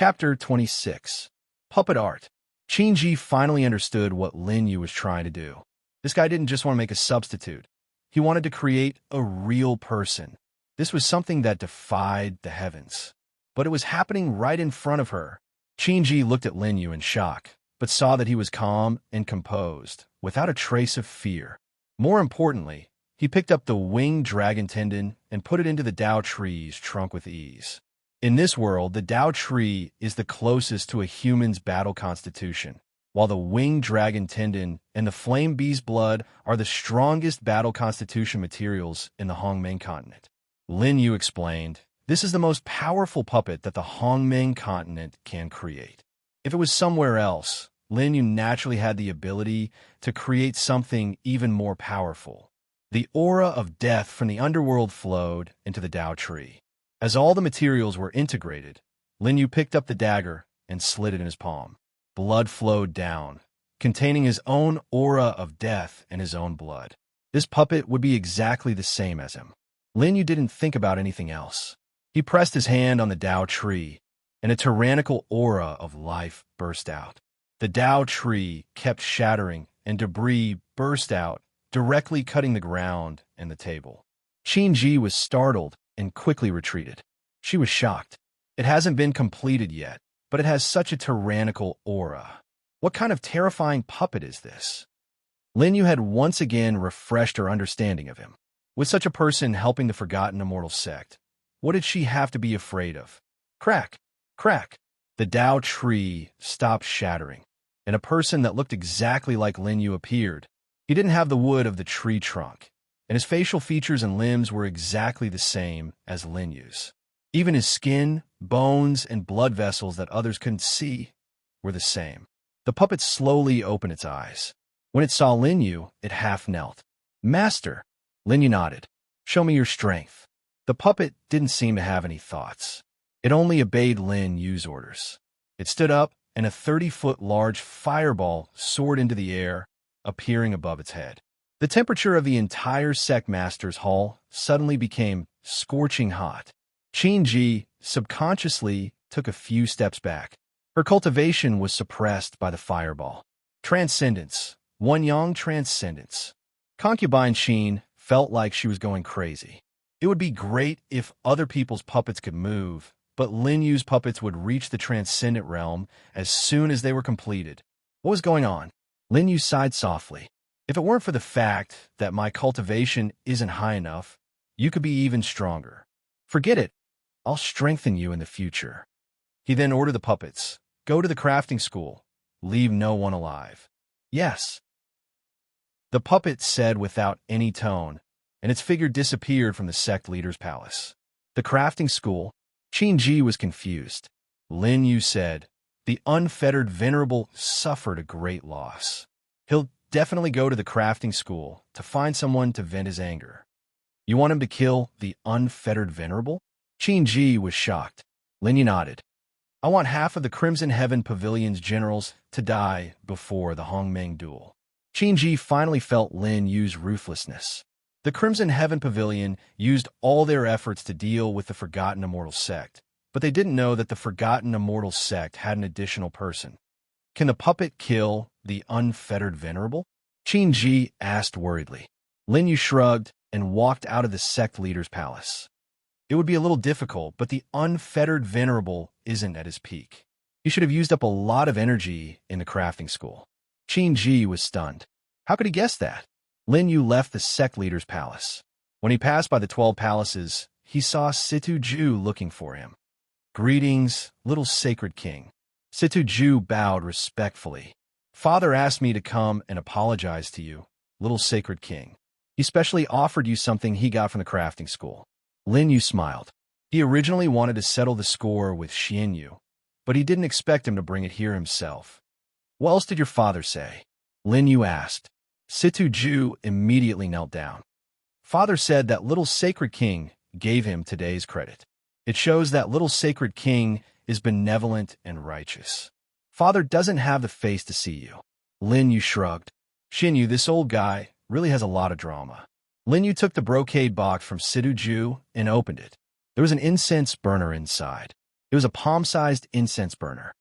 Chapter 26. Puppet Art. Qingji finally understood what Lin Yu was trying to do. This guy didn't just want to make a substitute. He wanted to create a real person. This was something that defied the heavens. But it was happening right in front of her. Qingji looked at Lin Yu in shock, but saw that he was calm and composed, without a trace of fear. More importantly, he picked up the winged dragon tendon and put it into the Dao tree's trunk with ease. In this world, the Dao tree is the closest to a human's battle constitution, while the winged dragon tendon and the flame bee's blood are the strongest battle constitution materials in the Hongmeng continent. Lin Yu explained, "This is the most powerful puppet that the Hongmeng continent can create." If it was somewhere else, Lin Yu naturally had the ability to create something even more powerful. The aura of death from the underworld flowed into the Dao tree. As all the materials were integrated, Lin Yu picked up the dagger and slid it in his palm. Blood flowed down, containing his own aura of death and his own blood. This puppet would be exactly the same as him. Lin Yu didn't think about anything else. He pressed his hand on the Dao tree, and a tyrannical aura of life burst out. The Dao tree kept shattering, and debris burst out, directly cutting the ground and the table. Qingji was startled and quickly retreated. She was shocked. It hasn't been completed yet, but it has such a tyrannical aura. What kind of terrifying puppet is this? Lin Yu had once again refreshed her understanding of him. With such a person helping the forgotten immortal sect, what did she have to be afraid of? Crack! Crack! The Dao tree stopped shattering, and a person that looked exactly like Lin Yu appeared. He didn't have the wood of the tree trunk, and his facial features and limbs were exactly the same as Lin Yu's. Even his skin, bones, and blood vessels that others couldn't see were the same. The puppet slowly opened its eyes. When it saw Lin Yu, it half knelt. "Master!" Lin Yu nodded. "Show me your strength." The puppet didn't seem to have any thoughts. It only obeyed Lin Yu's orders. It stood up, and a 30-foot large fireball soared into the air, appearing above its head. The temperature of the entire sect master's hall suddenly became scorching hot. Qingji subconsciously took a few steps back. Her cultivation was suppressed by the fireball. Transcendence. One-yang transcendence. Concubine Xin felt like she was going crazy. It would be great if other people's puppets could move, but Lin Yu's puppets would reach the transcendent realm as soon as they were completed. What was going on? Lin Yu sighed softly. "If it weren't for the fact that my cultivation isn't high enough, you could be even stronger. Forget it. I'll strengthen you in the future." He then ordered the puppets, "Go to the crafting school. Leave no one alive." "Yes." The puppet said without any tone, and its figure disappeared from the sect leader's palace. The crafting school? Qingji was confused. Lin Yu said, "The unfettered venerable suffered a great loss. He'll definitely go to the crafting school to find someone to vent his anger." "You want him to kill the unfettered venerable?" Qingji was shocked. Lin Yu nodded. "I want half of the Crimson Heaven Pavilion's generals to die before the Hongmeng duel." Qingji finally felt Lin Yu's ruthlessness. The Crimson Heaven Pavilion used all their efforts to deal with the Forgotten Immortal Sect, but they didn't know that the Forgotten Immortal Sect had an additional person. "Can the puppet kill the unfettered venerable?" Qingji asked worriedly. Lin Yu shrugged and walked out of the sect leader's palace. "It would be a little difficult, but the unfettered venerable isn't at his peak. He should have used up a lot of energy in the crafting school." Qingji was stunned. How could he guess that? Lin Yu left the sect leader's palace. When he passed by the 12 palaces, he saw Situ Ju looking for him. "Greetings, little sacred king." Situ Ju bowed respectfully. "Father asked me to come and apologize to you, little sacred king. He specially offered you something he got from the crafting school." Lin Yu smiled. He originally wanted to settle the score with Xian Yu, but he didn't expect him to bring it here himself. "What else did your father say?" Lin Yu asked. Situ Ju immediately knelt down. "Father said that little sacred king gave him today's credit. It shows that little sacred king is benevolent and righteous. Father doesn't have the face to see you." Lin Yu shrugged. "Xin Yu, this old guy, really has a lot of drama." Lin Yu took the brocade box from Situ Ju and opened it. There was an incense burner inside. It was a palm-sized incense burner.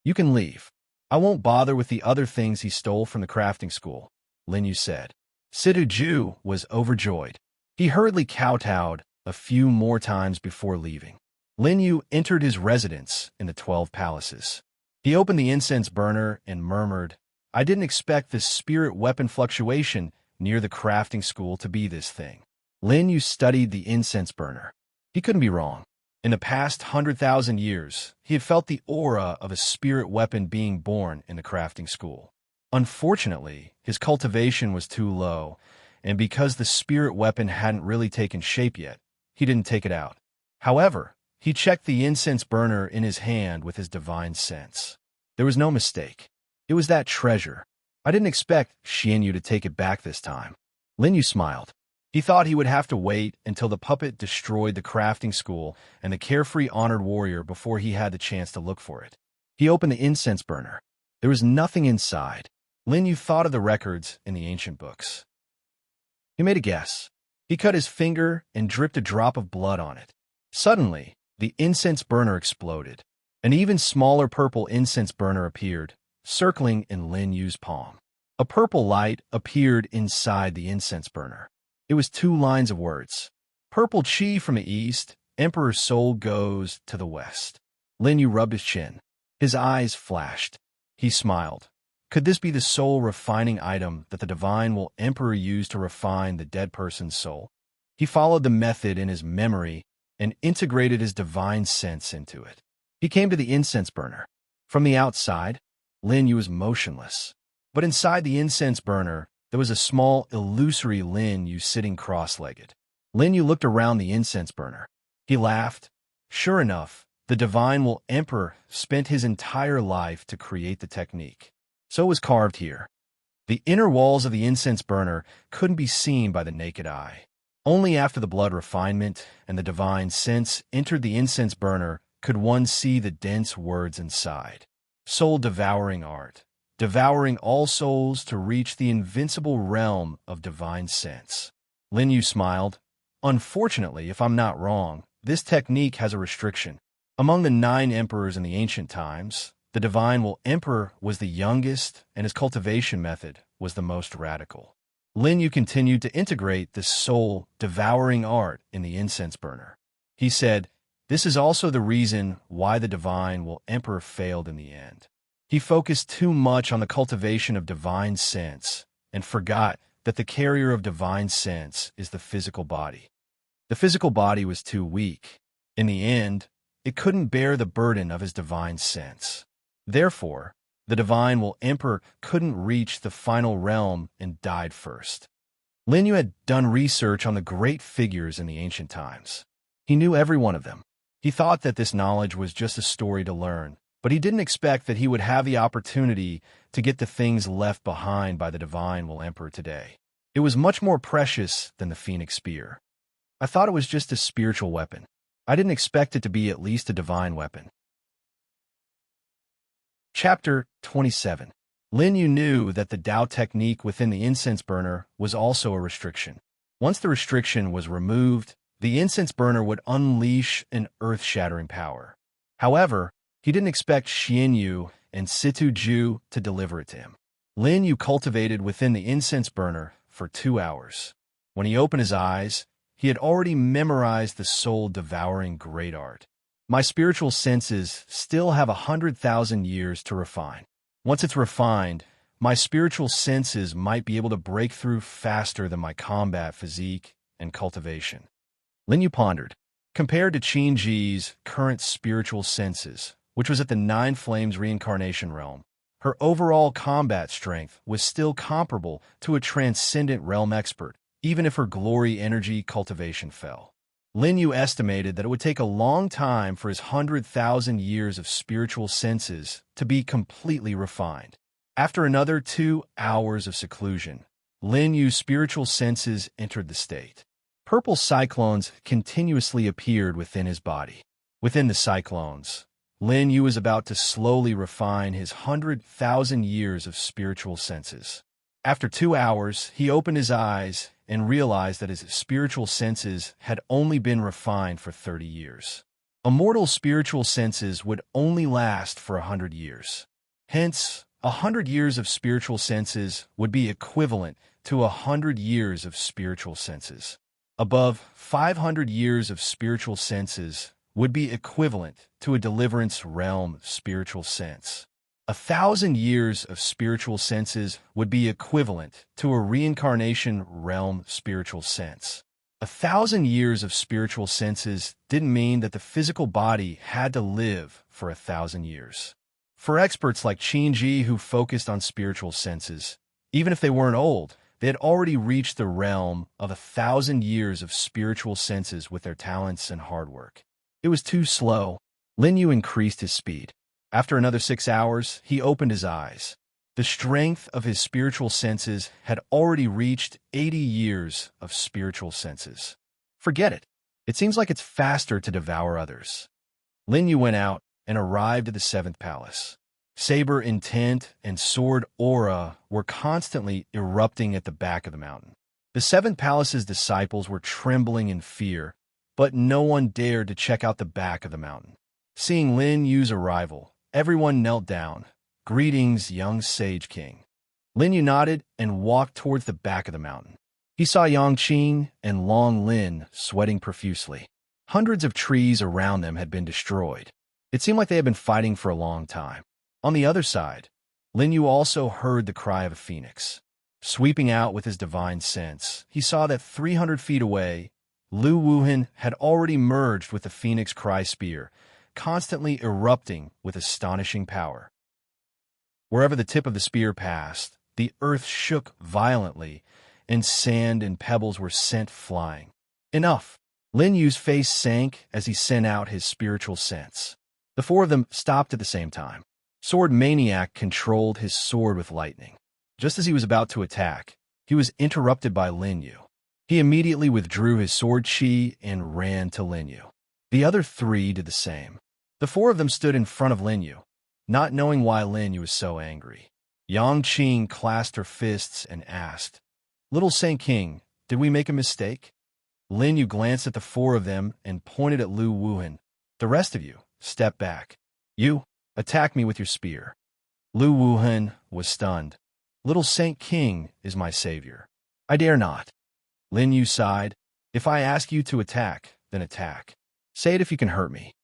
You can leave. I won't bother with the other things he stole from the crafting school, Lin Yu said. Ju was overjoyed. He hurriedly kowtowed a few more times before leaving. Lin Yu entered his residence in the 12 Palaces. He opened the incense burner and murmured, I didn't expect this spirit weapon fluctuation near the crafting school to be this thing. Lin Yu studied the incense burner. He couldn't be wrong. In the past 100,000 years, he had felt the aura of a spirit weapon being born in the crafting school. Unfortunately, his cultivation was too low, and because the spirit weapon hadn't really taken shape yet, he didn't take it out. However, he checked the incense burner in his hand with his divine sense. There was no mistake. It was that treasure. I didn't expect Xianyu to take it back this time. Lin Yu smiled. He thought he would have to wait until the puppet destroyed the crafting school and the carefree honored warrior before he had the chance to look for it. He opened the incense burner. There was nothing inside. Lin Yu thought of the records in the ancient books. He made a guess. He cut his finger and dripped a drop of blood on it. Suddenly, the incense burner exploded. An even smaller purple incense burner appeared, circling in Lin Yu's palm. A purple light appeared inside the incense burner. It was 2 lines of words. Purple chi from the east, Emperor's soul goes to the west. Lin Yu rubbed his chin. His eyes flashed. He smiled. Could this be the soul refining item that the divine will Emperor used to refine the dead person's soul? He followed the method in his memory and integrated his divine sense into it. He came to the incense burner. From the outside, Lin Yu was motionless. But inside the incense burner, there was a small, illusory Lin Yu sitting cross-legged. Lin Yu looked around the incense burner. He laughed. Sure enough, the divine will Emperor spent his entire life to create the technique. So it was carved here. The inner walls of the incense burner couldn't be seen by the naked eye. Only after the blood refinement and the divine sense entered the incense burner could one see the dense words inside. Soul-devouring art, devouring all souls to reach the invincible realm of divine sense. Lin Yu smiled. Unfortunately, if I'm not wrong, this technique has a restriction. Among the 9 emperors in the ancient times, the divine will Emperor was the youngest, and his cultivation method was the most radical. Lin Yu continued to integrate this soul-devouring art in the incense burner. He said, this is also the reason why the divine will Emperor failed in the end. He focused too much on the cultivation of divine sense and forgot that the carrier of divine sense is the physical body. The physical body was too weak. In the end, it couldn't bear the burden of his divine sense. Therefore, the divine will Emperor couldn't reach the final realm and died first. Lin Yu had done research on the great figures in the ancient times. He knew every one of them. He thought that this knowledge was just a story to learn, but he didn't expect that he would have the opportunity to get the things left behind by the divine will Emperor today. It was much more precious than the phoenix spear. I thought it was just a spiritual weapon. I didn't expect it to be at least a divine weapon. Chapter 27. Lin Yu knew that the Tao technique within the incense burner was also a restriction. Once the restriction was removed, the incense burner would unleash an earth-shattering power. However, he didn't expect Xianyu and Ju to deliver it to him. Lin Yu cultivated within the incense burner for 2 hours. When he opened his eyes, he had already memorized the soul-devouring great art. My spiritual senses still have 100,000 years to refine. Once it's refined, my spiritual senses might be able to break through faster than my combat physique and cultivation. Lin Yu pondered. Compared to Qin Ji's current spiritual senses, which was at the 9 Flames reincarnation realm, her overall combat strength was still comparable to a transcendent realm expert, even if her glory energy cultivation fell. Lin Yu estimated that it would take a long time for his 100,000 years of spiritual senses to be completely refined. After another 2 hours of seclusion, Lin Yu's spiritual senses entered the state. Purple cyclones continuously appeared within his body. Within the cyclones, Lin Yu was about to slowly refine his 100,000 years of spiritual senses. After 2 hours, he opened his eyes and realized that his spiritual senses had only been refined for 30 years. A mortal's spiritual senses would only last for 100 years. Hence, 100 years of spiritual senses would be equivalent to 100 years of spiritual senses. Above 500 years of spiritual senses would be equivalent to a deliverance realm spiritual sense. 1,000 years of spiritual senses would be equivalent to a reincarnation realm spiritual sense. 1,000 years of spiritual senses didn't mean that the physical body had to live for 1,000 years. For experts like Qin who focused on spiritual senses, even if they weren't old, they had already reached the realm of 1,000 years of spiritual senses with their talents and hard work. It was too slow. Lin Yu increased his speed. After another 6 hours, he opened his eyes. The strength of his spiritual senses had already reached 80 years of spiritual senses. Forget it. It seems like it's faster to devour others. Lin Yu went out and arrived at the 7th palace. Saber intent and sword aura were constantly erupting at the back of the mountain. The 7th palace's disciples were trembling in fear, but no one dared to check out the back of the mountain. Seeing Lin Yu's arrival, everyone knelt down. "Greetings, young Sage King." Lin Yu nodded and walked towards the back of the mountain. He saw Yang Qing and Long Lin sweating profusely. Hundreds of trees around them had been destroyed. It seemed like they had been fighting for a long time. On the other side, Lin Yu also heard the cry of a phoenix. Sweeping out with his divine sense, he saw that 300 feet away, Lu Wuhan had already merged with the phoenix cry spear, constantly erupting with astonishing power. Wherever the tip of the spear passed, the earth shook violently, and sand and pebbles were sent flying. Enough! Lin Yu's face sank as he sent out his spiritual sense. The 4 of them stopped at the same time. Sword Maniac controlled his sword with lightning. Just as he was about to attack, he was interrupted by Lin Yu. He immediately withdrew his sword chi and ran to Lin Yu. The other 3 did the same. The 4 of them stood in front of Lin Yu, not knowing why Lin Yu was so angry. Yang Qing clasped her fists and asked, "Little Saint King, did we make a mistake?" Lin Yu glanced at the 4 of them and pointed at Lu Wuhan. "The rest of you, step back. You, attack me with your spear." Lu Wuhan was stunned. "Little Saint King is my savior. I dare not." Lin Yu sighed. "If I ask you to attack, then attack. Say it if you can hurt me."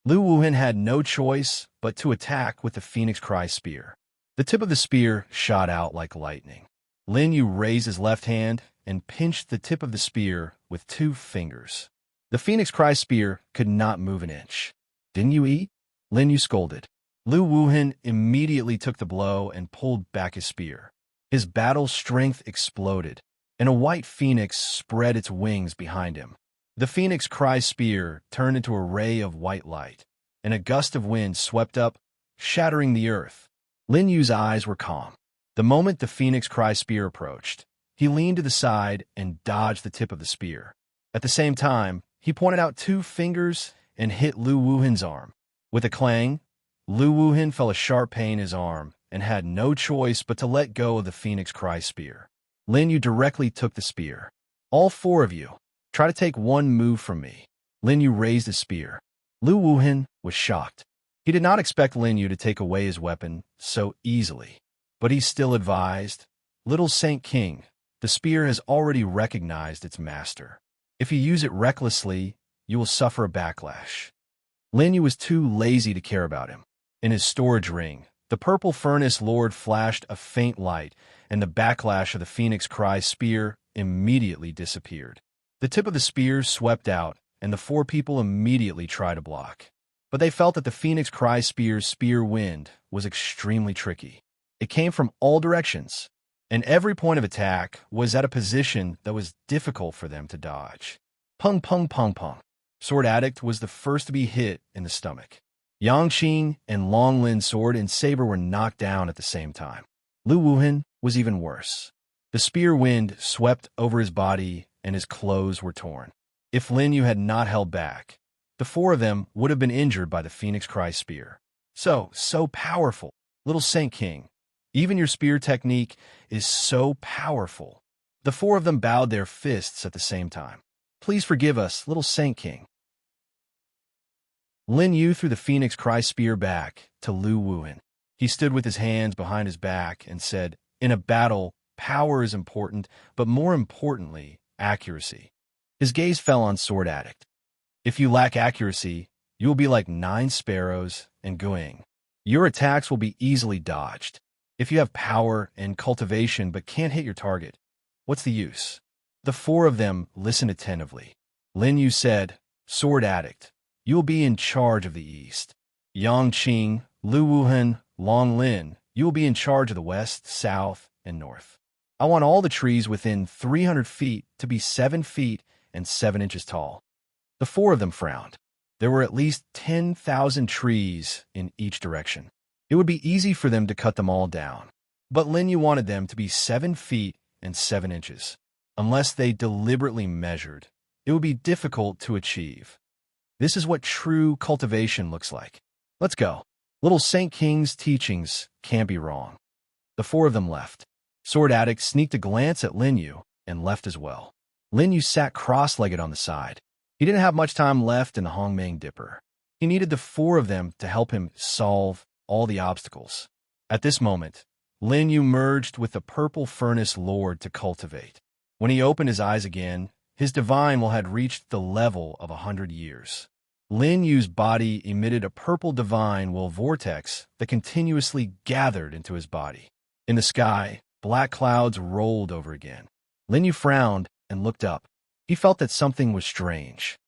Lu Wuhan had no choice but to attack with the Phoenix Cry spear. The tip of the spear shot out like lightning. Lin Yu raised his left hand and pinched the tip of the spear with 2 fingers. The Phoenix Cry spear could not move an inch. "Didn't you eat?" Lin Yu scolded. Lu Wuhan immediately took the blow and pulled back his spear. His battle strength exploded, and a white phoenix spread its wings behind him. The Phoenix Cry spear turned into a ray of white light, and a gust of wind swept up, shattering the earth. Lin Yu's eyes were calm. The moment the Phoenix Cry spear approached, he leaned to the side and dodged the tip of the spear. At the same time, he pointed out 2 fingers and hit Lu Wuhan's arm. With a clang, Lu Wuhan felt a sharp pain in his arm and had no choice but to let go of the Phoenix Cry spear. Lin Yu directly took the spear. "All 4 of you, try to take one move from me." Lin Yu raised his spear. Lu Wuhan was shocked. He did not expect Lin Yu to take away his weapon so easily, but he still advised, "Little Saint King, the spear has already recognized its master. If you use it recklessly, you will suffer a backlash." Lin Yu was too lazy to care about him. In his storage ring, the purple furnace lord flashed a faint light, and the backlash of the Phoenix Cry spear immediately disappeared. The tip of the spear swept out, and the 4 people immediately tried to block. But they felt that the Phoenix Cry spear's spear wind was extremely tricky. It came from all directions, and every point of attack was at a position that was difficult for them to dodge. Pung pung pung pung. Sword Addict was the first to be hit in the stomach. Yang Qing and Long Lin's sword and saber were knocked down at the same time. Lu Wuhan was even worse. The spear wind swept over his body and his clothes were torn. If Lin Yu had not held back, the 4 of them would have been injured by the Phoenix Cry spear. So powerful. Little Saint King, even your spear technique is so powerful. The 4 of them bowed their fists at the same time. "Please forgive us, Little Saint King." Lin Yu threw the phoenix cry spear back to Lu Wuhan. He stood with his hands behind his back and said, "In a battle, power is important, but more importantly, accuracy." His gaze fell on Sword Addict. "If you lack accuracy, you will be like 9 sparrows and Guing. Your attacks will be easily dodged. If you have power and cultivation but can't hit your target, what's the use?" The 4 of them listened attentively. Lin Yu said, "Sword Addict, you will be in charge of the east. Yang Qing, Lu Wuhan, Long Lin, you will be in charge of the west, south, and north. I want all the trees within 300 feet to be 7 feet and 7 inches tall." The 4 of them frowned. There were at least 10,000 trees in each direction. It would be easy for them to cut them all down. But Lin Yu wanted them to be 7 feet and 7 inches. Unless they deliberately measured, it would be difficult to achieve. This is what true cultivation looks like. Let's go. Little Saint King's teachings can't be wrong. The 4 of them left. Sword Addict sneaked a glance at Lin Yu and left as well. Lin Yu sat cross-legged on the side. He didn't have much time left in the Hongmeng Dipper. He needed the 4 of them to help him solve all the obstacles. At this moment, Lin Yu merged with the Purple Furnace Lord to cultivate. When he opened his eyes again, his divine will had reached the level of 100 years. Lin Yu's body emitted a purple divine will vortex that continuously gathered into his body. In the sky, black clouds rolled over again. Lin Yu frowned and looked up. He felt that something was strange.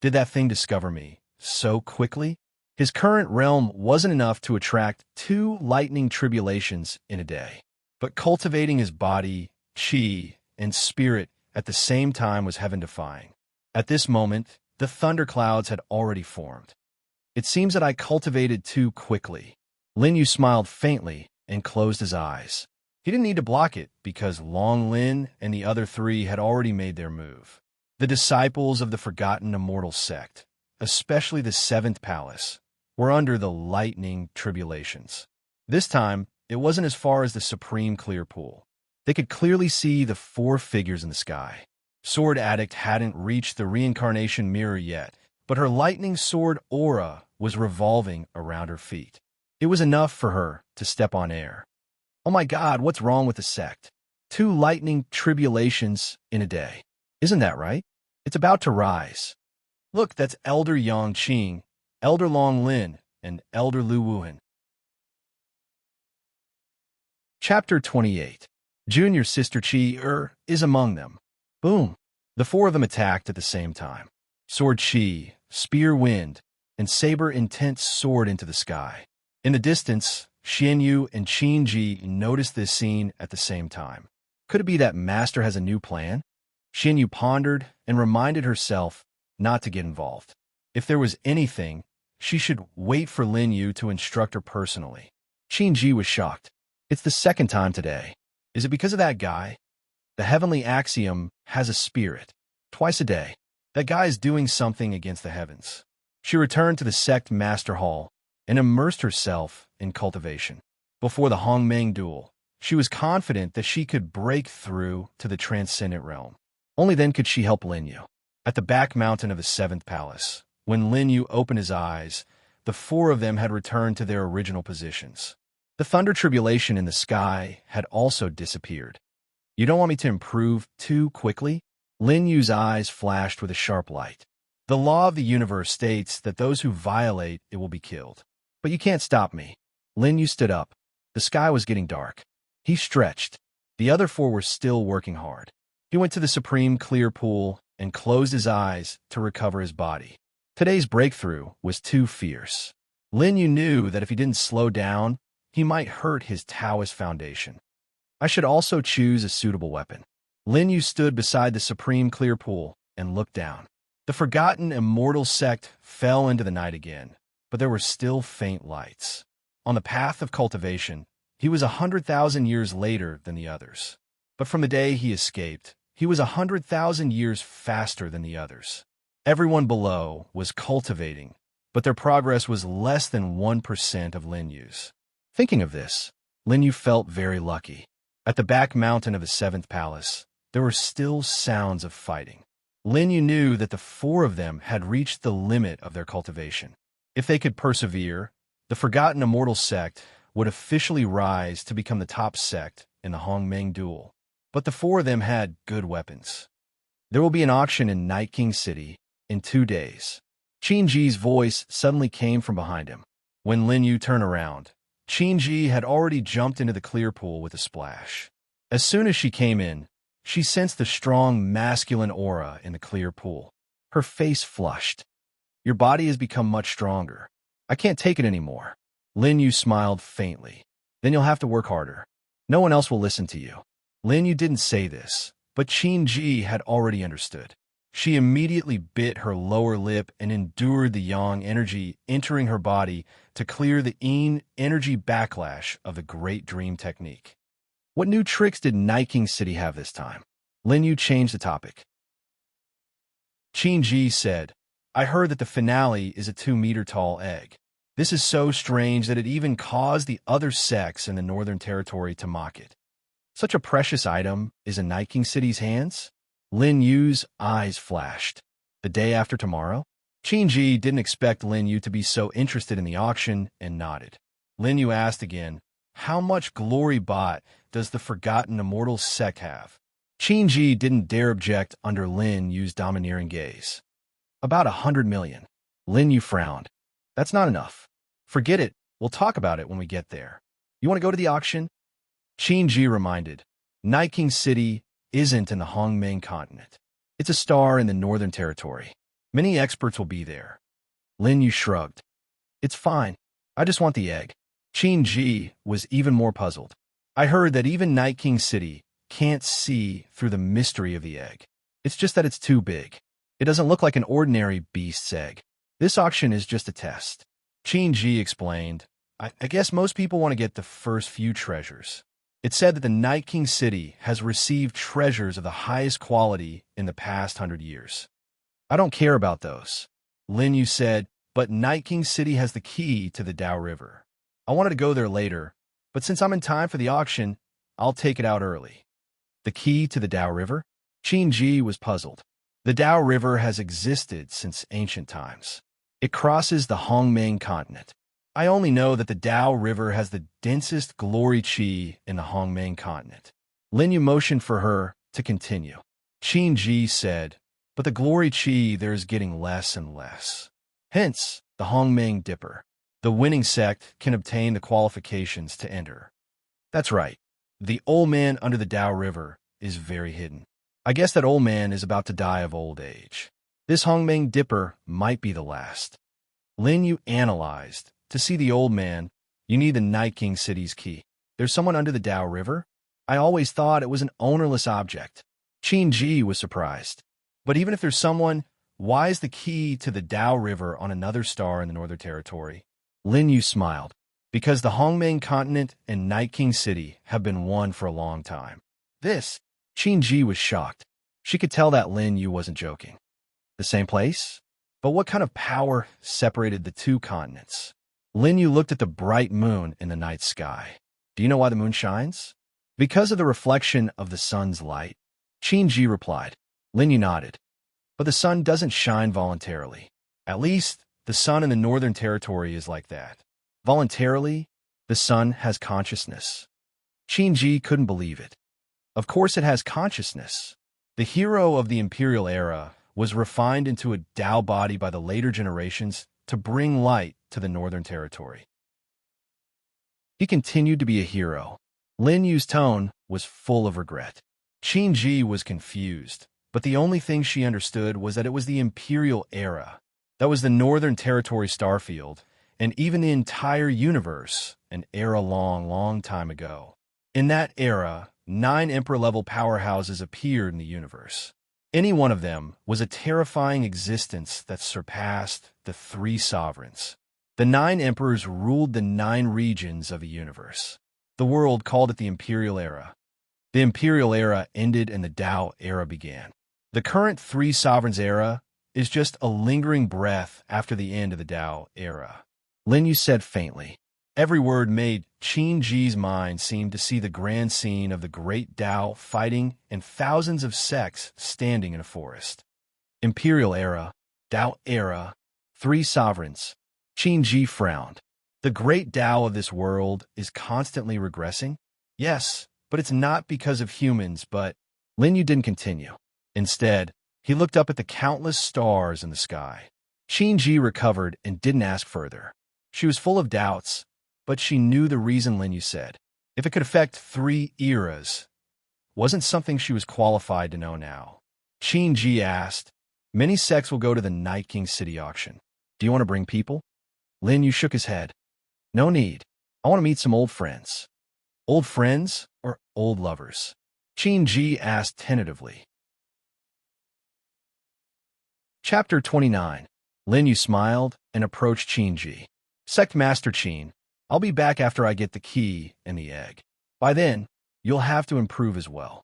Did that thing discover me so quickly? His current realm wasn't enough to attract 2 lightning tribulations in a day. But cultivating his body, chi, and spirit at the same time was heaven-defying. At this moment, the thunderclouds had already formed. "It seems that I cultivated too quickly." Lin Yu smiled faintly and closed his eyes. He didn't need to block it because Long Lin and the other 3 had already made their move. The disciples of the Forgotten Immortal Sect, especially the 7th Palace, were under the lightning tribulations. This time, it wasn't as far as the Supreme Clear Pool. They could clearly see the 4 figures in the sky. Sword Addict hadn't reached the reincarnation mirror yet, but her lightning sword aura was revolving around her feet. It was enough for her to step on air. Oh my God, what's wrong with the sect? 2 lightning tribulations in a day. Isn't that right? It's about to rise. Look, that's Elder Yang Qing, Elder Long Lin, and Elder Lu Wuhan. Chapter 28. Junior Sister Chi is among them. Boom. The 4 of them attacked at the same time. Sword Chi, spear wind, and saber intense soared into the sky. In the distance, Xianyu and Qin Ji noticed this scene at the same time. Could it be that Master has a new plan? Xianyu pondered and reminded herself not to get involved. If there was anything, she should wait for Lin Yu to instruct her personally. Qin Ji was shocked. It's the 2nd time today. Is it because of that guy? The heavenly axiom has a spirit. Twice a day. That guy is doing something against the heavens. She returned to the sect master hall and immersed herself in cultivation. Before the Hongmeng duel, she was confident that she could break through to the transcendent realm. Only then could she help Lin Yu. At the back mountain of the 7th Palace, when Lin Yu opened his eyes, the 4 of them had returned to their original positions. The thunder tribulation in the sky had also disappeared. You don't want me to improve too quickly? Lin Yu's eyes flashed with a sharp light. The law of the universe states that those who violate it will be killed. But you can't stop me. Lin Yu stood up. The sky was getting dark. He stretched. The other 4 were still working hard. He went to the Supreme Clear Pool and closed his eyes to recover his body. Today's breakthrough was too fierce. Lin Yu knew that if he didn't slow down, he might hurt his Taoist foundation. I should also choose a suitable weapon. Lin Yu stood beside the Supreme Clear Pool and looked down. The Forgotten Immortal Sect fell into the night again, but there were still faint lights. On the path of cultivation, he was 100,000 years later than the others. But from the day he escaped, he was 100,000 years faster than the others. Everyone below was cultivating, but their progress was less than 1% of Lin Yu's. Thinking of this, Lin Yu felt very lucky. At the back mountain of the 7th Palace, there were still sounds of fighting. Lin Yu knew that the 4 of them had reached the limit of their cultivation. If they could persevere, the Forgotten Immortal sect would officially rise to become the top sect in the Hongmeng duel. But the four of them had good weapons. There will be an auction in Night King City in 2 days. Qingji's voice suddenly came from behind him. When Lin Yu turned around, Qingji had already jumped into the clear pool with a splash. As soon as she came in, she sensed the strong masculine aura in the clear pool. Her face flushed. Your body has become much stronger. I can't take it anymore. Lin Yu smiled faintly. Then you'll have to work harder. No one else will listen to you. Lin Yu didn't say this, but Qingji had already understood. She immediately bit her lower lip and endured the yang energy entering her body to clear the yin energy backlash of the Great Dream technique. What new tricks did Night King City have this time? Lin Yu changed the topic. Qingji said, I heard that the finale is a 2-meter-tall egg. This is so strange that it even caused the other sects in the Northern Territory to mock it. Such a precious item is in Night King City's hands? Lin Yu's eyes flashed. The day after tomorrow? Qingji didn't expect Lin Yu to be so interested in the auction and nodded. Lin Yu asked again, how much glory bot does the Forgotten Immortal sect have? Qingji didn't dare object under Lin Yu's domineering gaze. About 100 million. Lin Yu frowned. That's not enough. Forget it. We'll talk about it when we get there. You want to go to the auction? Qingji reminded. Night King City isn't in the Hongmeng continent. It's a star in the Northern Territory. Many experts will be there. Lin Yu shrugged. It's fine. I just want the egg. Qingji was even more puzzled. I heard that even Night King City can't see through the mystery of the egg. It's just that it's too big. It doesn't look like an ordinary beast's egg. This auction is just a test. Qingji explained, I guess most people want to get the first few treasures. It's said that the Night King City has received treasures of the highest quality in the past 100 years. I don't care about those. Lin Yu said, but Night King City has the key to the Dao River. I wanted to go there later, but since I'm in time for the auction, I'll take it out early. The key to the Dao River? Qingji was puzzled. The Dao River has existed since ancient times. It crosses the Hongmeng continent. I only know that the Dao River has the densest glory qi in the Hongmeng continent. Lin Yu motioned for her to continue. Qingji said, but the glory qi there is getting less and less. Hence, the Hongmeng Dipper. The winning sect can obtain the qualifications to enter. That's right. The old man under the Dao River is very hidden. I guess that old man is about to die of old age. This Hongmeng Dipper might be the last. Lin Yu analyzed. To see the old man, you need the Night King City's key. There's someone under the Dao River? I always thought it was an ownerless object. Qingji was surprised. But even if there's someone, why is the key to the Dao River on another star in the Northern Territory? Lin Yu smiled. Because the Hongmeng continent and Night King City have been one for a long time. This, Qingji was shocked. She could tell that Lin Yu wasn't joking. The same place? But what kind of power separated the two continents? Lin Yu looked at the bright moon in the night sky. Do you know why the moon shines? Because of the reflection of the sun's light. Qingji replied. Lin Yu nodded. But the sun doesn't shine voluntarily. At least, the sun in the Northern Territory is like that. Voluntarily, the sun has consciousness. Qingji couldn't believe it. Of course it has consciousness. The hero of the Imperial era was refined into a Dao body by the later generations to bring light to the Northern Territory. He continued to be a hero. Lin Yu's tone was full of regret. Qingji was confused, but the only thing she understood was that it was the Imperial era. That was the Northern Territory starfield, and even the entire universe, an era long, long time ago. In that era, 9 Emperor-level powerhouses appeared in the universe. Any one of them was a terrifying existence that surpassed the 3 sovereigns. The 9 emperors ruled the 9 regions of the universe. The world called it the Imperial Era. The Imperial Era ended and the Dao Era began. The current 3 sovereigns era is just a lingering breath after the end of the Dao Era. Lin Yu said faintly. Every word made Qingji's mind seem to see the grand scene of the great Dao fighting and thousands of sects standing in a forest. Imperial Era, Dao Era, 3 sovereigns. Qin Ji frowned. The great Tao of this world is constantly regressing? Yes, but it's not because of humans, but Lin Yu didn't continue. Instead, he looked up at the countless stars in the sky. Qin Ji recovered and didn't ask further. She was full of doubts, but she knew the reason Lin Yu said. If it could affect 3 eras, wasn't something she was qualified to know now. Qin Ji asked, "Many sects will go to the Night King City auction. Do you want to bring people?" Lin Yu shook his head. "No need. I want to meet some old friends." "Old friends or old lovers?" Qin Ji asked tentatively. Chapter 29. Lin Yu smiled and approached Qin Ji. "Sect Master Qin, I'll be back after I get the key and the egg. By then, you'll have to improve as well."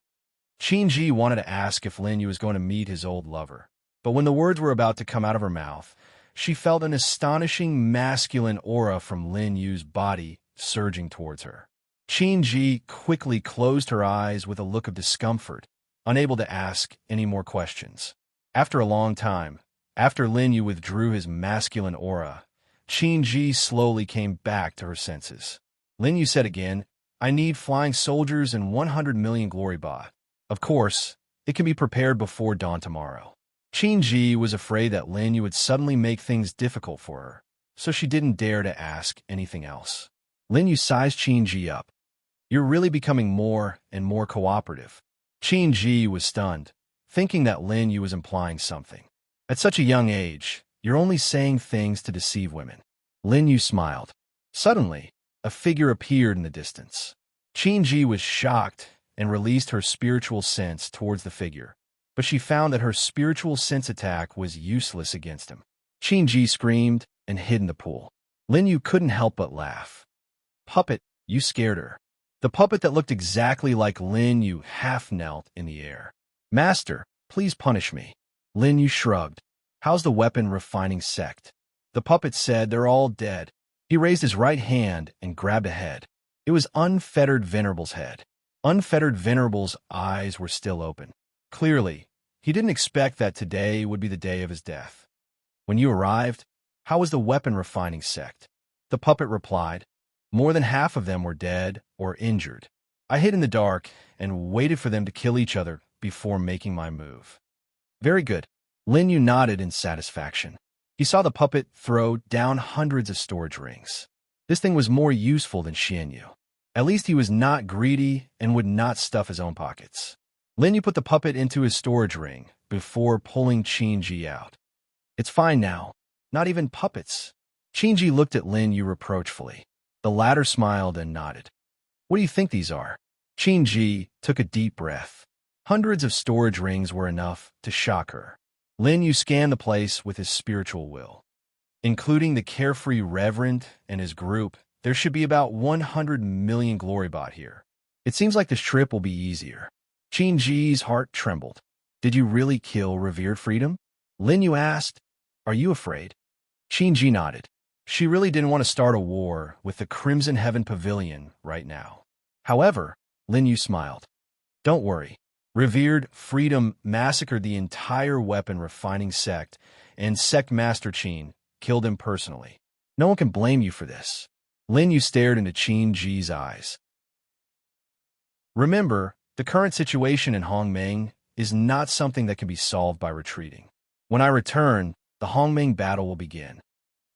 Qin Ji wanted to ask if Lin Yu was going to meet his old lover, but when the words were about to come out of her mouth, she felt an astonishing masculine aura from Lin Yu's body surging towards her. Qin Ji quickly closed her eyes with a look of discomfort, unable to ask any more questions. After a long time, after Lin Yu withdrew his masculine aura, Qin Ji slowly came back to her senses. Lin Yu said again, "I need flying soldiers and 100 million glory baht. Of course, it can be prepared before dawn tomorrow." Qin Ji was afraid that Lin Yu would suddenly make things difficult for her, so she didn't dare to ask anything else. Lin Yu sized Qin Ji up. "You're really becoming more and more cooperative." Qin Ji was stunned, thinking that Lin Yu was implying something. "At such a young age, you're only saying things to deceive women." Lin Yu smiled. Suddenly, a figure appeared in the distance. Qin Ji was shocked and released her spiritual sense towards the figure, but she found that her spiritual sense attack was useless against him. Qin Ji screamed and hid in the pool. Lin Yu couldn't help but laugh. "Puppet, you scared her." The puppet that looked exactly like Lin Yu half knelt in the air. "Master, please punish me." Lin Yu shrugged. "How's the weapon refining sect?" The puppet said, "They're all dead." He raised his right hand and grabbed a head. It was Unfettered Venerable's head. Unfettered Venerable's eyes were still open. Clearly, he didn't expect that today would be the day of his death. "When you arrived, how was the weapon refining sect?" The puppet replied, "More than half of them were dead or injured. I hid in the dark and waited for them to kill each other before making my move." "Very good." Lin Yu nodded in satisfaction. He saw the puppet throw down hundreds of storage rings. This thing was more useful than Xian Yu. At least he was not greedy and would not stuff his own pockets. Lin Yu put the puppet into his storage ring before pulling Qin Ji out. "It's fine now. Not even puppets." Qin Ji looked at Lin Yu reproachfully. The latter smiled and nodded. "What do you think these are?" Qin Ji took a deep breath. Hundreds of storage rings were enough to shock her. Lin Yu scanned the place with his spiritual will. Including the carefree reverend and his group, there should be about 100 million glory baht here. It seems like this trip will be easier. Qin Ji's heart trembled. "Did you really kill revered freedom?" Lin Yu asked. "Are you afraid?" Qin Ji nodded. She really didn't want to start a war with the Crimson Heaven Pavilion right now. However, Lin Yu smiled. "Don't worry. Revered Freedom massacred the entire weapon refining sect, and Sect Master Qin killed him personally. No one can blame you for this." Lin Yu stared into Qin Ji's eyes. "Remember, the current situation in Hongmeng is not something that can be solved by retreating. When I return, the Hongmeng battle will begin."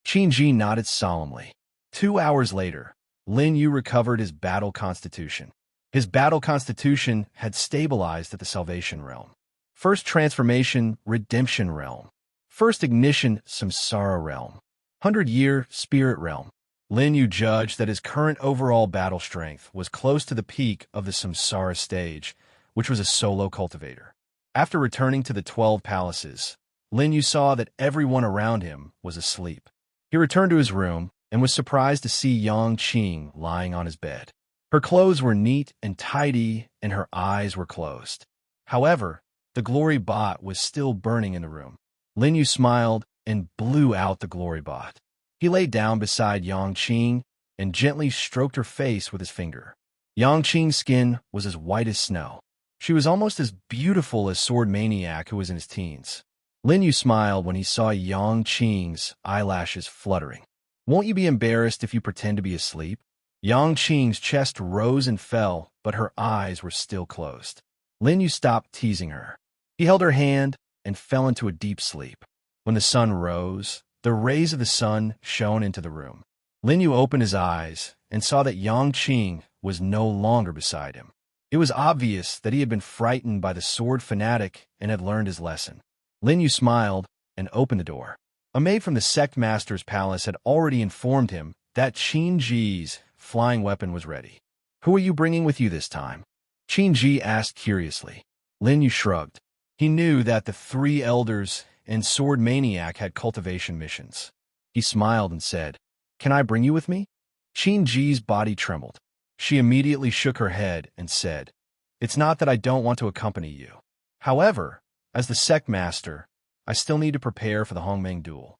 Qin Ji nodded solemnly. 2 hours later, Lin Yu recovered his battle constitution. His battle constitution had stabilized at the Salvation Realm. First Transformation, Redemption Realm. First Ignition, Samsara Realm. 100-Year, Spirit Realm. Lin Yu judged that his current overall battle strength was close to the peak of the Samsara stage, which was a solo cultivator. After returning to the 12 palaces, Lin Yu saw that everyone around him was asleep. He returned to his room and was surprised to see Yang Qing lying on his bed. Her clothes were neat and tidy, and her eyes were closed. However, the glory bot was still burning in the room. Lin Yu smiled and blew out the glory bot. He lay down beside Yang Qing and gently stroked her face with his finger. Yang Qing's skin was as white as snow. She was almost as beautiful as Sword Maniac, who was in his teens. Lin Yu smiled when he saw Yang Qing's eyelashes fluttering. Won't you be embarrassed if you pretend to be asleep? Yang Qing's chest rose and fell, but her eyes were still closed. Lin Yu stopped teasing her. He held her hand and fell into a deep sleep. When the sun rose, the rays of the sun shone into the room. Lin Yu opened his eyes and saw that Yang Qing was no longer beside him. It was obvious that he had been frightened by the sword fanatic and had learned his lesson. Lin Yu smiled and opened the door. A maid from the sect master's palace had already informed him that Qin Ji's flying weapon was ready. Who are you bringing with you this time? Qin Ji asked curiously. Lin Yu shrugged. He knew that the three elders and Sword Maniac had cultivation missions. He smiled and said, "Can I bring you with me?" Qin Ji's body trembled. She immediately shook her head and said, "It's not that I don't want to accompany you. However, as the sect master, I still need to prepare for the Hongmeng duel."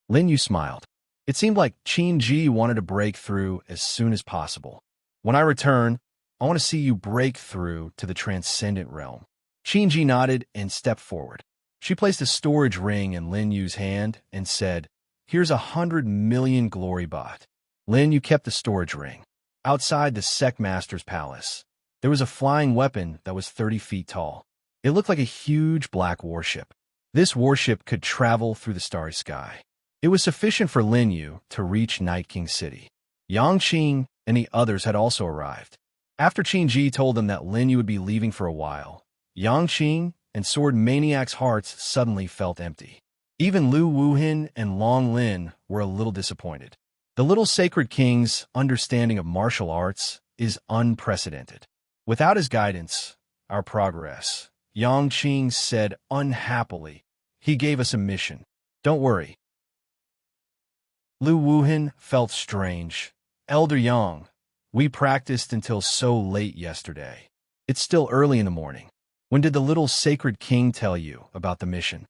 Lin Yu smiled. It seemed like Qin Ji wanted to break through as soon as possible. "When I return, I want to see you break through to the transcendent realm." Qin Ji nodded and stepped forward. She placed a storage ring in Lin Yu's hand and said, "Here's 100 million glory baht." Lin Yu kept the storage ring. Outside the sect master's palace, there was a flying weapon that was 30 feet tall. It looked like a huge black warship. This warship could travel through the starry sky. It was sufficient for Lin Yu to reach Night King City. Yang Qing and the others had also arrived. After Qin Ji told them that Lin Yu would be leaving for a while, Yang Qing and Sword Maniac's hearts suddenly felt empty. Even Lu Wuhin and Long Lin were a little disappointed. The Little Sacred King's understanding of martial arts is unprecedented. Without his guidance, our progress, Yang Qing said unhappily, he gave us a mission. Don't worry. Lu Wuhin felt strange. Elder Yang, we practiced until so late yesterday. It's still early in the morning. When did the Little Sacred King tell you about the mission?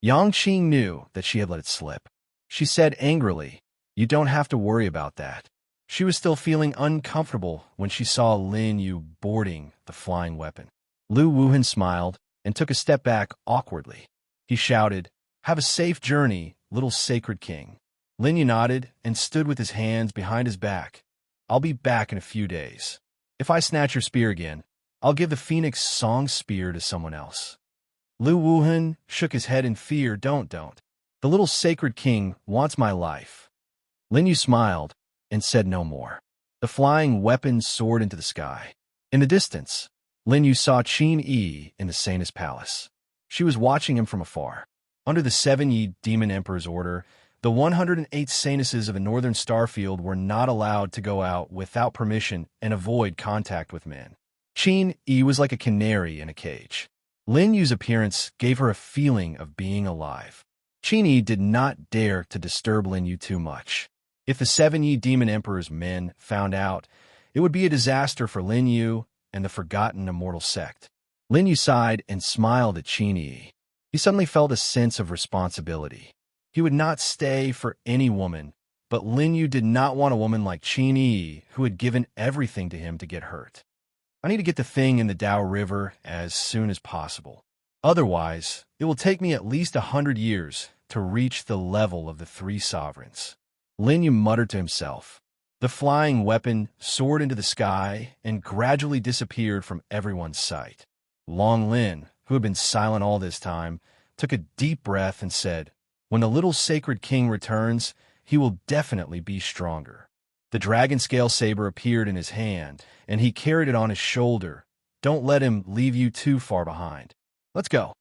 Yang Qing knew that she had let it slip. She said angrily, "You don't have to worry about that." She was still feeling uncomfortable when she saw Lin Yu boarding the flying weapon. Lu Wuhin smiled and took a step back awkwardly. He shouted, "Have a safe journey, Little Sacred King." Lin Yu nodded and stood with his hands behind his back. "I'll be back in a few days. If I snatch your spear again, I'll give the Phoenix Song Spear to someone else." Lu Wuhin shook his head in fear. Don't. The Little Sacred King wants my life." Lin Yu smiled and said no more. The flying weapon soared into the sky. In the distance, Lin Yu saw Qin Yi in the Sanus Palace. She was watching him from afar. Under the 7 Yi Demon Emperor's order, the 108 Sanuses of the Northern Starfield were not allowed to go out without permission and avoid contact with men. Qin Yi was like a canary in a cage. Lin Yu's appearance gave her a feeling of being alive. Qin Yi did not dare to disturb Lin Yu too much. If the 7 Yi Demon Emperor's men found out, it would be a disaster for Lin Yu and the forgotten immortal sect. Lin Yu sighed and smiled at Qin Yi. He suddenly felt a sense of responsibility. He would not stay for any woman, but Lin Yu did not want a woman like Qin Yi who had given everything to him to get hurt. "I need to get the thing in the Dao River as soon as possible. Otherwise, it will take me at least 100 years to reach the level of the 3 sovereigns." Lin Yu muttered to himself. The flying weapon soared into the sky and gradually disappeared from everyone's sight. Long Lin, who had been silent all this time, took a deep breath and said, "When the Little Sacred King returns, he will definitely be stronger." The dragon scale saber appeared in his hand, and he carried it on his shoulder. "Don't let him leave you too far behind. Let's go."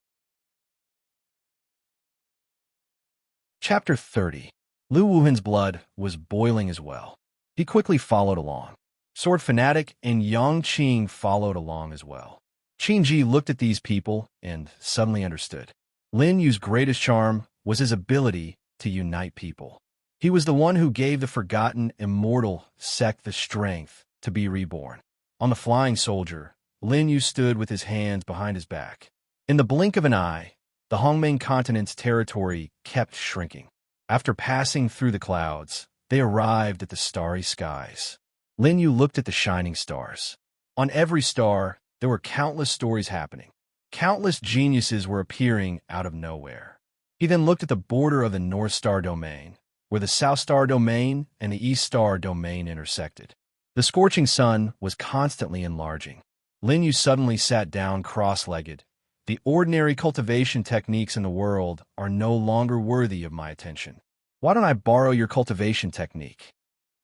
Chapter 30. Lu Wuhin's blood was boiling as well. He quickly followed along. Sword Fanatic and Yang Qing followed along as well. Qin Ji looked at these people and suddenly understood. Lin Yu's greatest charm was his ability to unite people. He was the one who gave the forgotten immortal sect the strength to be reborn. On the flying soldier, Lin Yu stood with his hands behind his back. In the blink of an eye, the Hongmeng continent's territory kept shrinking. After passing through the clouds, they arrived at the starry skies. Lin Yu looked at the shining stars. On every star, there were countless stories happening. Countless geniuses were appearing out of nowhere. He then looked at the border of the North Star domain, where where the South Star domain and the East Star domain intersected. The scorching sun was constantly enlarging. Lin Yu suddenly sat down cross-legged. The ordinary cultivation techniques in the world are no longer worthy of my attention. Why don't I borrow your cultivation technique?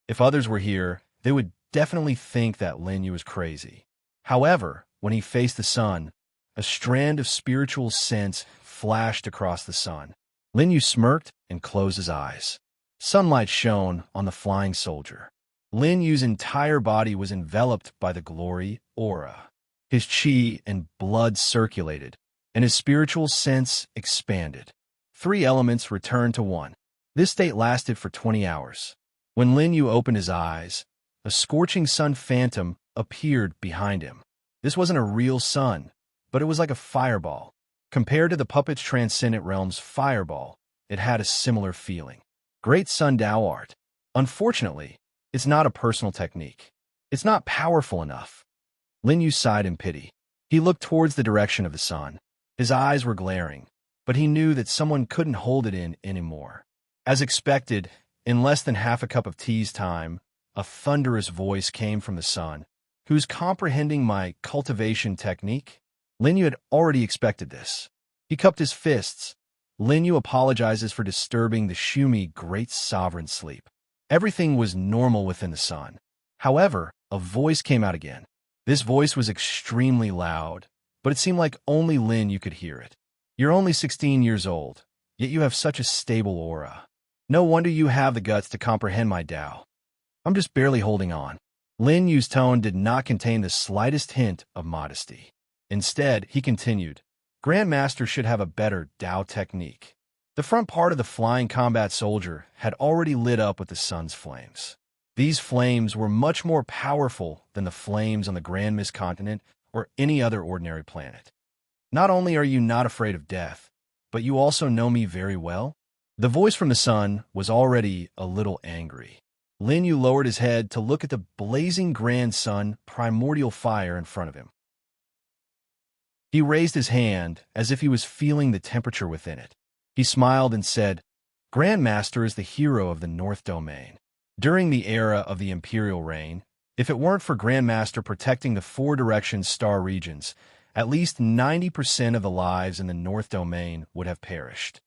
If others were here, they would definitely think that Lin Yu was crazy. However, when he faced the sun, a strand of spiritual sense flashed across the sun. Lin Yu smirked and closed his eyes. Sunlight shone on the flying soldier. Lin Yu's entire body was enveloped by the glory aura. His chi and blood circulated, and his spiritual sense expanded. 3 elements returned to 1. This state lasted for 20 hours. When Lin Yu opened his eyes, a scorching sun phantom appeared behind him. This wasn't a real sun, but it was like a fireball. Compared to the puppet's transcendent realm's fireball, it had a similar feeling. Great Sun Dao art. Unfortunately, it's not a personal technique. It's not powerful enough. Lin Yu sighed in pity. He looked towards the direction of the sun. His eyes were glaring, but he knew that someone couldn't hold it in anymore. As expected, in less than half a cup of tea's time, a thunderous voice came from the sun. Who's comprehending my cultivation technique? Lin Yu had already expected this. He cupped his fists. Lin Yu apologizes for disturbing the Shumi great sovereign sleep. Everything was normal within the sun. However, a voice came out again. This voice was extremely loud, but it seemed like only Lin Yu could hear it. You're only 16 years old, yet you have such a stable aura. No wonder you have the guts to comprehend my Tao. I'm just barely holding on. Lin Yu's tone did not contain the slightest hint of modesty. Instead, he continued, Grandmaster should have a better Tao technique. The front part of the flying combat soldier had already lit up with the sun's flames. These flames were much more powerful than the flames on the Grand Mist continent or any other ordinary planet. Not only are you not afraid of death, but you also know me very well. The voice from the sun was already a little angry. Lin Yu lowered his head to look at the blazing grand sun, primordial fire in front of him. He raised his hand as if he was feeling the temperature within it. He smiled and said, Grandmaster is the hero of the North Domain. During the era of the Imperial reign, if it weren't for Grandmaster protecting the 4 directions star regions, at least 90% of the lives in the North Domain would have perished.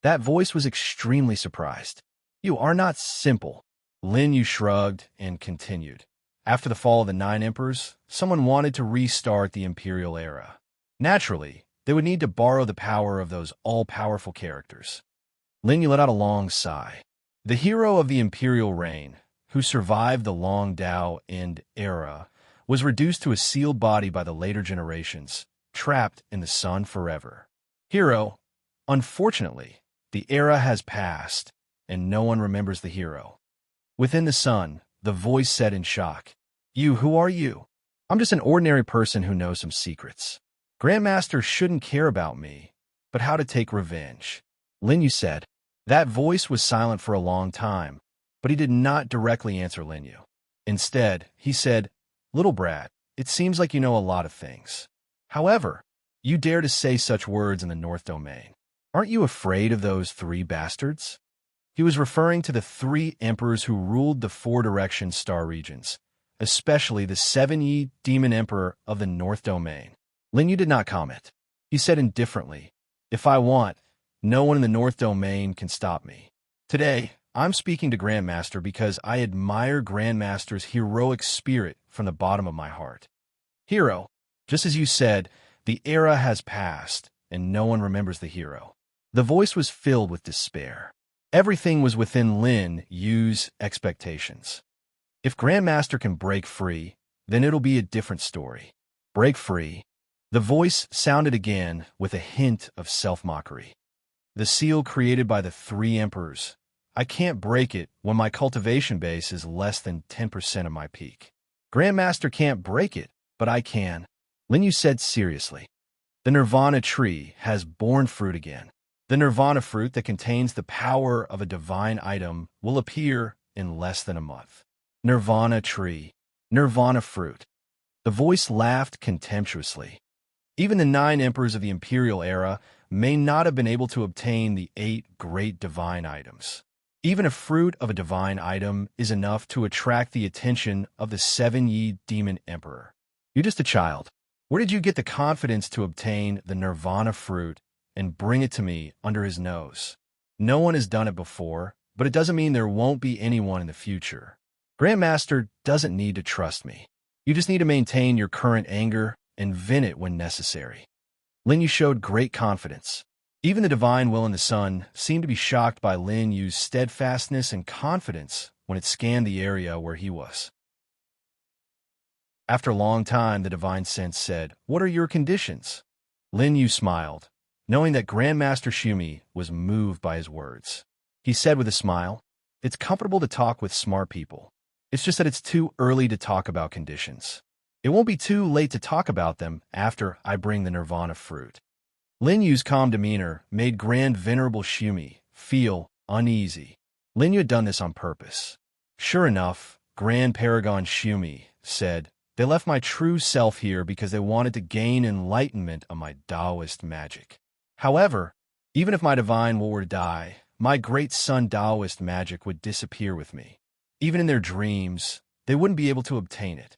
That voice was extremely surprised. You are not simple. Lin Yu shrugged and continued. After the fall of the 9 emperors, someone wanted to restart the Imperial era. Naturally, they would need to borrow the power of those all-powerful characters. Lin Yu let out a long sigh. The hero of the Imperial reign, who survived the long Tao End era, was reduced to a sealed body by the later generations, trapped in the sun forever. Hero, unfortunately, the era has passed, and no one remembers the hero. Within the sun, the voice said in shock, who are you? I'm just an ordinary person who knows some secrets. Grandmaster shouldn't care about me, but how to take revenge. Lin Yu said. That voice was silent for a long time, but he did not directly answer Lin Yu. Instead, he said, Little brat, it seems like you know a lot of things. However, you dare to say such words in the North Domain. Aren't you afraid of those 3 bastards? He was referring to the 3 emperors who ruled the 4 direction star regions, especially the 7-Yi demon emperor of the North Domain. Lin Yu did not comment. He said indifferently, If I want, no one in the North Domain can stop me. Today, I'm speaking to Grandmaster because I admire Grandmaster's heroic spirit from the bottom of my heart. Hero, just as you said, the era has passed, and no one remembers the hero. The voice was filled with despair. Everything was within Lin Yu's expectations. If Grandmaster can break free, then it'll be a different story. Break free. The voice sounded again with a hint of self-mockery. The seal created by the 3 emperors. I can't break it when my cultivation base is less than 10% of my peak. Grandmaster can't break it, but I can. Lin Yu said seriously. The Nirvana tree has borne fruit again. The Nirvana fruit that contains the power of a divine item will appear in less than a month. Nirvana tree. Nirvana fruit. The voice laughed contemptuously. Even the 9 emperors of the Imperial era may not have been able to obtain the 8 great divine items. Even a fruit of a divine item is enough to attract the attention of the 7-Yi demon emperor. You're just a child. Where did you get the confidence to obtain the nirvana fruit and bring it to me under his nose? No one has done it before, but it doesn't mean there won't be anyone in the future. Grandmaster doesn't need to trust me. You just need to maintain your current anger and vent it when necessary. Lin Yu showed great confidence. Even the divine will in the sun seemed to be shocked by Lin Yu's steadfastness and confidence when it scanned the area where he was. After a long time, the divine sense said, "What are your conditions?" Lin Yu smiled, knowing that Grandmaster Shumi was moved by his words. He said with a smile, "It's comfortable to talk with smart people. It's just that it's too early to talk about conditions. It won't be too late to talk about them after I bring the nirvana fruit." Lin Yu's calm demeanor made Grand Venerable Shumi feel uneasy. Lin Yu had done this on purpose. Sure enough, Grand Paragon Shumi said, "They left my true self here because they wanted to gain enlightenment of my Taoist magic. However, even if my divine will were to die, my great sun Taoist magic would disappear with me. Even in their dreams, they wouldn't be able to obtain it."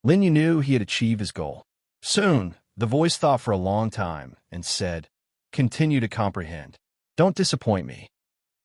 Lin Yu knew he had achieved his goal. Soon, the voice thought for a long time and said, "Continue to comprehend. Don't disappoint me."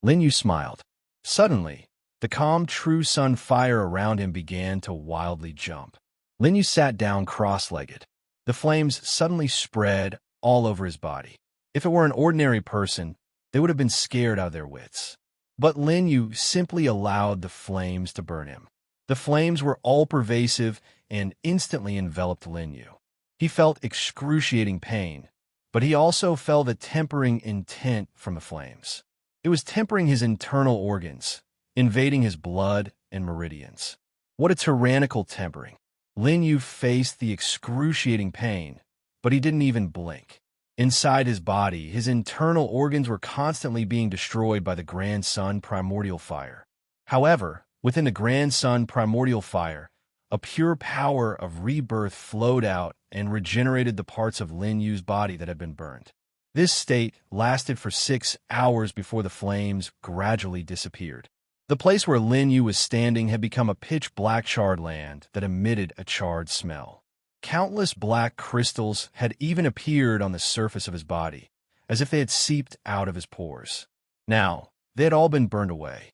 Lin Yu smiled. Suddenly, the calm true sun fire around him began to wildly jump. Lin Yu sat down cross-legged. The flames suddenly spread all over his body. If it were an ordinary person, they would have been scared out of their wits. But Lin Yu simply allowed the flames to burn him. The flames were all-pervasive and instantly enveloped Lin Yu. He felt excruciating pain, but he also felt a tempering intent from the flames. It was tempering his internal organs, invading his blood and meridians. What a tyrannical tempering! Lin Yu faced the excruciating pain, but he didn't even blink. Inside his body, his internal organs were constantly being destroyed by the Grand Sun primordial fire. However, within the Grand Sun primordial fire, a pure power of rebirth flowed out and regenerated the parts of Lin Yu's body that had been burned. This state lasted for 6 hours before the flames gradually disappeared. The place where Lin Yu was standing had become a pitch-black charred land that emitted a charred smell. Countless black crystals had even appeared on the surface of his body, as if they had seeped out of his pores. Now, they had all been burned away.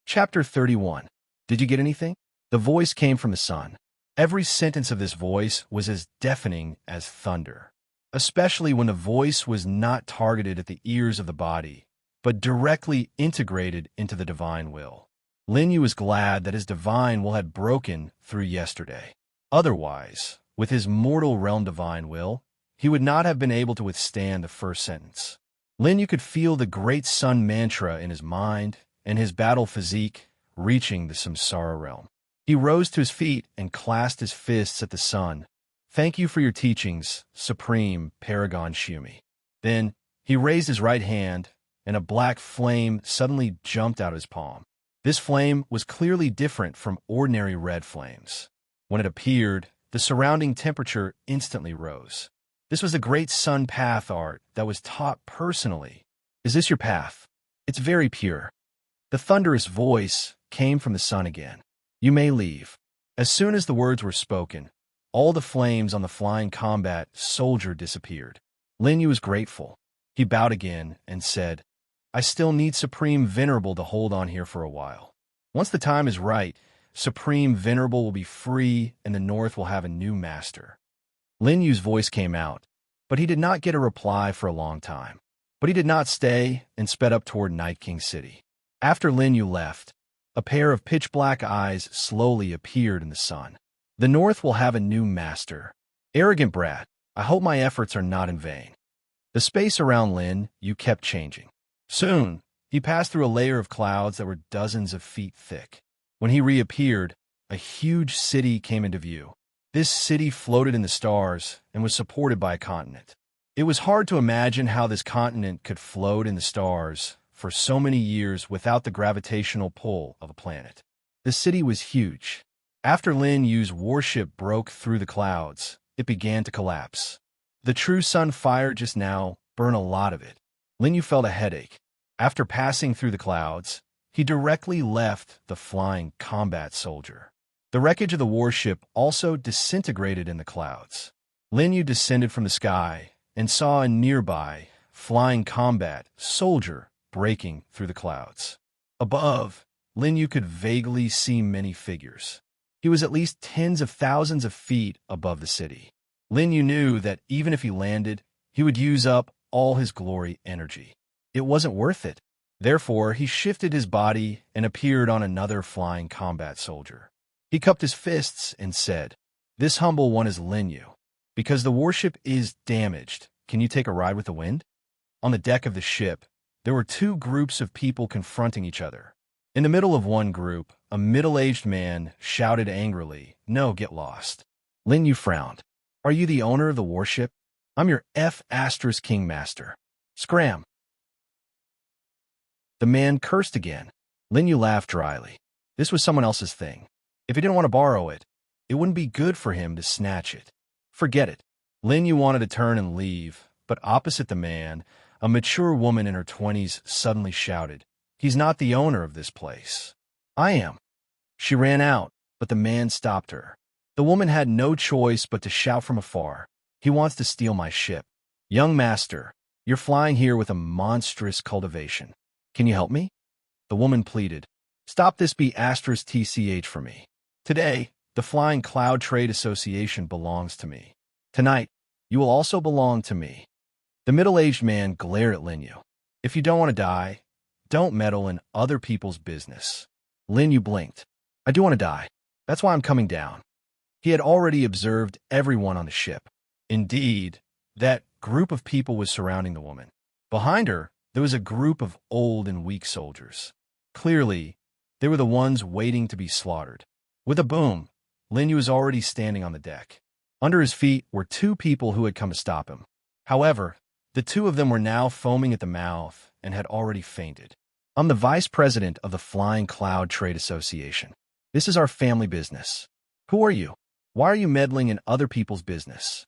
Chapter 31. Did you get anything? The voice came from the sun. Every sentence of this voice was as deafening as thunder, especially when the voice was not targeted at the ears of the body, but directly integrated into the divine will. Lin Yu was glad that his divine will had broken through yesterday. Otherwise, with his mortal realm divine will, he would not have been able to withstand the first sentence. Lin Yu could feel the great sun mantra in his mind and his battle physique reaching the samsara realm. He rose to his feet and clasped his fists at the sun. "Thank you for your teachings, Supreme Paragon Shumi." Then he raised his right hand, and a black flame suddenly jumped out of his palm. This flame was clearly different from ordinary red flames. When it appeared, the surrounding temperature instantly rose. This was the great sun path art that was taught personally. "Is this your path? It's very pure." The thunderous voice came from the sun again. "You may leave." As soon as the words were spoken, all the flames on the flying combat soldier disappeared. Lin Yu was grateful. He bowed again and said, "I still need Supreme Venerable to hold on here for a while. Once the time is right, Supreme Venerable will be free and the North will have a new master." Lin Yu's voice came out, but he did not get a reply for a long time. But he did not stay and sped up toward Night King City. After Lin Yu left, a pair of pitch-black eyes slowly appeared in the sun. "The North will have a new master. Arrogant brat, I hope my efforts are not in vain." The space around Lin Yu kept changing. Soon, he passed through a layer of clouds that were dozens of feet thick. When he reappeared, a huge city came into view. This city floated in the stars and was supported by a continent. It was hard to imagine how this continent could float in the stars for so many years without the gravitational pull of a planet. The city was huge. After Lin Yu's warship broke through the clouds, it began to collapse. The true sun fire just now burned a lot of it. Lin Yu felt a headache. After passing through the clouds, he directly left the flying combat soldier. The wreckage of the warship also disintegrated in the clouds. Lin Yu descended from the sky and saw a nearby flying combat soldier breaking through the clouds. Above, Lin Yu could vaguely see many figures. He was at least tens of thousands of feet above the city. Lin Yu knew that even if he landed, he would use up all his glory energy. It wasn't worth it. Therefore, he shifted his body and appeared on another flying combat soldier. He cupped his fists and said, "This humble one is Lin Yu. Because the warship is damaged, can you take a ride with the wind?" On the deck of the ship, there were two groups of people confronting each other. In the middle of one group, a middle-aged man shouted angrily, "No, get lost." Lin Yu frowned. "Are you the owner of the warship? I'm your Kingmaster. Scram!" The man cursed again. Lin Yu laughed dryly. This was someone else's thing. If he didn't want to borrow it, it wouldn't be good for him to snatch it. Forget it. Lin Yu wanted to turn and leave, but opposite the man, a mature woman in her 20s suddenly shouted, "He's not the owner of this place. I am." She ran out, but the man stopped her. The woman had no choice but to shout from afar, "He wants to steal my ship. Young master, you're flying here with a monstrous cultivation. Can you help me?" The woman pleaded, "Stop this BTCH for me. Today, the Flying Cloud Trade Association belongs to me. Tonight, you will also belong to me." The middle-aged man glared at Lin Yu. "If you don't want to die, don't meddle in other people's business." Lin Yu blinked. "I do want to die. That's why I'm coming down." He had already observed everyone on the ship. Indeed, that group of people was surrounding the woman. Behind her, there was a group of old and weak soldiers. Clearly, they were the ones waiting to be slaughtered. With a boom, Lin Yu was already standing on the deck. Under his feet were two people who had come to stop him. However, the two of them were now foaming at the mouth and had already fainted. "I'm the vice president of the Flying Cloud Trade Association. This is our family business. Who are you? Why are you meddling in other people's business?"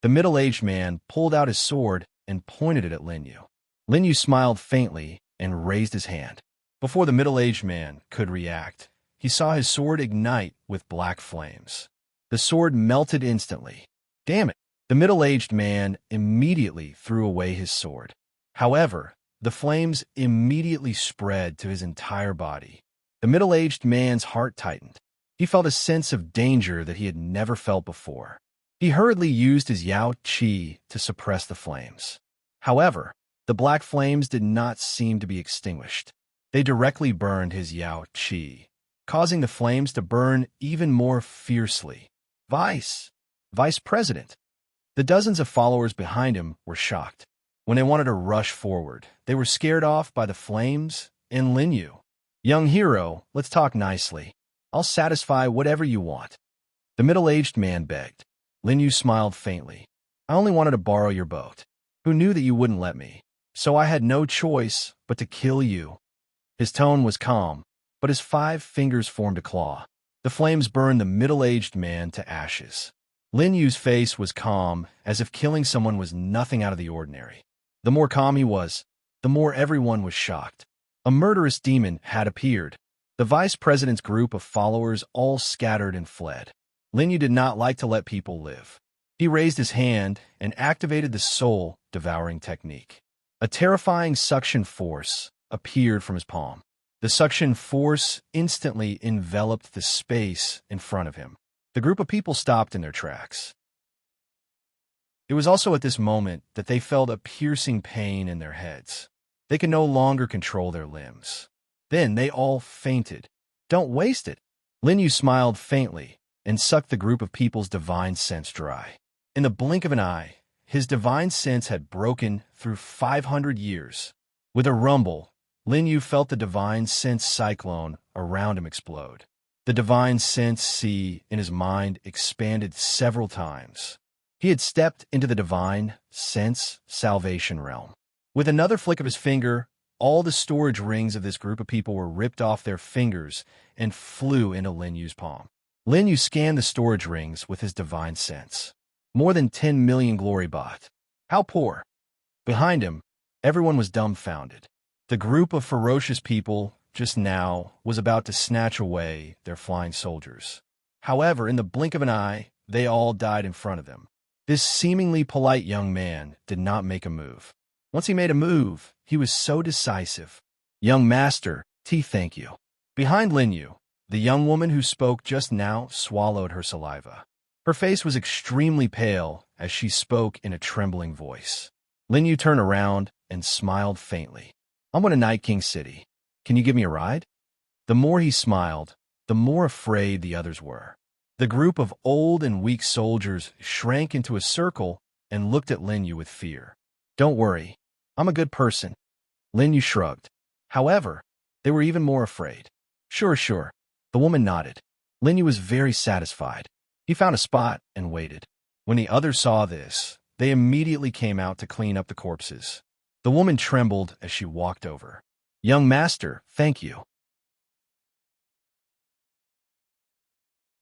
The middle-aged man pulled out his sword and pointed it at Lin Yu. Lin Yu smiled faintly and raised his hand. Before the middle-aged man could react, he saw his sword ignite with black flames. The sword melted instantly. Damn it! The middle-aged man immediately threw away his sword. However, the flames immediately spread to his entire body. The middle-aged man's heart tightened. He felt a sense of danger that he had never felt before. He hurriedly used his Yao Qi to suppress the flames. However, the black flames did not seem to be extinguished. They directly burned his Yao Qi, causing the flames to burn even more fiercely. Vice President. The dozens of followers behind him were shocked. When they wanted to rush forward, they were scared off by the flames and Lin Yu. "Young hero, let's talk nicely. I'll satisfy whatever you want." The middle-aged man begged. Lin Yu smiled faintly. "I only wanted to borrow your boat. Who knew that you wouldn't let me? So I had no choice but to kill you." His tone was calm, but his 5 fingers formed a claw. The flames burned the middle-aged man to ashes. Lin Yu's face was calm, as if killing someone was nothing out of the ordinary. The more calm he was, the more everyone was shocked. A murderous demon had appeared. The vice president's group of followers all scattered and fled. Lin Yu did not like to let people live. He raised his hand and activated the soul-devouring technique. A terrifying suction force appeared from his palm. The suction force instantly enveloped the space in front of him. The group of people stopped in their tracks. It was also at this moment that they felt a piercing pain in their heads. They could no longer control their limbs. Then they all fainted. "Don't waste it." Lin Yu smiled faintly and sucked the group of people's divine sense dry. In the blink of an eye, his divine sense had broken through 500 years. With a rumble, Lin Yu felt the divine sense cyclone around him explode. The divine sense sea in his mind expanded several times. He had stepped into the divine sense salvation realm. With another flick of his finger, all the storage rings of this group of people were ripped off their fingers and flew into Lin Yu's palm. Lin Yu scanned the storage rings with his divine sense. More than 10 million glory baht. How poor. Behind him, Everyone was dumbfounded. The group of ferocious people just now was about to snatch away their flying soldiers. However, in the blink of an eye, they all died in front of them. This seemingly polite young man did not make a move. Once he made a move, he was so decisive. "Young master, thank you." Behind Lin Yu, the young woman who spoke just now swallowed her saliva. Her face was extremely pale as she spoke in a trembling voice. Lin Yu turned around and smiled faintly. "I'm going to Night King City. Can you give me a ride?" The more he smiled, the more afraid the others were. The group of old and weak soldiers shrank into a circle and looked at Lin Yu with fear. "Don't worry, I'm a good person." Lin Yu shrugged. However, they were even more afraid. Sure. The woman nodded. Lin Yu was very satisfied. He found a spot and waited. When the others saw this, they immediately came out to clean up the corpses. The woman trembled as she walked over. "Young master, thank you."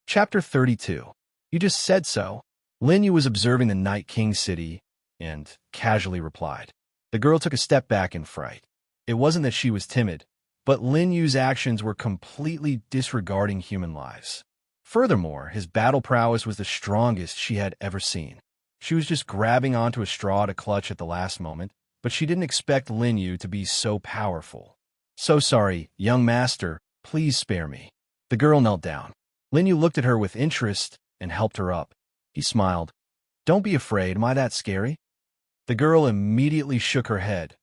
Chapter 32. "You just said so." Lin Yu was observing the Night King City and casually replied. The girl took a step back in fright. It wasn't that she was timid, but Lin Yu's actions were completely disregarding human lives. Furthermore, his battle prowess was the strongest she had ever seen. She was just grabbing onto a straw to clutch at the last moment, but she didn't expect Lin Yu to be so powerful. "So sorry, young master, please spare me." The girl knelt down. Lin Yu looked at her with interest and helped her up. He smiled. "Don't be afraid, am I that scary?" The girl immediately shook her head.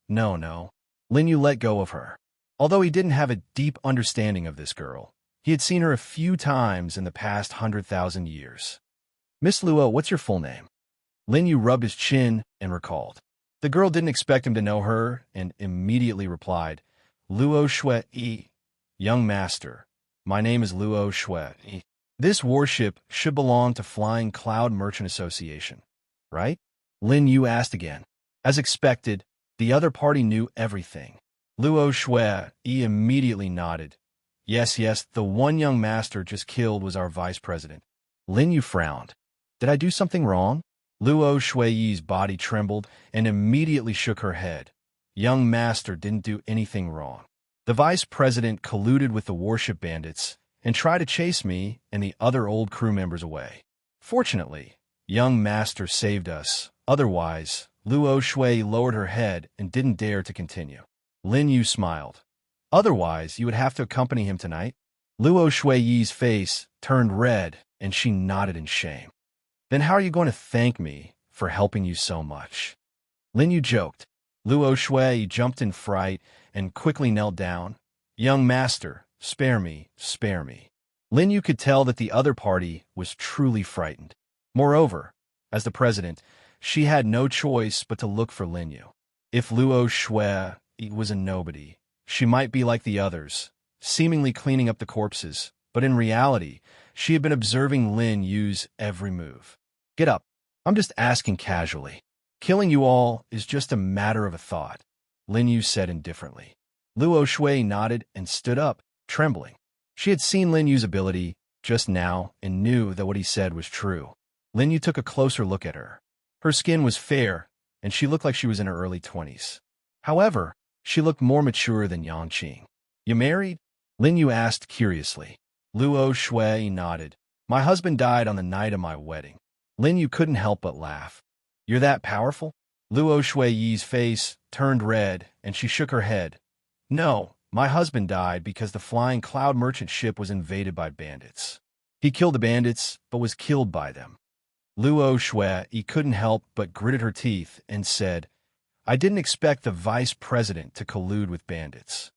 No. Lin Yu let go of her. Although he didn't have a deep understanding of this girl, he had seen her a few times in the past 100,000 years. "Miss Luo, what's your full name?" Lin Yu rubbed his chin and recalled. The girl didn't expect him to know her and immediately replied, "Luo Shui. Young master, my name is Luo Shui. This warship should belong to Flying Cloud Merchant Association, right?" Lin Yu asked again. As expected, the other party knew everything. Luo Shui immediately nodded. Yes, the one young master just killed was our vice president." Lin Yu frowned. "Did I do something wrong?" Luo Shui's body trembled and immediately shook her head. "Young master didn't do anything wrong. The vice president colluded with the warship bandits and tried to chase me and the other old crew members away. Fortunately, young master saved us. Otherwise," Luo Shui lowered her head and didn't dare to continue. Lin Yu smiled. "Otherwise, you would have to accompany him tonight?" Luo Shui's face turned red and she nodded in shame. "Then how are you going to thank me for helping you so much?" Lin Yu joked. Luo Shui jumped in fright and quickly knelt down. "Young master, spare me. Lin Yu could tell that the other party was truly frightened. Moreover, as the president, she had no choice but to look for Lin Yu. If Luo Shui was a nobody, she might be like the others, seemingly cleaning up the corpses, but in reality, she had been observing Lin Yu's every move. "Get up. I'm just asking casually. Killing you all is just a matter of a thought," Lin Yu said indifferently. Luo Shui nodded and stood up, trembling. She had seen Lin Yu's ability just now and knew that what he said was true. Lin Yu took a closer look at her. Her skin was fair, and she looked like she was in her early 20s. However, she looked more mature than Yangqing. "You married?" Lin Yu asked curiously. Luo Shui nodded. "My husband died on the night of my wedding." Lin Yu couldn't help but laugh. "You're that powerful?" Luo Shui's face turned red, and she shook her head. "No, my husband died because the Flying Cloud Merchant ship was invaded by bandits. He killed the bandits, but was killed by them." Luo Shui couldn't help but gritted her teeth and said, "I didn't expect the vice president to collude with bandits."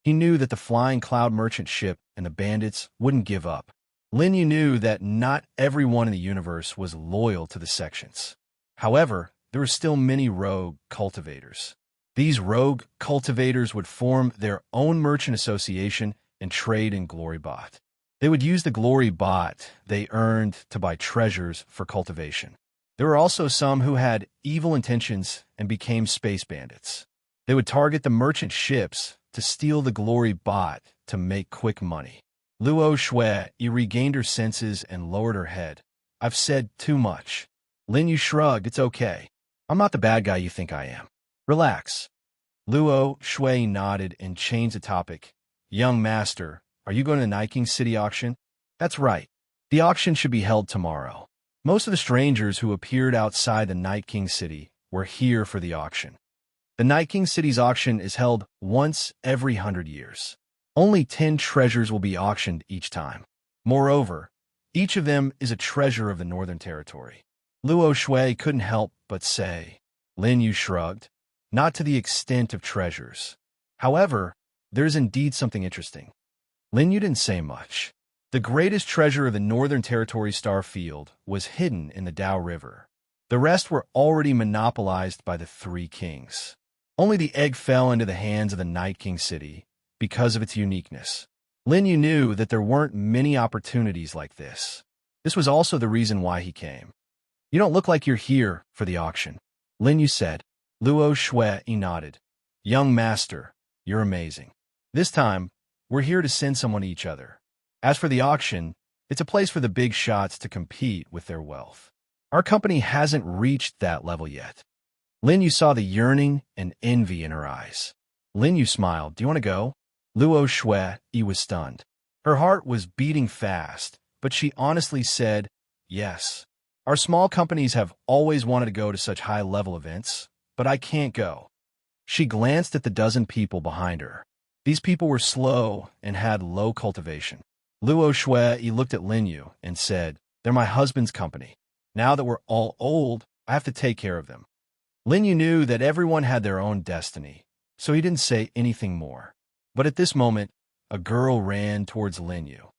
He knew that the Flying Cloud Merchant ship and the bandits wouldn't give up. Lin Yu knew that not everyone in the universe was loyal to the sections. However, there were still many rogue cultivators. These rogue cultivators would form their own merchant association and trade in glory bot. They would use the glory bot they earned to buy treasures for cultivation. There were also some who had evil intentions and became space bandits. They would target the merchant ships to steal the glory bot to make quick money. Luo Shui regained her senses and lowered her head. "I've said too much." Lin Yu shrugged. "It's okay. I'm not the bad guy you think I am. Relax. Luo Shui nodded and changed the topic. Young master, are you going to the Night King City auction? That's right. The auction should be held tomorrow. Most of the strangers who appeared outside the Night King City were here for the auction. The Night King City's auction is held once every 100 years. Only 10 treasures will be auctioned each time. Moreover, each of them is a treasure of the Northern Territory. Luo Shui couldn't help but say. Lin Yu shrugged. Not to the extent of treasures. However, there is indeed something interesting. Lin Yu didn't say much. The greatest treasure of the Northern Territory star field was hidden in the Dao River. The rest were already monopolized by the three kings. Only the egg fell into the hands of the Night King City because of its uniqueness. Lin Yu knew that there weren't many opportunities like this. This was also the reason why he came. You don't look like you're here for the auction, Lin Yu said. Luo Shui nodded. Young master, you're amazing. This time, we're here to send someone to each other. As for the auction, it's a place for the big shots to compete with their wealth. Our company hasn't reached that level yet. Lin Yu saw the yearning and envy in her eyes. Lin Yu smiled. Do you want to go? Luo Shui was stunned. Her heart was beating fast, but she honestly said, yes. Our small companies have always wanted to go to such high-level events, but I can't go. She glanced at the dozen people behind her. These people were slow and had low cultivation. Luo Shui looked at Lin Yu and said, they're my husband's company. Now that we're all old, I have to take care of them. Lin Yu knew that everyone had their own destiny, so he didn't say anything more. But at this moment, a girl ran towards Lin Yu.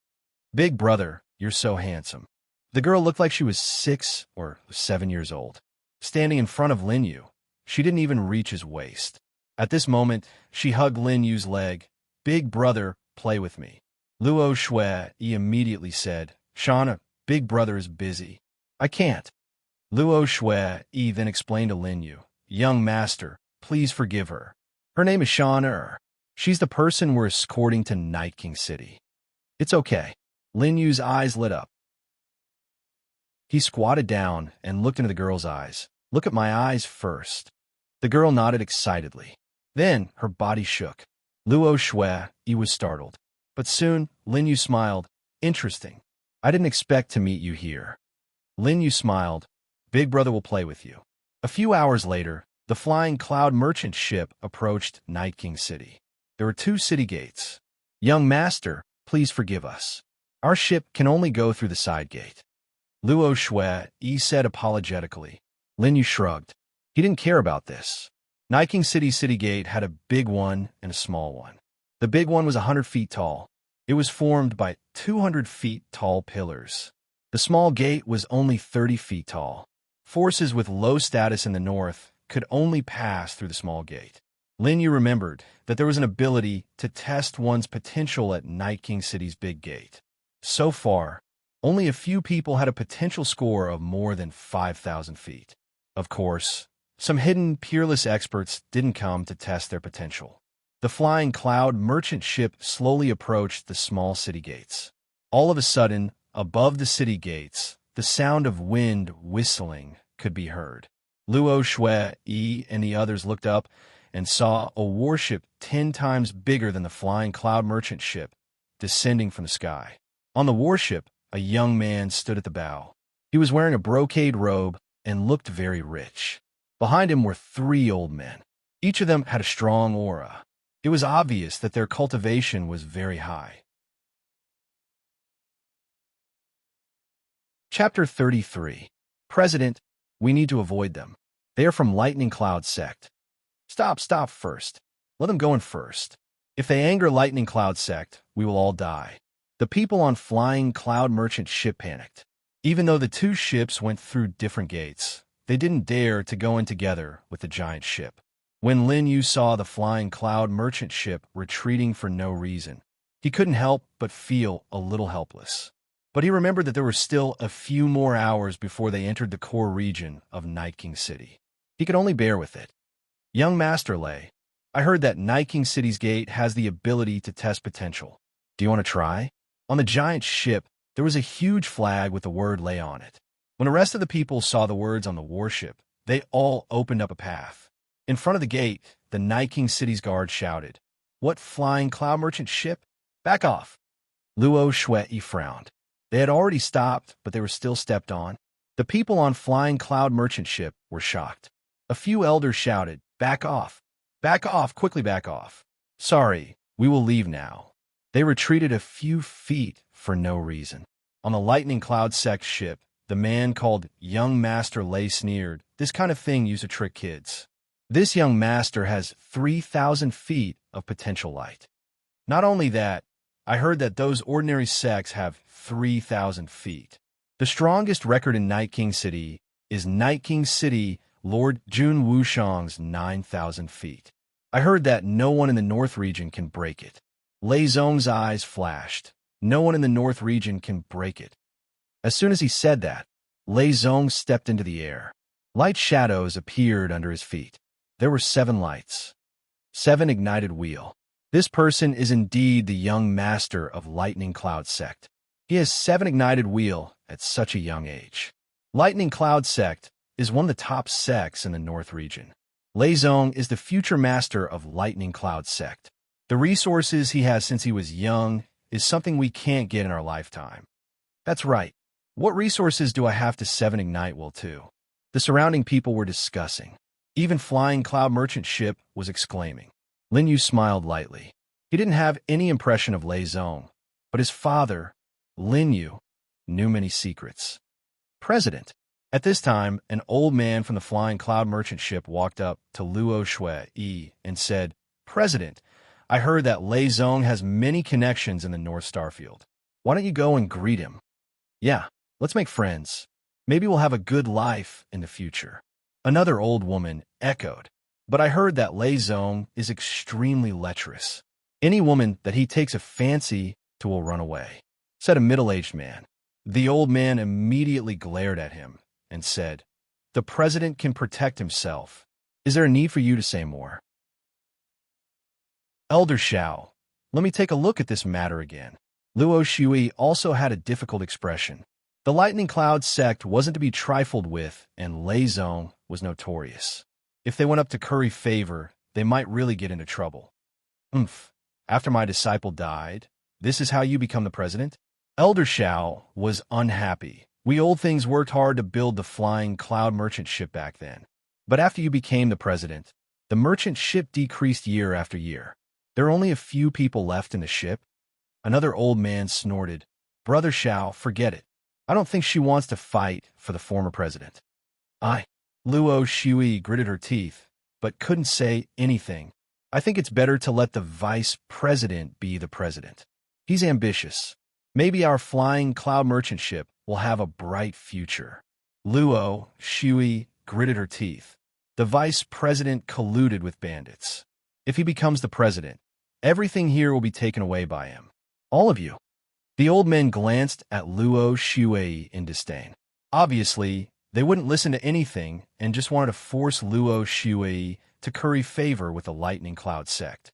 Big brother, you're so handsome. The girl looked like she was 6 or 7 years old. Standing in front of Lin Yu, she didn't even reach his waist. At this moment, she hugged Lin Yu's leg. Big brother, play with me. Luo Shui immediately said, Shauna, big brother is busy. I can't. Luo Shui then explained to Lin Yu, young master, please forgive her. Her name is Shauna. She's the person we're escorting to Night King City. It's okay. Lin Yu's eyes lit up. He squatted down and looked into the girl's eyes. Look at my eyes first. The girl nodded excitedly. Then her body shook. Luo Shui was startled. But soon, Lin Yu smiled. Interesting. I didn't expect to meet you here. Lin Yu smiled. Big brother will play with you. A few hours later, the flying cloud merchant ship approached Night King City. There were 2 city gates. Young master, please forgive us. Our ship can only go through the side gate. Luo Shui said apologetically. Lin Yu shrugged. He didn't care about this. Night King City's city gate had a big one and a small one. The big one was 100 feet tall. It was formed by 200 feet tall pillars. The small gate was only 30 feet tall. Forces with low status in the north could only pass through the small gate. Lin Yu remembered that there was an ability to test one's potential at Night King City's big gate. So far, only a few people had a potential score of more than 5,000 feet. Of course, some hidden, peerless experts didn't come to test their potential. The flying cloud merchant ship slowly approached the small city gates. All of a sudden, above the city gates, the sound of wind whistling could be heard. Luo Shui and the others looked up and saw a warship 10 times bigger than the flying cloud merchant ship descending from the sky. On the warship, a young man stood at the bow. He was wearing a brocade robe and looked very rich. Behind him were 3 old men. Each of them had a strong aura. It was obvious that their cultivation was very high. Chapter 33. President, we need to avoid them. They are from Lightning Cloud sect. Stop first. Let them go in first. If they anger Lightning Cloud sect, we will all die. The people on Flying Cloud Merchant ship panicked. Even though the 2 ships went through different gates, they didn't dare to go in together with the giant ship. When Lin Yu saw the Flying Cloud Merchant ship retreating for no reason, he couldn't help but feel a little helpless. But he remembered that there were still a few more hours before they entered the core region of Night King City. He could only bear with it. Young Master Lei, I heard that Night King City's gate has the ability to test potential. Do you want to try? On the giant ship, there was a huge flag with the word Lei on it. When the rest of the people saw the words on the warship, They all opened up a path. In front of the gate, the Night King City's guard shouted, "What flying cloud merchant ship? Back off!" Luo Shui frowned. They had already stopped, but they were still stepped on. The people on flying cloud merchant ship were shocked. A few elders shouted, "Back off! Back off! Quickly back off! Sorry, we will leave now." They retreated a few feet for no reason. On the lightning cloud sect ship, the man called Young Master Lei sneered, "This kind of thing used to trick kids. This young master has 3,000 feet of potential light. Not only that, I heard that those ordinary sects have 3,000 feet. The strongest record in Night King City is Night King City Lord Jun Wushang's 9,000 feet. I heard that no one in the North region can break it." Lei Zong's eyes flashed. No one in the North region can break it. As soon as he said that, Lei Zong stepped into the air. Light shadows appeared under his feet. There were 7 lights. 7 ignited wheel. This person is indeed the young master of Lightning Cloud Sect. He has 7 ignited wheel at such a young age. Lightning Cloud Sect is one of the top sects in the North region. Lei Zong is the future master of Lightning Cloud Sect. The resources he has since he was young is something we can't get in our lifetime. That's right. What resources do I have to 7 ignite will too? The surrounding people were discussing. Even Flying Cloud Merchant Ship was exclaiming. Lin Yu smiled lightly. He didn't have any impression of Lei Zong, but his father, Lin Yu, knew many secrets. President. At this time, an old man from the Flying Cloud Merchant Ship walked up to Luo Shui and said, "President, I heard that Lei Zong has many connections in the North Starfield. Why don't you go and greet him? Yeah, let's make friends. Maybe we'll have a good life in the future." Another old woman echoed, "But I heard that Lei Zong is extremely lecherous. Any woman that he takes a fancy to will run away," said a middle-aged man. The old man immediately glared at him and said, "The president can protect himself. Is there a need for you to say more?" Elder Xiao, let me take a look at this matter again. Luo Shui also had a difficult expression. The Lightning Cloud sect wasn't to be trifled with, and Lei Zong was notorious. If they went up to curry favor, they might really get into trouble. After my disciple died, this is how you become the president? Elder Xiao was unhappy. We old things worked hard to build the Flying Cloud Merchant Ship back then. But after you became the president, the merchant ship decreased year after year. There are only a few people left in the ship. Another old man snorted, "Brother Xiao, forget it. I don't think she wants to fight for the former president." Luo Shui gritted her teeth, but couldn't say anything. "I think it's better to let the vice president be the president. He's ambitious. Maybe our Flying Cloud Merchant Ship will have a bright future." Luo Shui gritted her teeth. The vice president colluded with bandits. If he becomes the president, everything here will be taken away by him. All of you. The old men glanced at Luo Shui in disdain. Obviously, they wouldn't listen to anything and just wanted to force Luo Shui to curry favor with the Lightning Cloud sect.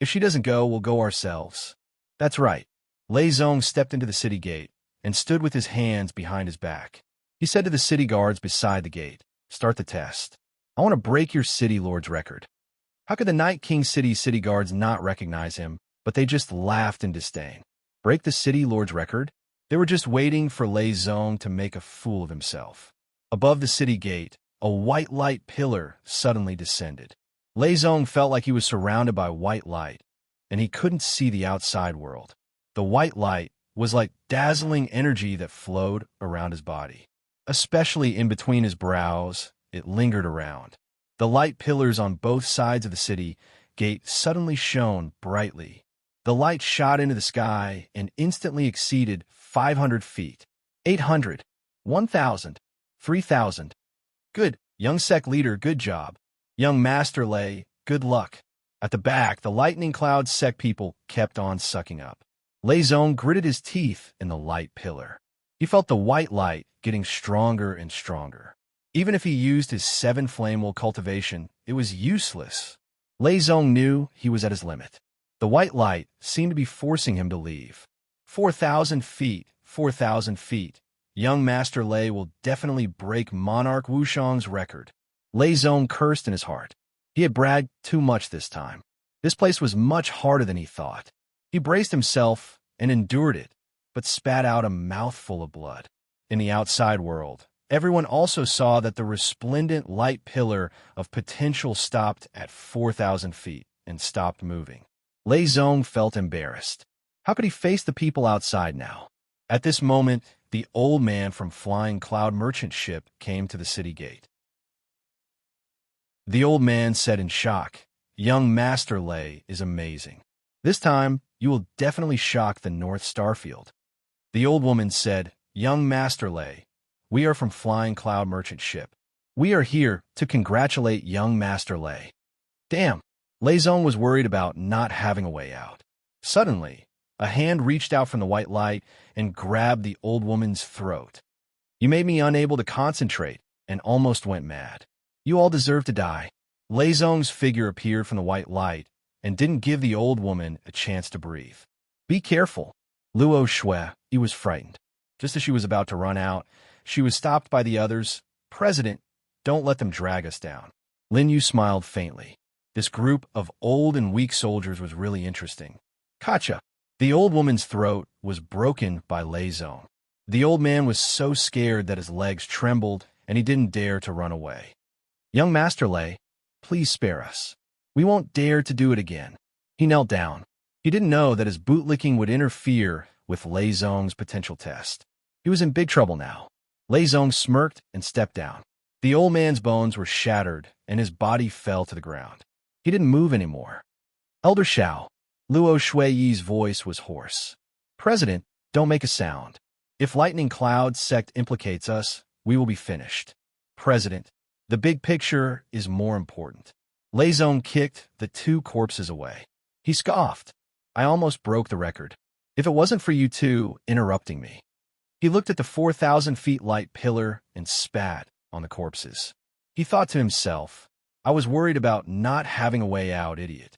"If she doesn't go, we'll go ourselves." That's right. Lei Zong stepped into the city gate and stood with his hands behind his back. He said to the city guards beside the gate, "Start the test. I want to break your city lord's record." How could the Night King city guards not recognize him, but they just laughed in disdain? Break the city lord's record? They were just waiting for Lei Zong to make a fool of himself. Above the city gate, a white light pillar suddenly descended. Lei Zong felt like he was surrounded by white light, and he couldn't see the outside world. The white light was like dazzling energy that flowed around his body. Especially in between his brows, it lingered around. The light pillars on both sides of the city gate suddenly shone brightly. The light shot into the sky and instantly exceeded 500 feet. 800. 1,000. 3,000. Good, young sect leader, good job. Young Master Lei, good luck. At the back, the Lightning Cloud sect people kept on sucking up. Lei Zong gritted his teeth in the light pillar. He felt the white light getting stronger and stronger. Even if he used his 7 flame will cultivation, it was useless. Lei Zong knew he was at his limit. The white light seemed to be forcing him to leave. 4,000 feet, 4,000 feet. Young Master Lei will definitely break Monarch Wushang's record. Lei Zong cursed in his heart. He had bragged too much this time. This place was much harder than he thought. He braced himself and endured it, but spat out a mouthful of blood. In the outside world, everyone also saw that the resplendent light pillar of potential stopped at 4,000 feet and stopped moving. Lei Zong felt embarrassed. How could he face the people outside now? At this moment, the old man from Flying Cloud merchant ship came to the city gate. The old man said in shock, "Young Master Lei is amazing. This time, you will definitely shock the North Starfield." The old woman said, "Young Master Lei, we are from Flying Cloud merchant ship. We are here to congratulate young Master Lei." Damn, Lei Zong was worried about not having a way out. Suddenly, a hand reached out from the white light and grabbed the old woman's throat. "You made me unable to concentrate and almost went mad. You all deserve to die." Lei Zong's figure appeared from the white light and didn't give the old woman a chance to breathe. "Be careful." Luo Shui, he was frightened. Just as she was about to run out, she was stopped by the others. "President, don't let them drag us down." Lin Yu smiled faintly. This group of old and weak soldiers was really interesting. "Gotcha." The old woman's throat was broken by Lei Zong. The old man was so scared that his legs trembled and he didn't dare to run away. "Young Master Lei, please spare us. We won't dare to do it again." He knelt down. He didn't know that his bootlicking would interfere with Lei Zong's potential test. He was in big trouble now. Lei Zong smirked and stepped down. The old man's bones were shattered and his body fell to the ground. He didn't move anymore. "Elder Shao." Luo Shui's voice was hoarse. "President, don't make a sound. If Lightning Cloud sect implicates us, we will be finished. President, the big picture is more important." Lei Zong kicked the two corpses away. He scoffed. "I almost broke the record. If it wasn't for you two interrupting me." He looked at the 4,000 feet light pillar and spat on the corpses. He thought to himself, "I was worried about not having a way out, idiot."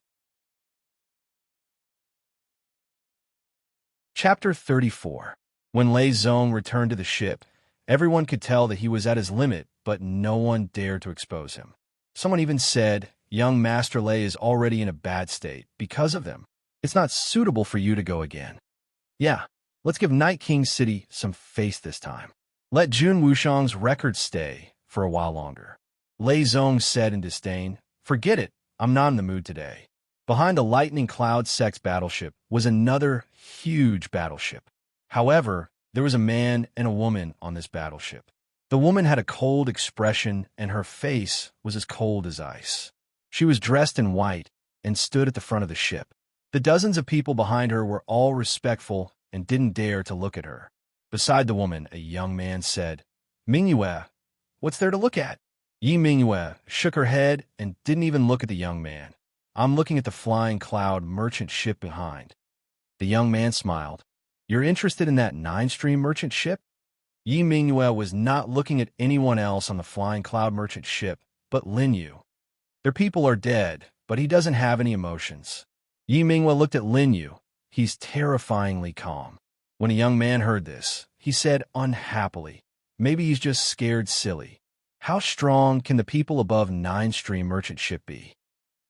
Chapter 34. When Lei Zong returned to the ship, everyone could tell that he was at his limit, but no one dared to expose him. Someone even said, "Young Master Lei is already in a bad state because of them. It's not suitable for you to go again." Yeah, let's give Night King City some face this time. Let Jun Wushang's record stay for a while longer. Lei Zong said in disdain, "Forget it, I'm not in the mood today." Behind the Lightning Cloud Sect's battleship was another huge battleship. However, there was a man and a woman on this battleship. The woman had a cold expression and her face was as cold as ice. She was dressed in white and stood at the front of the ship. The dozens of people behind her were all respectful and didn't dare to look at her. Beside the woman, a young man said, "Mingyue, what's there to look at?" Yi Mingyue shook her head and didn't even look at the young man. "I'm looking at the Flying Cloud merchant ship behind." The young man smiled. "You're interested in that 9-stream merchant ship?" Yi Mingyue was not looking at anyone else on the Flying Cloud merchant ship, but Lin Yu. Their people are dead, but he doesn't have any emotions. Yi Mingyue looked at Lin Yu. He's terrifyingly calm. When a young man heard this, he said unhappily, "Maybe he's just scared silly. How strong can the people above 9-stream merchant ship be?"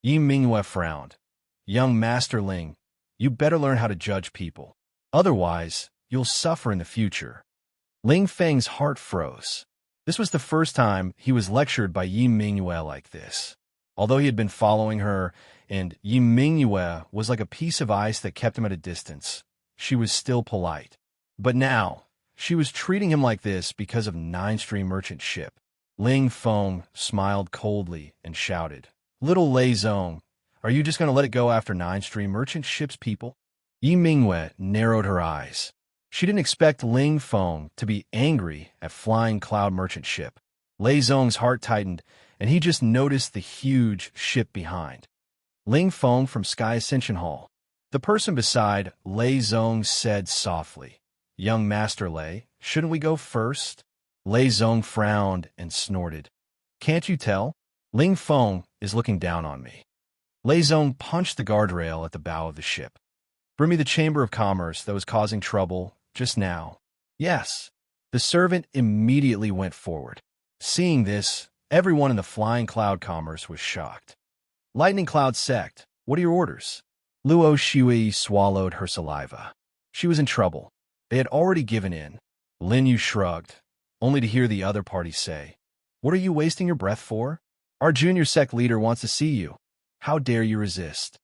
Yi Mingyue frowned. "Young Master Ling, you better learn how to judge people. Otherwise, you'll suffer in the future." Ling Feng's heart froze. This was the first time he was lectured by Yi Mingyue like this. Although he had been following her, and Yi Mingyue was like a piece of ice that kept him at a distance, she was still polite. But now, she was treating him like this because of 9-stream merchant ship. Ling Feng smiled coldly and shouted, "Little Lei Zong, are you just going to let it go after 9-stream merchant ship's people?" Yi Mingyue narrowed her eyes. She didn't expect Ling Feng to be angry at Flying Cloud merchant ship. Lei Zong's heart tightened, and he just noticed the huge ship behind. Ling Feng from Sky Ascension Hall. The person beside Lei Zong said softly, "Young Master Lei, shouldn't we go first?" Lei Zong frowned and snorted. "Can't you tell? Ling Feng is looking down on me." Lei Zong punched the guardrail at the bow of the ship. "Bring me the Chamber of Commerce that was causing trouble just now." "Yes." The servant immediately went forward. Seeing this, Everyone in the Flying Cloud Commerce was shocked. Lightning Cloud Sect, what are your orders? Luo Shui swallowed her saliva. She was in trouble. They had already given in. Lin Yu shrugged, only to hear the other party say, "What are you wasting your breath for? Our junior sect leader wants to see you. How dare you resist?"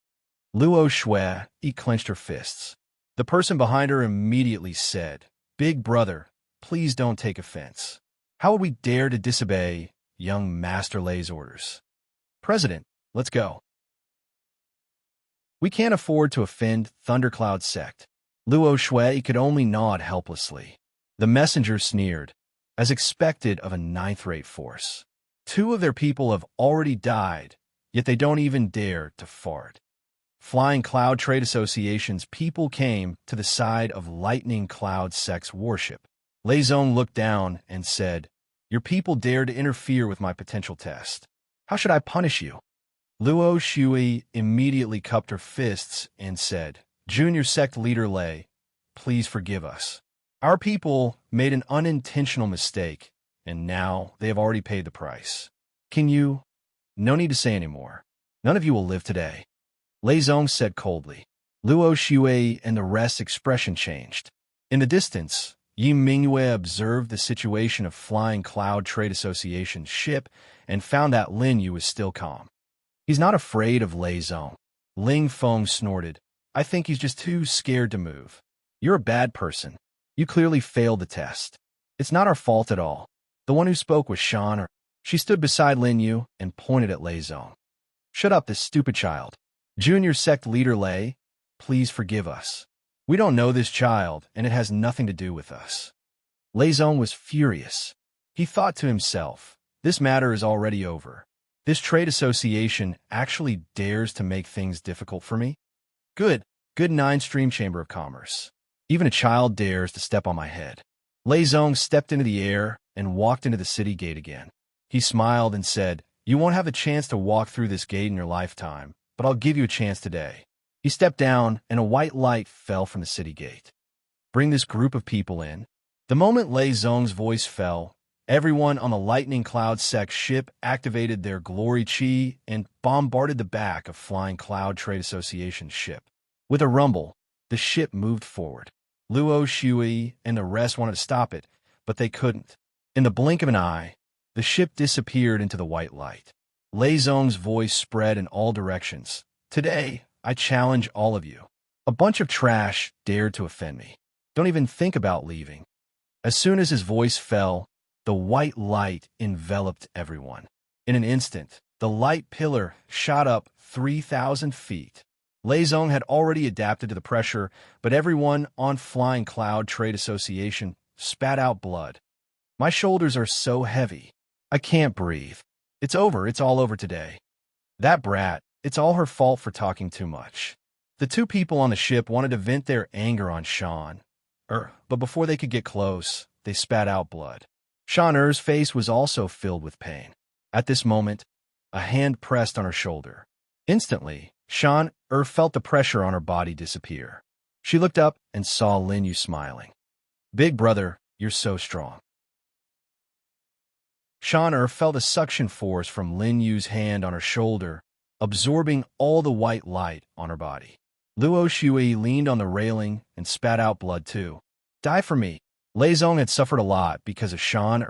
Luo Shui clenched her fists. The person behind her immediately said, "Big brother, please don't take offense. How would we dare to disobey young Master Lei's orders? President, let's go. We can't afford to offend Thundercloud Sect." Luo Shui could only nod helplessly. The messenger sneered, as expected of a ninth-rate force. 2 of their people have already died, yet they don't even dare to fart. Flying Cloud Trade Association's people came to the side of Lightning Cloud Sect's warship. Lei Zong looked down and said, "Your people dared to interfere with my potential test. How should I punish you?" Luo Shui immediately cupped her fists and said, "Junior Sect Leader Lei, please forgive us. Our people made an unintentional mistake, and now they have already paid the price. Can you—" "No need to say any more. None of you will live today," Lei Zong said coldly. Luo Shui and the rest's expression changed. In the distance, Yi Mingyue observed the situation of Flying Cloud Trade Association's ship and found that Lin Yu was still calm. "He's not afraid of Lei Zong." Ling Feng snorted, "I think he's just too scared to move. You're a bad person. You clearly failed the test. It's not our fault at all. The one who spoke was Shan." She stood beside Lin Yu and pointed at Lei Zong. "Shut up, this stupid child. Junior Sect Leader Lei, please forgive us. We don't know this child, and it has nothing to do with us." Lei Zong was furious. He thought to himself, "This matter is already over. This trade association actually dares to make things difficult for me? Good 9-stream Chamber of Commerce. Even a child dares to step on my head." Lei Zong stepped into the air and walked into the city gate again. He smiled and said, "You won't have a chance to walk through this gate in your lifetime, but I'll give you a chance today." He stepped down, and a white light fell from the city gate. "Bring this group of people in." The moment Lei Zong's voice fell, everyone on the Lightning Cloud Sect ship activated their glory chi and bombarded the back of Flying Cloud Trade Association's ship. With a rumble, the ship moved forward. Luo Shui and the rest wanted to stop it, but they couldn't. In the blink of an eye, the ship disappeared into the white light. Lei Zong's voice spread in all directions. "Today, I challenge all of you. A bunch of trash dared to offend me. Don't even think about leaving." As soon as his voice fell, the white light enveloped everyone. In an instant, the light pillar shot up 3,000 feet. Lei Zong had already adapted to the pressure, but everyone on Flying Cloud Trade Association spat out blood. "My shoulders are so heavy. I can't breathe. It's over. It's all over today. That brat, it's all her fault for talking too much." The 2 people on the ship wanted to vent their anger on Shan, but before they could get close, they spat out blood. Shan Er's face was also filled with pain. At this moment, a hand pressed on her shoulder. Instantly, Shan felt the pressure on her body disappear. She looked up and saw Lin Yu smiling. "Big brother, you're so strong." Shan felt a suction force from Lin Yu's hand on her shoulder, absorbing all the white light on her body. Luo Shui leaned on the railing and spat out blood too. "Die for me." Lei Zong had suffered a lot because of Shan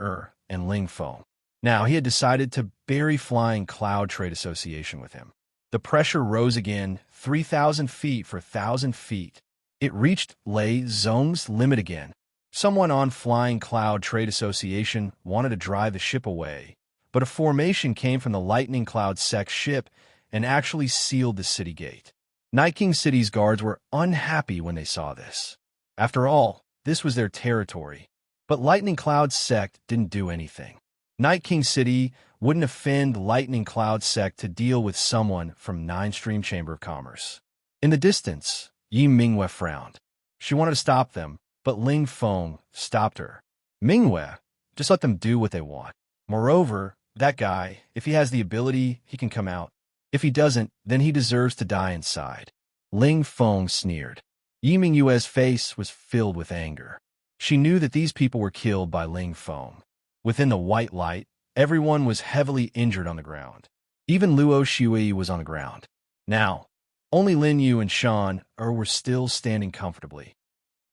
and Ling Feng. Now he had decided to bury Flying Cloud Trade Association with him. The pressure rose again, 3,000 feet for 1,000 feet. It reached Lei Zong's limit again. Someone on Flying Cloud Trade Association wanted to drive the ship away, but a formation came from the Lightning Cloud Sect ship and actually sealed the city gate. Night King City's guards were unhappy when they saw this. After all, this was their territory. But Lightning Cloud Sect didn't do anything. Night King City wouldn't offend Lightning Cloud Sect to deal with someone from 9-stream Chamber of Commerce. In the distance, Yi Mingyue frowned. She wanted to stop them, but Ling Feng stopped her. "Mingyue, just let them do what they want. Moreover, that guy, if he has the ability, he can come out. If he doesn't, then he deserves to die inside." Ling Feng sneered. Yi Mingyue's face was filled with anger. She knew that these people were killed by Ling Feng. Within the white light, Everyone was heavily injured on the ground. Even Luo Shui was on the ground. Now, only Lin Yu and Shan were still standing comfortably.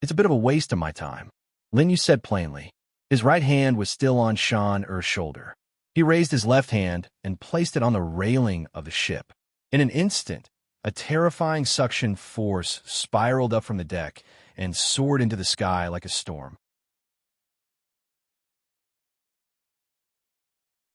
It's a bit of a waste of my time, Lin Yu said plainly. His right hand was still on Shan Er's shoulder. He raised his left hand and placed it on the railing of the ship. In an instant, a terrifying suction force spiraled up from the deck and soared into the sky like a storm.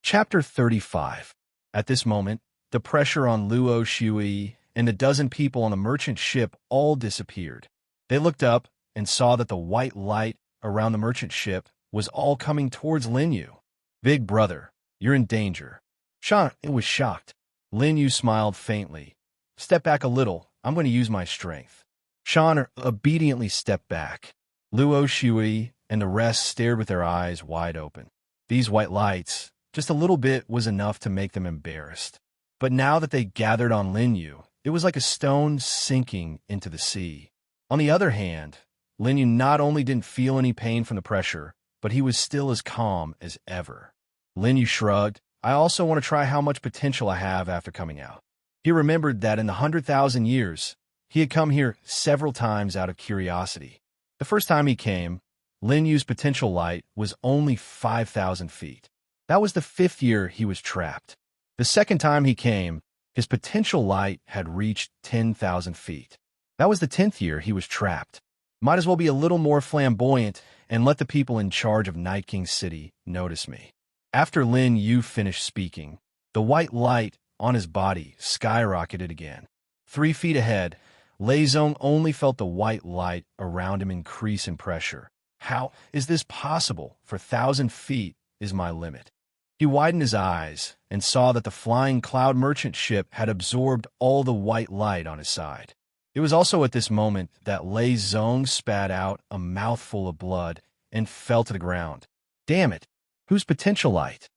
Chapter 35. At this moment, the pressure on Luo Shui and the dozen people on the merchant ship all disappeared. They looked up and saw that the white light around the merchant ship was all coming towards Lin Yu. Big brother, you're in danger. Shan was shocked. Lin Yu smiled faintly. Step back a little, I'm going to use my strength. Shan obediently stepped back. Luo Shui and the rest stared with their eyes wide open. These white lights, just a little bit was enough to make them embarrassed. But now that they gathered on Lin Yu, it was like a stone sinking into the sea. On the other hand, Lin Yu not only didn't feel any pain from the pressure, but he was still as calm as ever. Lin Yu shrugged. I also want to try how much potential I have after coming out. He remembered that in the 100,000 years, he had come here several times out of curiosity. The first time he came, Lin Yu's potential light was only 5,000 feet. That was the 5th year he was trapped. The second time he came, his potential light had reached 10,000 feet. That was the 10th year he was trapped. Might as well be a little more flamboyant and let the people in charge of Night King City notice me. After Lin Yu finished speaking, the white light on his body skyrocketed again. 3 feet ahead, Lei Zong only felt the white light around him increase in pressure. How is this possible? For 1,000 feet is my limit. He widened his eyes and saw that the flying cloud merchant ship had absorbed all the white light on his side. It was also at this moment that Lei Zong spat out a mouthful of blood and fell to the ground. Damn it! Whose potential light?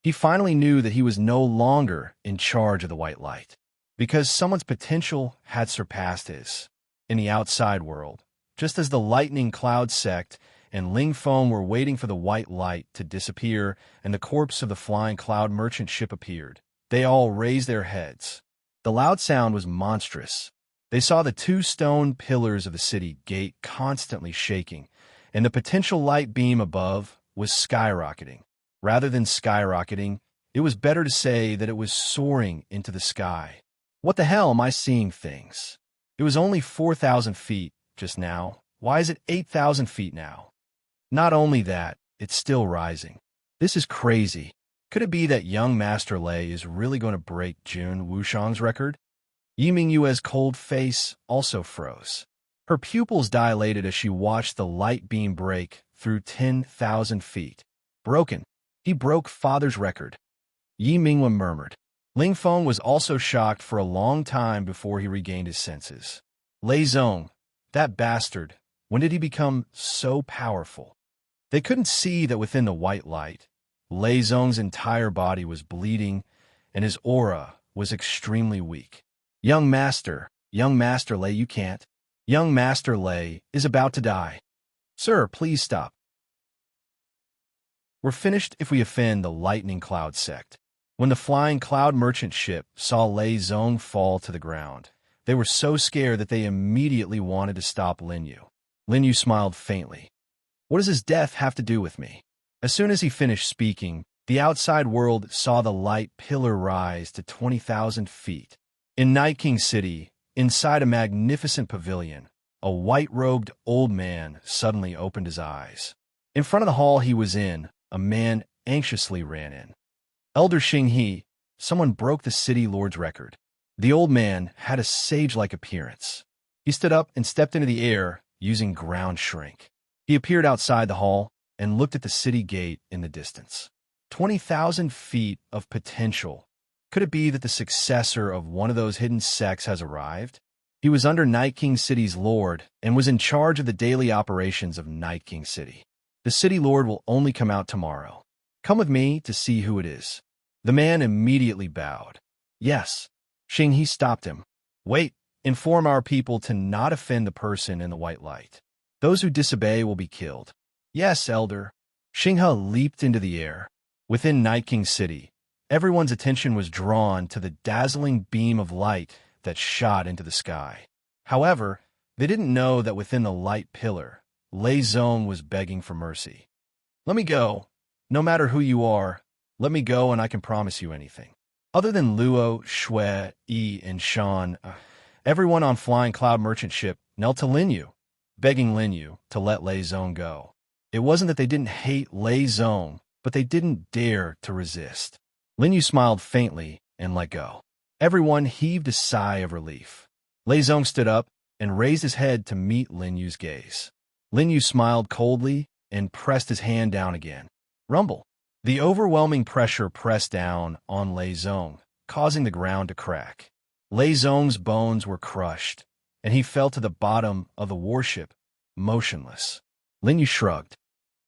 He finally knew that he was no longer in charge of the white light, because someone's potential had surpassed his. In the outside world, just as the lightning cloud sect and Ling Feng were waiting for the white light to disappear and the corpse of the flying cloud merchant ship appeared, they all raised their heads. The loud sound was monstrous. They saw the 2 stone pillars of the city gate constantly shaking, and the potential light beam above was skyrocketing. Rather than skyrocketing, it was better to say that it was soaring into the sky. What the hell am I seeing things? It was only 4,000 feet just now. Why is it 8,000 feet now? Not only that, it's still rising. This is crazy. Could it be that young Master Lei is really going to break Jun Wushang's record? Yi Mingyue's cold face also froze. Her pupils dilated as she watched the light beam break through 10,000 feet. Broken. He broke father's record. Yi Mingyue murmured. Ling Feng was also shocked for a long time before he regained his senses. Lei Zong, that bastard, when did he become so powerful? They couldn't see that within the white light, Lei Zong's entire body was bleeding and his aura was extremely weak. Young Master Lei, you can't. Young Master Lei is about to die. Sir, please stop. We're finished if we offend the lightning cloud sect. When the flying cloud merchant ship saw Lei Zong fall to the ground, they were so scared that they immediately wanted to stop Lin Yu. Lin Yu smiled faintly. What does his death have to do with me? As soon as he finished speaking, the outside world saw the light pillar rise to 20,000 feet. In Night King City, inside a magnificent pavilion, a white-robed old man suddenly opened his eyes. In front of the hall he was in, a man anxiously ran in. Elder Xinghe, someone broke the city lord's record. The old man had a sage-like appearance. He stood up and stepped into the air using ground shrink. He appeared outside the hall and looked at the city gate in the distance. 20,000 feet of potential. Could it be that the successor of one of those hidden sects has arrived? He was under Night King City's lord and was in charge of the daily operations of Night King City. The city lord will only come out tomorrow. Come with me to see who it is. The man immediately bowed. Yes. Xinghe stopped him. Wait, inform our people to not offend the person in the white light. Those who disobey will be killed. Yes, Elder. Xinghe leaped into the air. Within Night King City, everyone's attention was drawn to the dazzling beam of light that shot into the sky. However, they didn't know that within the light pillar, Lei Zong was begging for mercy. Let me go. No matter who you are, let me go and I can promise you anything. Other than Luo, Shui, Yi, and Shan, everyone on Flying Cloud Merchant Ship knelt to Lin Yu, begging Lin Yu to let Lei Zong go. It wasn't that they didn't hate Lei Zong, but they didn't dare to resist. Lin Yu smiled faintly and let go. Everyone heaved a sigh of relief. Lei Zong stood up and raised his head to meet Lin Yu's gaze. Lin Yu smiled coldly and pressed his hand down again. Rumble. The overwhelming pressure pressed down on Lei Zong, causing the ground to crack. Lei Zong's bones were crushed, and he fell to the bottom of the warship, motionless. Lin Yu shrugged.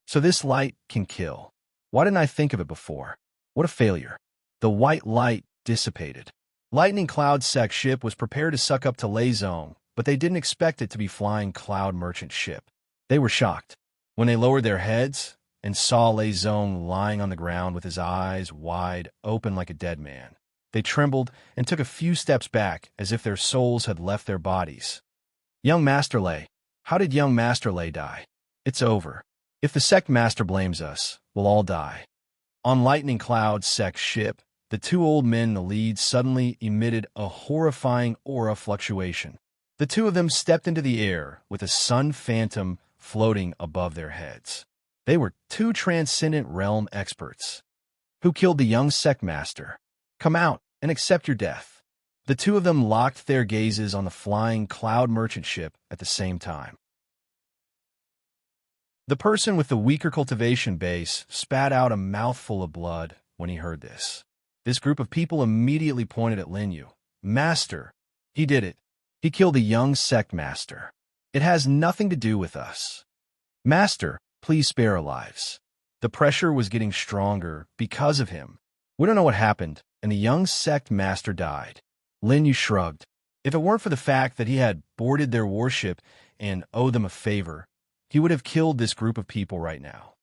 So this light can kill. Why didn't I think of it before? What a failure. The white light dissipated. Lightning Cloud Sec ship was prepared to suck up to Lei Zong, but they didn't expect it to be Flying Cloud Merchant ship. They were shocked. When they lowered their heads and saw Lei Zong lying on the ground with his eyes wide open like a dead man, they trembled and took a few steps back as if their souls had left their bodies. Young Master Lei. How did young Master Lei die? It's over. If the sect master blames us, we'll all die. On Lightning Cloud Sec ship, the two old men in the lead suddenly emitted a horrifying aura fluctuation. The two of them stepped into the air with a sun phantom floating above their heads. They were two transcendent realm experts. Who killed the young sect master? Come out and accept your death. The two of them locked their gazes on the Flying Cloud Merchant ship at the same time. The person with the weaker cultivation base spat out a mouthful of blood when he heard this. This group of people immediately pointed at Lin Yu. Master, he did it. He killed the young sect master. It has nothing to do with us. Master, please spare our lives. The pressure was getting stronger because of him. We don't know what happened, and the young sect master died. Lin Yu shrugged. If it weren't for the fact that he had boarded their warship and owed them a favor, he would have killed this group of people right now.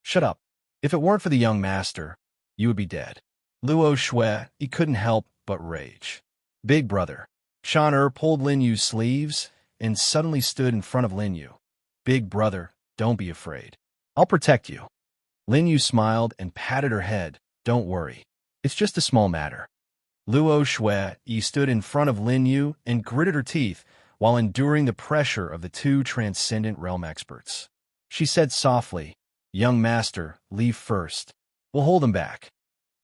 Shut up. If it weren't for the young master, you would be dead. Luo Shui, he couldn't help but rage. Big brother. Shan pulled Lin Yu's sleeves and suddenly stood in front of Lin Yu. Big brother, don't be afraid. I'll protect you. Lin Yu smiled and patted her head. Don't worry. It's just a small matter. Luo Shui stood in front of Lin Yu and gritted her teeth while enduring the pressure of the two transcendent realm experts. She said softly, Young master, leave first. We'll hold him back.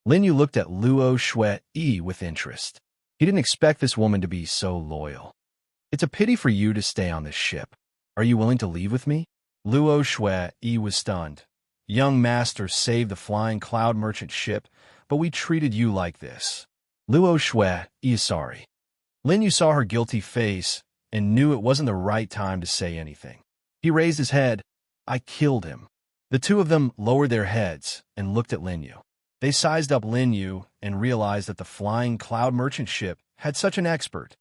Lin Yu looked at Luo Shui with interest. He didn't expect this woman to be so loyal. It's a pity for you to stay on this ship. Are you willing to leave with me? Luo Shui was stunned. Young master saved the Flying Cloud Merchant ship, but we treated you like this. Luo Shui is sorry. Lin Yu saw her guilty face and knew it wasn't the right time to say anything. He raised his head. I killed him. The two of them lowered their heads and looked at Lin Yu. They sized up Lin Yu and realized that the Flying Cloud Merchant ship had such an expert.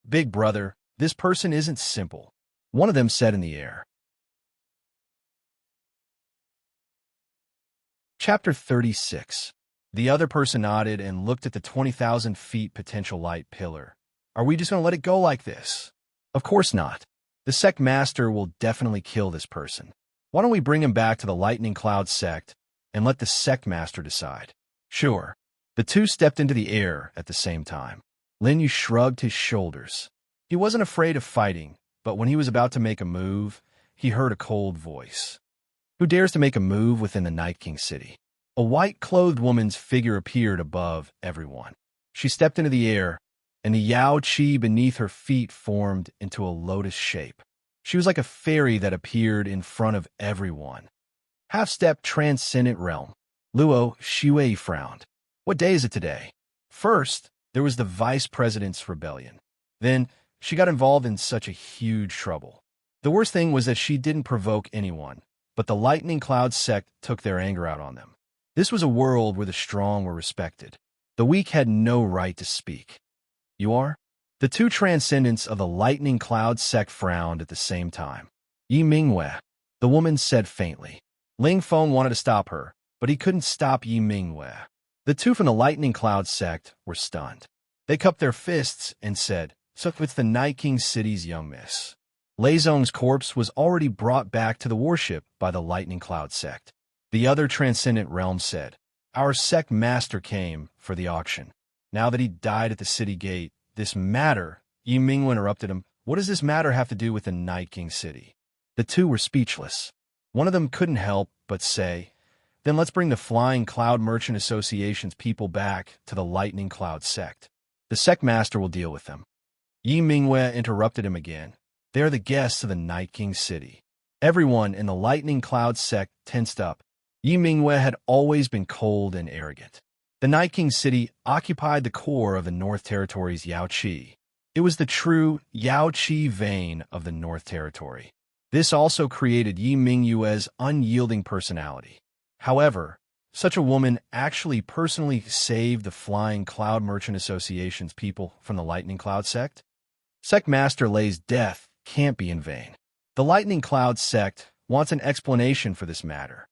Big brother, this person isn't simple. One of them said in the air. Chapter 36. The other person nodded and looked at the 20,000 feet potential light pillar. Are we just going to let it go like this? Of course not. The sect master will definitely kill this person. Why don't we bring him back to the Lightning Cloud sect and let the sect master decide? Sure. The two stepped into the air at the same time. Lin Yu shrugged his shoulders. He wasn't afraid of fighting, but when he was about to make a move, he heard a cold voice. Who dares to make a move within the Night King City? A white-clothed woman's figure appeared above everyone. She stepped into the air, and the Yao Qi beneath her feet formed into a lotus shape. She was like a fairy that appeared in front of everyone. Half-step transcendent realm. Luo Shui frowned. What day is it today? First, there was the vice president's rebellion. Then, she got involved in such a huge trouble. The worst thing was that she didn't provoke anyone, but the Lightning Cloud sect took their anger out on them. This was a world where the strong were respected. The weak had no right to speak. You are? The two transcendents of the Lightning Cloud sect frowned at the same time. Yi Mingwei, the woman said faintly. Ling Feng wanted to stop her, but he couldn't stop Yi Mingwei. The two from the Lightning Cloud sect were stunned. They cupped their fists and said, "So it's the Night King City's young miss." Lei Zong's corpse was already brought back to the warship by the Lightning Cloud sect. The other transcendent realm said, "Our sect master came for the auction. Now that he died at the city gate, this matter," Yi Mingwen interrupted him, "what does this matter have to do with the Night King City?" The two were speechless. One of them couldn't help but say, "Then let's bring the Flying Cloud Merchant Association's people back to the Lightning Cloud sect. The sect master will deal with them." Yi Mingwei interrupted him again. "They are the guests of the Night King City." Everyone in the Lightning Cloud sect tensed up. Yi Mingwei had always been cold and arrogant. The Night King City occupied the core of the North Territory's Yaoqi. It was the true Yaoqi vein of the North Territory. This also created Yi Mingwei's unyielding personality. However, such a woman actually personally saved the Flying Cloud Merchant Association's people from the Lightning Cloud sect? Sect Master Lei's death can't be in vain. The Lightning Cloud sect wants an explanation for this matter.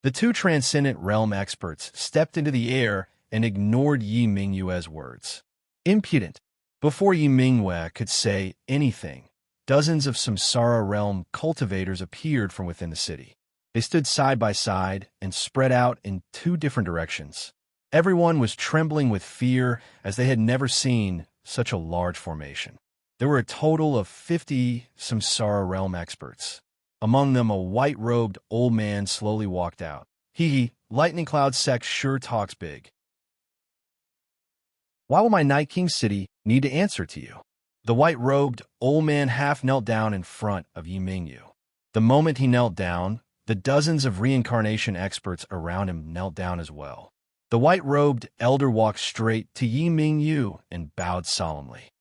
The two transcendent realm experts stepped into the air and ignored Yi Mingwei's words. Impudent! Before Yi Mingwei could say anything, dozens of Samsara realm cultivators appeared from within the city. They stood side by side and spread out in two different directions. Everyone was trembling with fear as they had never seen such a large formation. There were a total of 50 Samsara realm experts. Among them, a white-robed old man slowly walked out. "He, Lightning Cloud sect sure talks big. Why will my Night King City need to answer to you?" The white-robed old man half knelt down in front of Yi Mingyu. The moment he knelt down, the dozens of reincarnation experts around him knelt down as well. The white-robed elder walked straight to Yi Mingyu and bowed solemnly.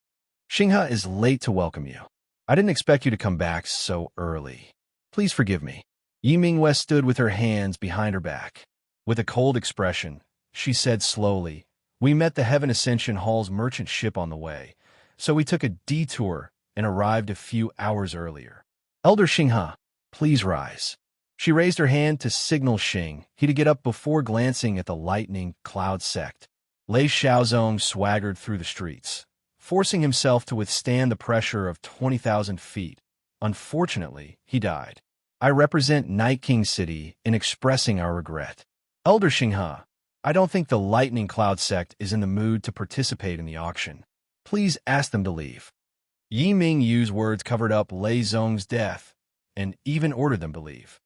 "Xinghe is late to welcome you. I didn't expect you to come back so early. Please forgive me." Yi Mingwei stood with her hands behind her back. With a cold expression, she said slowly, "We met the Heaven Ascension Hall's merchant ship on the way, so we took a detour and arrived a few hours earlier. Elder Xinghe, please rise." She raised her hand to signal Xing he to get up before glancing at the Lightning Cloud sect. Lei Xiaozong swaggered through the streets, forcing himself to withstand the pressure of 20,000 feet. Unfortunately, he died. "I represent Night King City in expressing our regret. Elder Xinghe, I don't think the Lightning Cloud sect is in the mood to participate in the auction. Please ask them to leave." Yi Mingyu's words covered up Lei Zong's death and even ordered them to leave.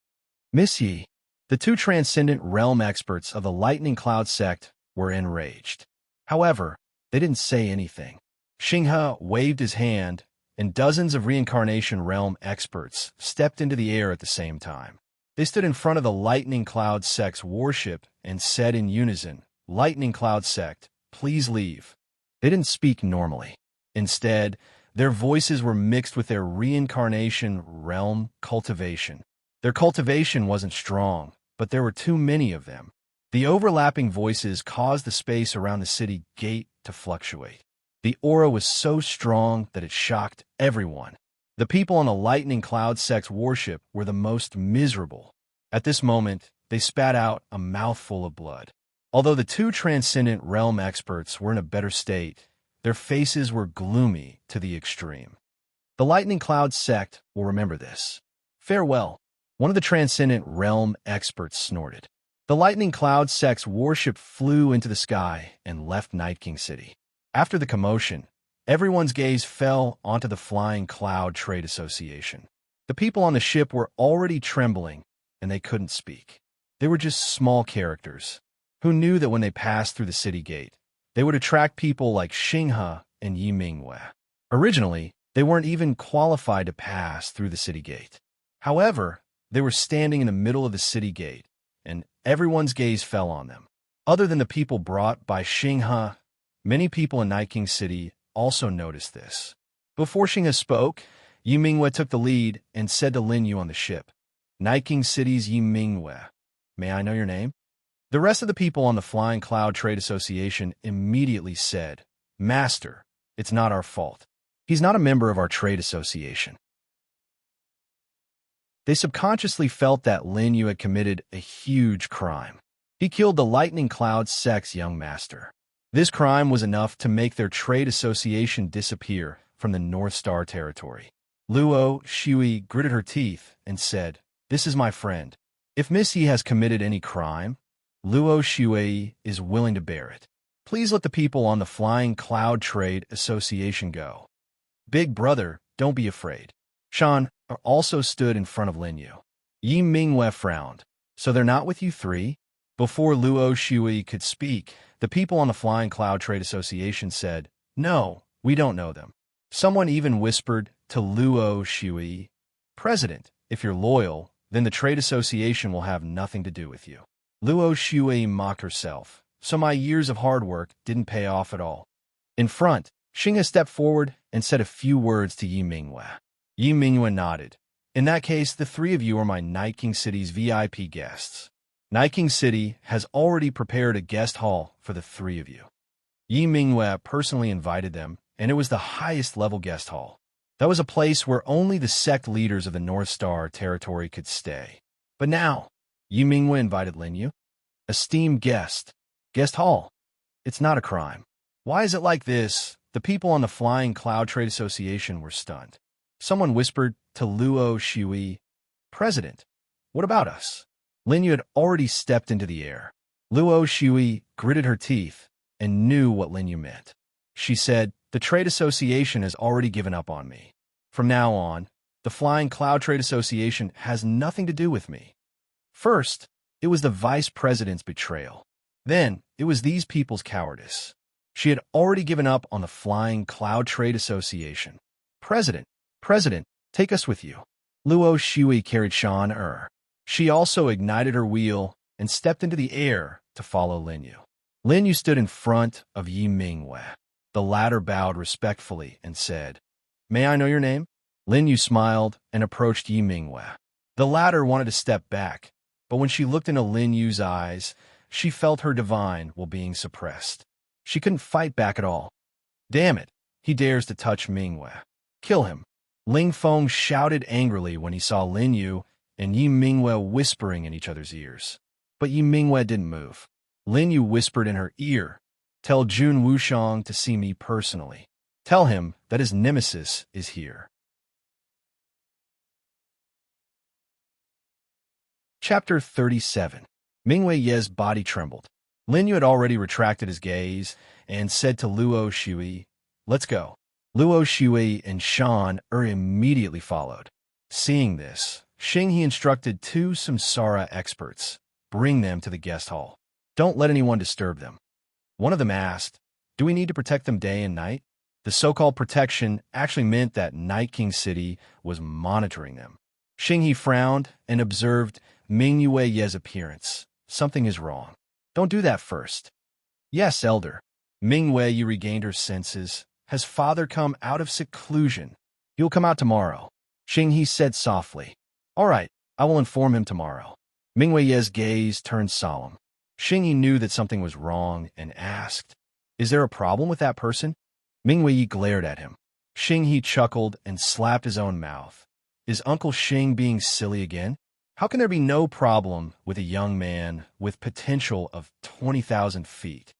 "Miss Yi." The two transcendent realm experts of the Lightning Cloud sect were enraged. However, they didn't say anything. Xinghe waved his hand, and dozens of reincarnation realm experts stepped into the air at the same time. They stood in front of the Lightning Cloud sect's warship and said in unison, "Lightning Cloud sect, please leave." They didn't speak normally. Instead, their voices were mixed with their reincarnation realm cultivation. Their cultivation wasn't strong, but there were too many of them. The overlapping voices caused the space around the city gate to fluctuate. The aura was so strong that it shocked everyone. The people on the Lightning Cloud sect's warship were the most miserable. At this moment, they spat out a mouthful of blood. Although the two transcendent realm experts were in a better state, their faces were gloomy to the extreme. The Lightning Cloud sect will remember this. Farewell. One of the transcendent realm experts snorted. The Lightning Cloud sect's warship flew into the sky and left Night King City. After the commotion, everyone's gaze fell onto the Flying Cloud Trade Association. The people on the ship were already trembling, and they couldn't speak. They were just small characters who knew that when they passed through the city gate, they would attract people like Xinghe and Yi Mingwei. Originally, they weren't even qualified to pass through the city gate. However, they were standing in the middle of the city gate, and everyone's gaze fell on them. Other than the people brought by Xinghe, many people in Night King City also noticed this. Before Xinghe spoke, Yi Mingwei took the lead and said to Lin Yu on the ship, "Night King City's Yi Mingwei. May I know your name?" The rest of the people on the Flying Cloud Trade Association immediately said, "Master, it's not our fault. He's not a member of our trade association." They subconsciously felt that Lin Yu had committed a huge crime. He killed the Lightning Cloud sect's young master. This crime was enough to make their trade association disappear from the North Star territory. Luo Shui gritted her teeth and said, "This is my friend. If Missy has committed any crime, Luo Shui is willing to bear it. Please let the people on the Flying Cloud Trade Association go." Big brother, don't be afraid. Shan also stood in front of Lin Yu. Yi Mingwei frowned. "So they're not with you three?" Before Luo Shui could speak, the people on the Flying Cloud Trade Association said, "No, we don't know them." Someone even whispered to Luo Shui, "President, if you're loyal, then the trade association will have nothing to do with you." Luo Shui mocked herself. "So my years of hard work didn't pay off at all." In front, Xinghe stepped forward and said a few words to Yi Mingwei. Yi Mingwei nodded. "In that case, the three of you are my Night King City's VIP guests. Night King City has already prepared a guest hall for the three of you." Yi Mingwei personally invited them, and it was the highest level guest hall. That was a place where only the sect leaders of the North Star territory could stay. But now, Yi Mingwei invited Lin Yu. "Esteemed guest. Guest hall. It's not a crime." "Why is it like this?" The people on the Flying Cloud Trade Association were stunned. Someone whispered to Luo Shui, "President, what about us?" Lin Yu had already stepped into the air. Luo Shui gritted her teeth and knew what Lin Yu meant. She said, "The trade association has already given up on me. From now on, the Flying Cloud Trade Association has nothing to do with me." First, it was the vice president's betrayal. Then, it was these people's cowardice. She had already given up on the Flying Cloud Trade Association. President, take us with you." Luo Shui carried Shan Er. She also ignited her wheel and stepped into the air to follow Lin Yu. Lin Yu stood in front of Yi Mingwei. The latter bowed respectfully and said, "May I know your name?" Lin Yu smiled and approached Yi Mingwei. The latter wanted to step back, but when she looked into Lin Yu's eyes, she felt her divine will being suppressed. She couldn't fight back at all. "Damn it, he dares to touch Mingwei. Kill him." Ling Feng shouted angrily when he saw Lin Yu and Yi Mingwei whispering in each other's ears. But Yi Mingwei didn't move. Lin Yu whispered in her ear, "Tell Jun Wushang to see me personally. Tell him that his nemesis is here." Chapter 37. Mingwei Ye's body trembled. Lin Yu had already retracted his gaze and said to Luo Shui, "Let's go." Luo Shui and Shan Er immediately followed. Seeing this, Xinghe instructed two samsara experts, "Bring them to the guest hall. Don't let anyone disturb them." One of them asked, "Do we need to protect them day and night?" The so-called protection actually meant that Night King City was monitoring them. Xinghe frowned and observed Mingwei Ye's appearance. "Something is wrong. Don't do that first." "Yes, Elder." Mingwei Ye regained her senses. "Has father come out of seclusion?" "He'll come out tomorrow," Xinghe said softly. "All right, I will inform him tomorrow." Mingwei Ye's gaze turned solemn. Xinghe knew that something was wrong and asked, "Is there a problem with that person?" Mingwei Ye glared at him. Xinghe chuckled and slapped his own mouth. Is Uncle Xing being silly again? How can there be no problem with a young man with potential of 20,000 feet?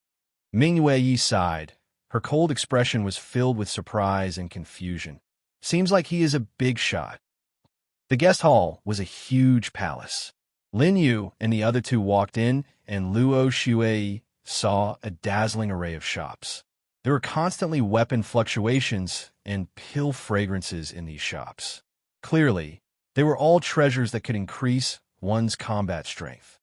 Mingwei Yi sighed. Her cold expression was filled with surprise and confusion. Seems like he is a big shot. The guest hall was a huge palace. Lin Yu and the other two walked in, and Luo Shui saw a dazzling array of shops. There were constantly weapon fluctuations and pill fragrances in these shops. Clearly, they were all treasures that could increase one's combat strength.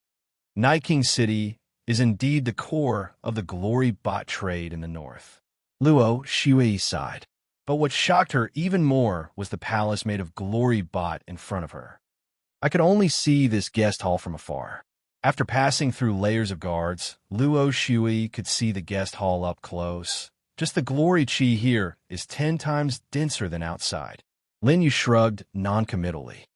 Night King City is indeed the core of the glory bot trade in the north. Luo Shui sighed. But what shocked her even more was the palace made of glory bot in front of her. I could only see this guest hall from afar. After passing through layers of guards, Luo Shui could see the guest hall up close. Just the glory chi here is 10 times denser than outside. Lin Yu shrugged noncommittally.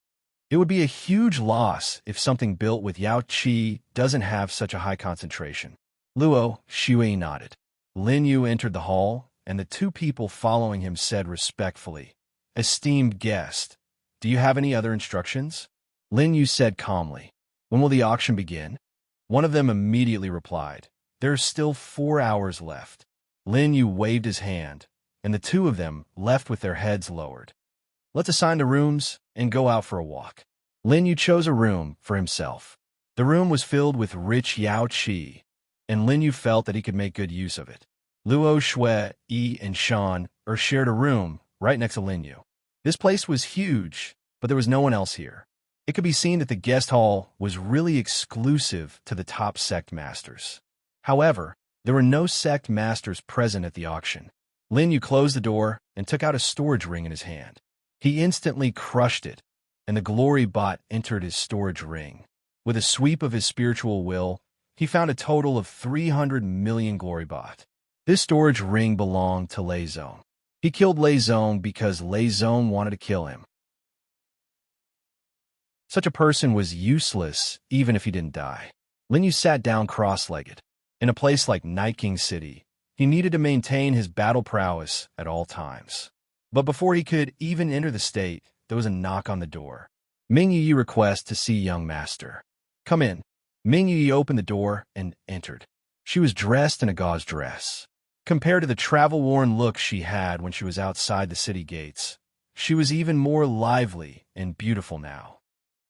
It would be a huge loss if something built with Yao Qi doesn't have such a high concentration. Luo Shui nodded. Lin Yu entered the hall, and the two people following him said respectfully, "Esteemed guest, do you have any other instructions?" Lin Yu said calmly, "When will the auction begin?" One of them immediately replied, "There's still 4 hours left." Lin Yu waved his hand, and the two of them left with their heads lowered. "Let's assign the rooms and go out for a walk." Lin Yu chose a room for himself. The room was filled with rich Yao Qi, and Lin Yu felt that he could make good use of it. Luo, Shui, Yi, and Shan shared a room right next to Lin Yu. This place was huge, but there was no one else here. It could be seen that the guest hall was really exclusive to the top sect masters. However, there were no sect masters present at the auction. Lin Yu closed the door and took out a storage ring in his hand. He instantly crushed it, and the glory bot entered his storage ring. With a sweep of his spiritual will, he found a total of 300 million glory bot. This storage ring belonged to Lei Zong. He killed Lei Zong because Lei Zong wanted to kill him. Such a person was useless even if he didn't die. Lin Yu sat down cross-legged. In a place like Night King City, he needed to maintain his battle prowess at all times. But before he could even enter the state, there was a knock on the door. Ming Yi requests to see young master. "Come in." Ming Yi opened the door and entered. She was dressed in a gauze dress. Compared to the travel-worn look she had when she was outside the city gates, she was even more lively and beautiful now.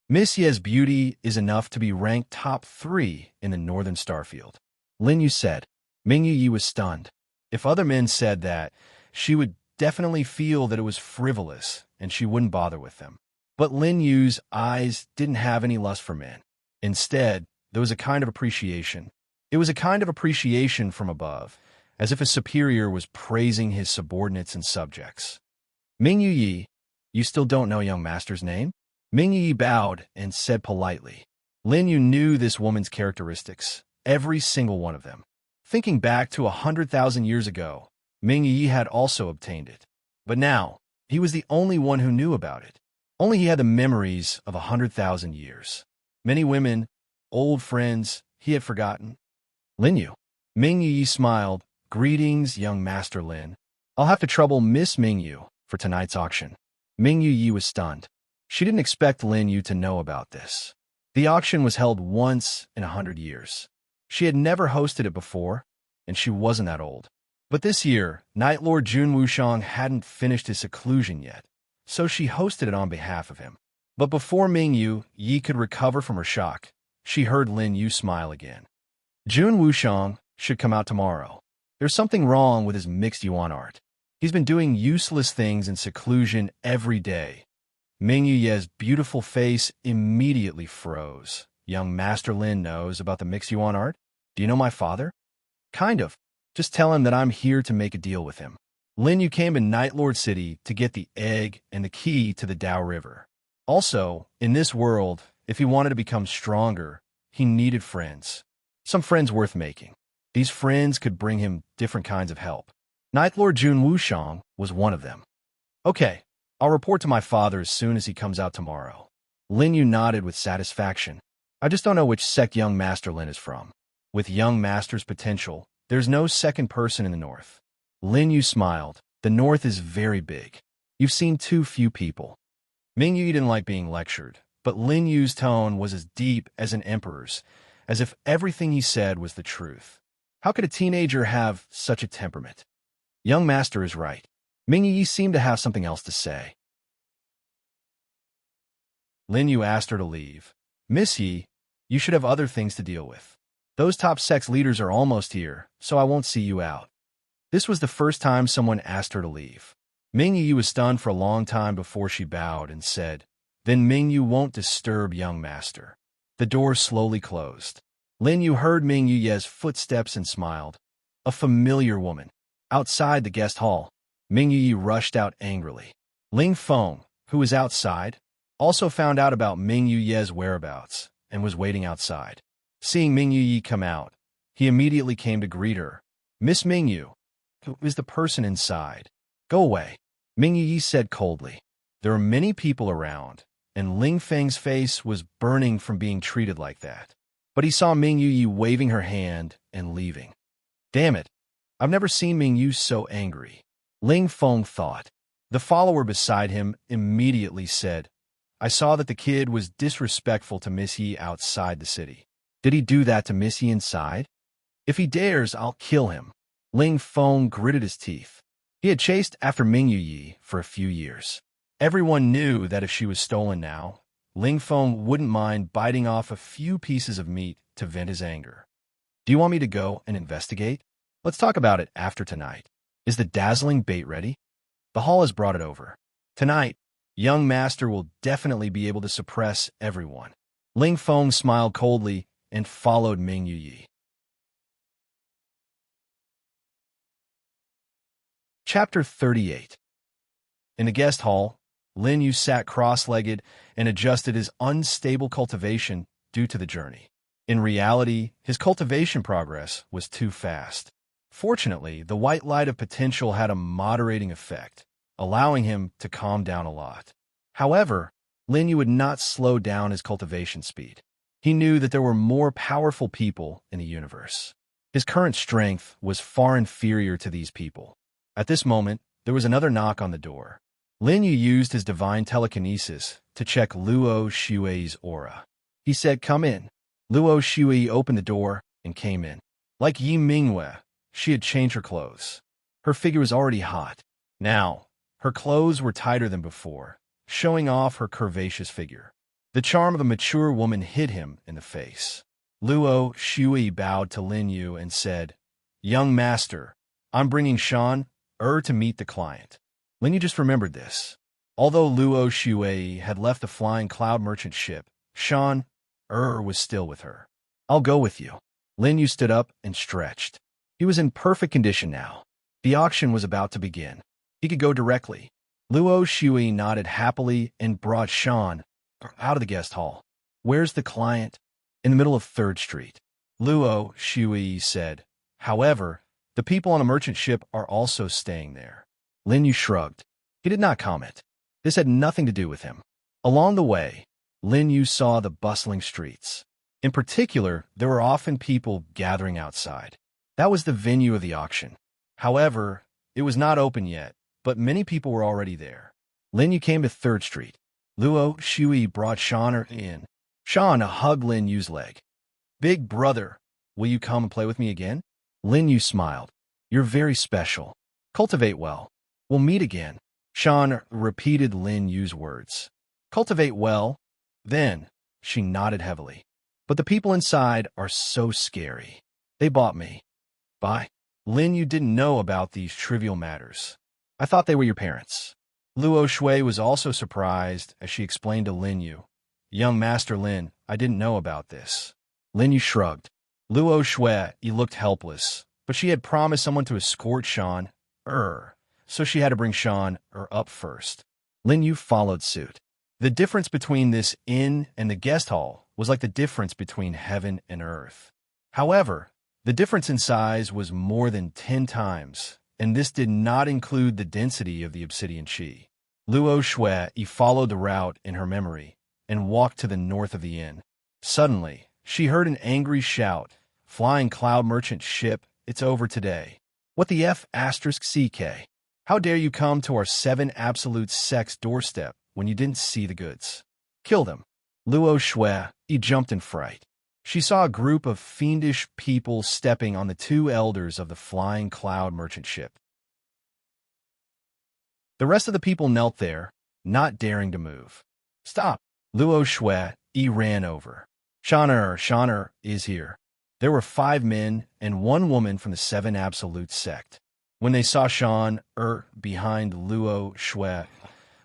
Miss Ye's beauty is enough to be ranked top 3 in the Northern Starfield. Lin Yu said. Ming Yi was stunned. If other men said that, she would definitely feel that it was frivolous and she wouldn't bother with them. But Lin Yu's eyes didn't have any lust for men. Instead, there was a kind of appreciation. It was a kind of appreciation from above, as if a superior was praising his subordinates and subjects. "Ming Yi, you still don't know young master's name?" Ming Yi bowed and said politely. Lin Yu knew this woman's characteristics, every single one of them. Thinking back to 100,000 years ago, Ming Yi had also obtained it. But now, he was the only one who knew about it. Only he had the memories of 100,000 years. Many women, old friends, he had forgotten. "Lin Yu." Ming Yi smiled. "Greetings, young Master Lin. I'll have to trouble Miss Ming Yu for tonight's auction." Ming Yi was stunned. She didn't expect Lin Yu to know about this. The auction was held once in 100 years. She had never hosted it before, and she wasn't that old. But this year, Night Lord Jun Wushang hadn't finished his seclusion yet, so she hosted it on behalf of him. But before Ming Yi could recover from her shock, she heard Lin Yu smile again. "Jun Wushang should come out tomorrow. There's something wrong with his mixed yuan art. He's been doing useless things in seclusion every day." Ming Yi's beautiful face immediately froze. "Young Master Lin knows about the mixed yuan art? Do you know my father?" "Kind of. Just tell him that I'm here to make a deal with him." Lin Yu came to Night Lord City to get the egg and the key to the Dao River. Also, in this world, if he wanted to become stronger, he needed friends. Some friends worth making. These friends could bring him different kinds of help. Night Lord Jun Wushang was one of them. "Okay, I'll report to my father as soon as he comes out tomorrow." Lin Yu nodded with satisfaction. "I just don't know which sect young Master Lin is from. With young Master's potential, there's no second person in the North." Lin Yu smiled. "The North is very big. You've seen too few people." Ming Yi didn't like being lectured, but Lin Yu's tone was as deep as an emperor's, as if everything he said was the truth. How could a teenager have such a temperament? Young Master is right. Ming Yi seemed to have something else to say. Lin Yu asked her to leave. "Miss Yi, you should have other things to deal with. Those top sex leaders are almost here, so I won't see you out." This was the first time someone asked her to leave. Ming Yi was stunned for a long time before she bowed and said, "Then Ming Yu won't disturb young Master." The door slowly closed. Lin Yu heard Ming Yi's footsteps and smiled. A familiar woman. Outside the guest hall, Ming Yi rushed out angrily. Ling Feng, who was outside, also found out about Ming Yi's whereabouts and was waiting outside. Seeing Ming Yi come out, he immediately came to greet her. "Miss Ming Yu, who is the person inside? Go away," Ming Yi said coldly. There were many people around, and Ling Feng's face was burning from being treated like that. But he saw Ming Yi waving her hand and leaving. Damn it, I've never seen Ming Yu so angry. Ling Feng thought. The follower beside him immediately said, "I saw that the kid was disrespectful to Miss Yi outside the city." Did he do that to Missy inside? If he dares, I'll kill him. Ling Feng gritted his teeth. He had chased after Ming Yi for a few years. Everyone knew that if she was stolen now, Ling Feng wouldn't mind biting off a few pieces of meat to vent his anger. Do you want me to go and investigate? Let's talk about it after tonight. Is the dazzling bait ready? The hall has brought it over. Tonight, young master will definitely be able to suppress everyone. Ling Feng smiled coldly and followed Ming Yi. Chapter 38. In the guest hall, Lin Yu sat cross-legged and adjusted his unstable cultivation due to the journey. In reality, his cultivation progress was too fast. Fortunately, the white light of potential had a moderating effect, allowing him to calm down a lot. However, Lin Yu would not slow down his cultivation speed. He knew that there were more powerful people in the universe. His current strength was far inferior to these people. At this moment, there was another knock on the door. Lin Yu used his divine telekinesis to check Luo Xue's aura. He said, "Come in." Luo Xue opened the door and came in. Like Yi Mingwei, she had changed her clothes. Her figure was already hot. Now, her clothes were tighter than before, showing off her curvaceous figure. The charm of a mature woman hit him in the face. Luo Xue bowed to Lin Yu and said, "Young master, I'm bringing Shan to meet the client." Lin Yu just remembered this. Although Luo Xue had left the flying cloud merchant ship, Shan was still with her. "I'll go with you." Lin Yu stood up and stretched. He was in perfect condition now. The auction was about to begin. He could go directly. Luo Xue nodded happily and brought Shan out of the guest hall. "Where's the client?" "In the middle of 3rd Street. Luo Xue said. "However, the people on a merchant ship are also staying there." Lin Yu shrugged. He did not comment. This had nothing to do with him. Along the way, Lin Yu saw the bustling streets. In particular, there were often people gathering outside. That was the venue of the auction. However, it was not open yet, but many people were already there. Lin Yu came to 3rd Street. Luo Xue brought Shan in. Shan hugged Lin Yu's leg. "Big brother, will you come and play with me again?" Lin Yu smiled. "You're very special. Cultivate well. We'll meet again." Shan repeated Lin Yu's words. "Cultivate well?" Then, she nodded heavily. "But the people inside are so scary. They bought me." "Bye." Lin Yu didn't know about these trivial matters. "I thought they were your parents." Luo Xue was also surprised as she explained to Lin Yu. "Young Master Lin, I didn't know about this." Lin Yu shrugged. Luo Xue looked helpless, but she had promised someone to escort Shan, so she had to bring Shan up first. Lin Yu followed suit. The difference between this inn and the guest hall was like the difference between heaven and earth. However, the difference in size was more than 10 times, and this did not include the density of the obsidian chi. Luo Xue followed the route in her memory and walked to the north of the inn. Suddenly, she heard an angry shout. "Flying cloud merchant ship, it's over today. What the F***CK? How dare you come to our 7 absolute sex doorstep when you didn't see the goods? Kill them." Luo Xue jumped in fright. She saw a group of fiendish people stepping on the 2 elders of the flying cloud merchant ship. The rest of the people knelt there, not daring to move. "Stop!" Luo Xue ran over. Shan is here." There were 5 men and 1 woman from the 7 Absolute sect. When they saw Shan behind Luo Xue,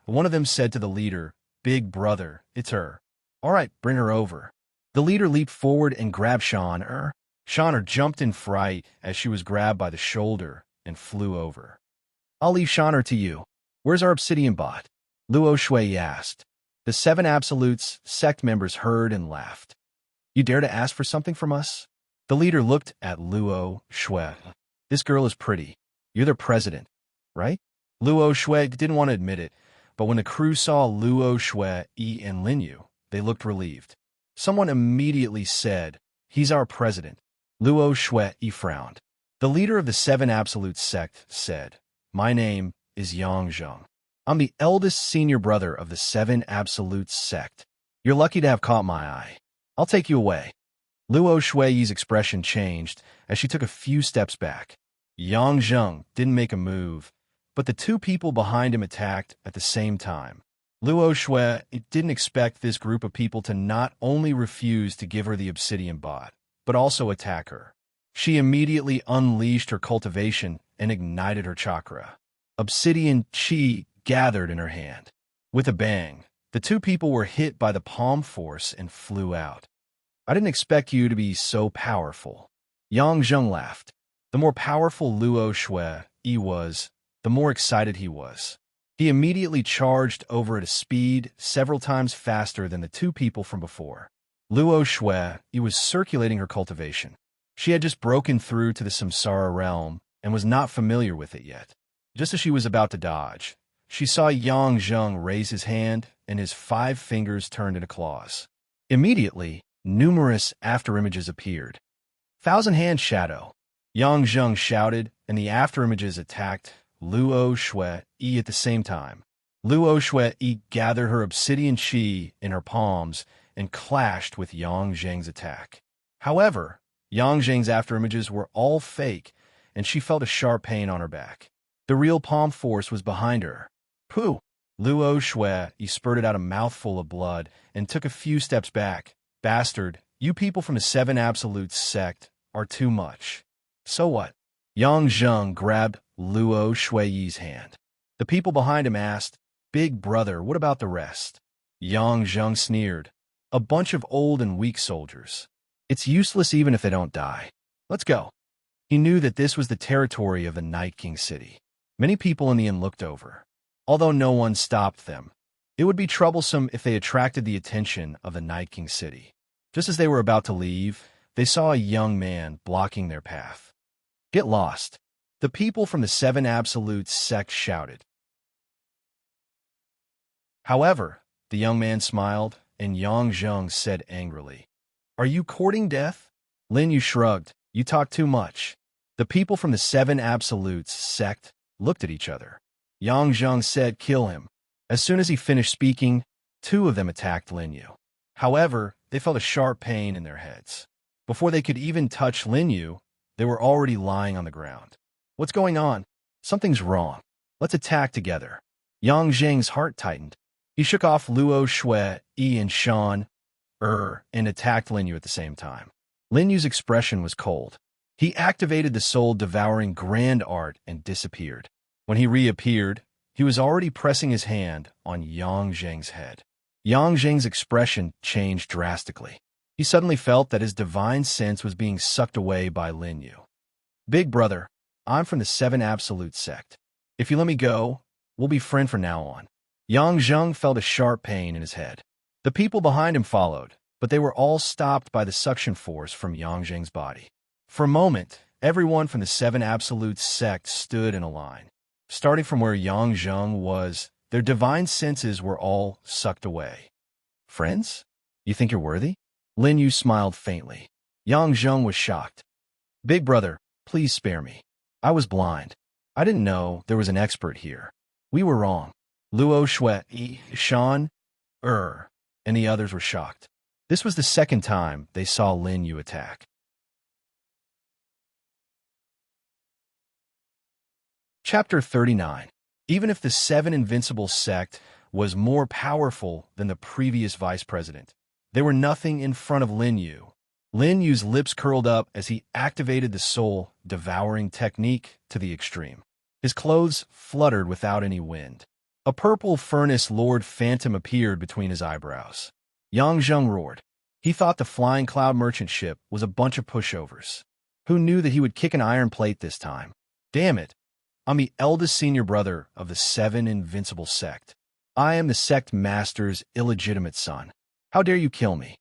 one of them said to the leader, "Big brother, it's her." "All right, bring her over." The leader leaped forward and grabbed Shan. Shan jumped in fright as she was grabbed by the shoulder and flew over. "I'll leave Shan to you. Where's our obsidian bot?" Luo Xue asked. The 7 Absolutes sect members heard and laughed. "You dare to ask for something from us?" The leader looked at Luo Xue. "This girl is pretty. You're the president, right?" Luo Xue didn't want to admit it, but when the crew saw Luo Xue and Lin Yu, they looked relieved. Someone immediately said, "He's our president." Luo Xue frowned. The leader of the 7 Absolute sect said, "My name is Yang Zheng. I'm the eldest senior brother of the 7 Absolute sect. You're lucky to have caught my eye. I'll take you away." Luo Shuiyi's expression changed as she took a few steps back. Yang Zheng didn't make a move, but the two people behind him attacked at the same time. Luo Shui didn't expect this group of people to not only refuse to give her the obsidian bot, but also attack her. She immediately unleashed her cultivation and ignited her chakra. Obsidian chi gathered in her hand. With a bang, the two people were hit by the palm force and flew out. I didn't expect you to be so powerful. Yang Zheng laughed. The more powerful Luo Shui was, the more excited he was. He immediately charged over at a speed several times faster than the two people from before. Luo Shui was circulating her cultivation. She had just broken through to the samsara realm and was not familiar with it yet. Just as she was about to dodge, she saw Yang Zheng raise his hand and his 5 fingers turned into claws. Immediately, numerous afterimages appeared. Thousand Hand Shadow. Yang Zheng shouted, and the afterimages attacked Luo Shui at the same time. Luo Shui gathered her obsidian chi in her palms and clashed with Yang Zheng's attack. However, Yang Zheng's afterimages were all fake, and she felt a sharp pain on her back. The real palm force was behind her. Pooh! Luo Shui spurted out a mouthful of blood and took a few steps back. Bastard, you people from the 7 Absolutes sect are too much. So what? Yang Zheng grabbed Luo Shuiyi's hand. The people behind him asked, Big brother, what about the rest? Yang Zheng sneered. A bunch of old and weak soldiers. It's useless even if they don't die. Let's go. He knew that this was the territory of the Night King city. Many people in the inn looked over. Although no one stopped them, it would be troublesome if they attracted the attention of the Night King city. Just as they were about to leave, they saw a young man blocking their path. Get lost. The people from the 7 Absolutes sect shouted. However, the young man smiled, and Yang Zheng said angrily, Are you courting death? Lin Yu shrugged. You talk too much. The people from the 7 Absolutes sect looked at each other. Yang Zheng said, Kill him. As soon as he finished speaking, 2 of them attacked Lin Yu. However, they felt a sharp pain in their heads. Before they could even touch Lin Yu, they were already lying on the ground. What's going on? Something's wrong. Let's attack together. Yang Zheng's heart tightened. He shook off Luo Shui and Shan and attacked Lin Yu at the same time. Lin Yu's expression was cold. He activated the soul-devouring grand art and disappeared. When he reappeared, he was already pressing his hand on Yang Zheng's head. Yang Zheng's expression changed drastically. He suddenly felt that his divine sense was being sucked away by Lin Yu. Big brother, I'm from the 7 Absolute sect. If you let me go, we'll be friends from now on. Yang Zheng felt a sharp pain in his head. The people behind him followed, but they were all stopped by the suction force from Yang Zheng's body. For a moment, everyone from the 7 Absolute sect stood in a line. Starting from where Yang Zheng was, their divine senses were all sucked away. Friends? You think you're worthy? Lin Yu smiled faintly. Yang Zheng was shocked. Big brother, please spare me. I was blind. I didn't know there was an expert here. We were wrong. Luo Shui, Shan, and the others were shocked. This was the second time they saw Lin Yu attack. Chapter 39. Even if the 7 Invincible sect was more powerful than the previous vice president, they were nothing in front of Lin Yu. Lin Yu's lips curled up as he activated the soul-devouring technique to the extreme. His clothes fluttered without any wind. A purple furnace Lord Phantom appeared between his eyebrows. Yang Zheng roared. He thought the Flying Cloud merchant ship was a bunch of pushovers. Who knew that he would kick an iron plate this time? Damn it. I'm the eldest senior brother of the 7 Invincible sect. I am the sect master's illegitimate son. How dare you kill me?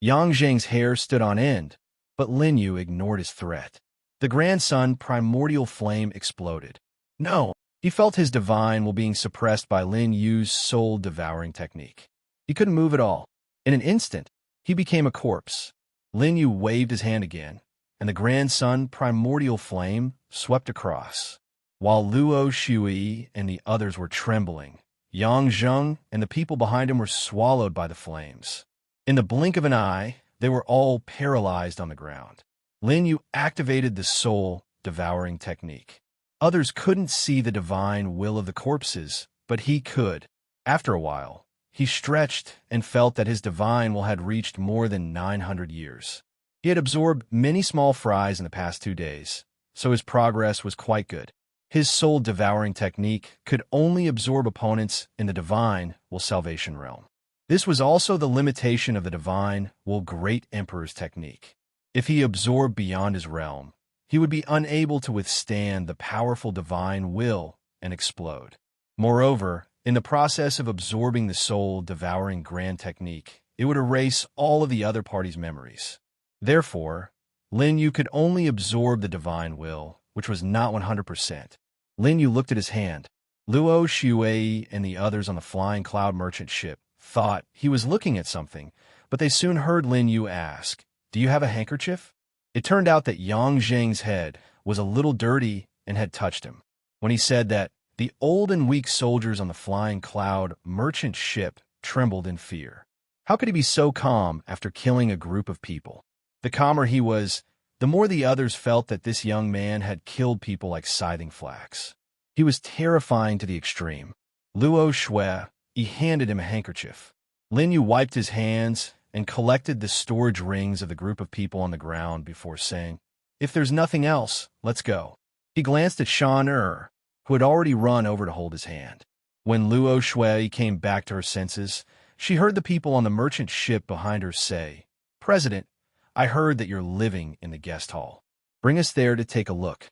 Yang Zheng's hair stood on end, but Lin Yu ignored his threat. The grandson primordial flame exploded. No, he felt his divine while being suppressed by Lin Yu's soul-devouring technique. He couldn't move at all. In an instant, he became a corpse. Lin Yu waved his hand again, and the grandson primordial flame swept across. While Luo Shui and the others were trembling, Yang Zheng and the people behind him were swallowed by the flames. In the blink of an eye, They were all paralyzed on the ground. Lin Yu activated the soul-devouring technique. Others couldn't see the divine will of the corpses, but he could. After a while, he stretched and felt that his divine will had reached more than 900 years. He had absorbed many small fries in the past 2 days, so his progress was quite good. His soul-devouring technique could only absorb opponents in the divine will salvation realm. This was also the limitation of the divine will great emperor's technique. If he absorbed beyond his realm, he would be unable to withstand the powerful divine will and explode. Moreover, in the process of absorbing the soul-devouring grand technique, it would erase all of the other party's memories. Therefore, Lin Yu could only absorb the divine will, which was not 100%. Lin Yu looked at his hand. Luo Shuei and the others on the flying cloud merchant ship thought he was looking at something, but they soon heard Lin Yu ask, "Do you have a handkerchief?" It turned out that Yang Zheng's head was a little dirty and had touched him. When he said that, the old and weak soldiers on the flying cloud merchant ship trembled in fear. How could he be so calm after killing a group of people? The calmer he was, the more the others felt that this young man had killed people like scything flax. He was terrifying to the extreme. Luo Shui, he handed him a handkerchief. Lin Yu wiped his hands and collected the storage rings of the group of people on the ground before saying, "If there's nothing else, let's go." He glanced at Shan who had already run over to hold his hand. When Luo Shui came back to her senses, she heard the people on the merchant ship behind her say, "President, I heard that you're living in the guest hall. Bring us there to take a look."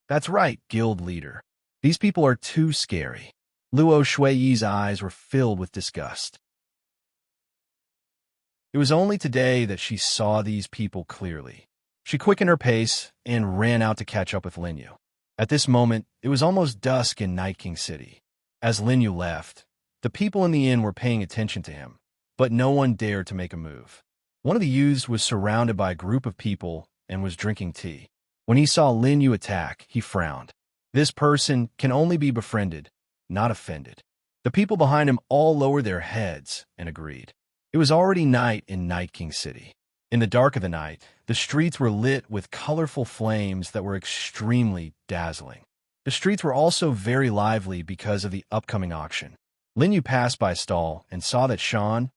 "That's right, guild leader. These people are too scary." Luo Shui's eyes were filled with disgust. It was only today that she saw these people clearly. She quickened her pace and ran out to catch up with Lin Yu. At this moment, it was almost dusk in Night King City. As Lin Yu left, the people in the inn were paying attention to him, but no one dared to make a move. One of the youths was surrounded by a group of people and was drinking tea. When he saw Lin Yu attack, he frowned. This person can only be befriended, not offended. The people behind him all lowered their heads and agreed. It was already night in Night King City. In the dark of the night, the streets were lit with colorful flames that were extremely dazzling. The streets were also very lively because of the upcoming auction. Lin Yu passed by a stall and saw that Shan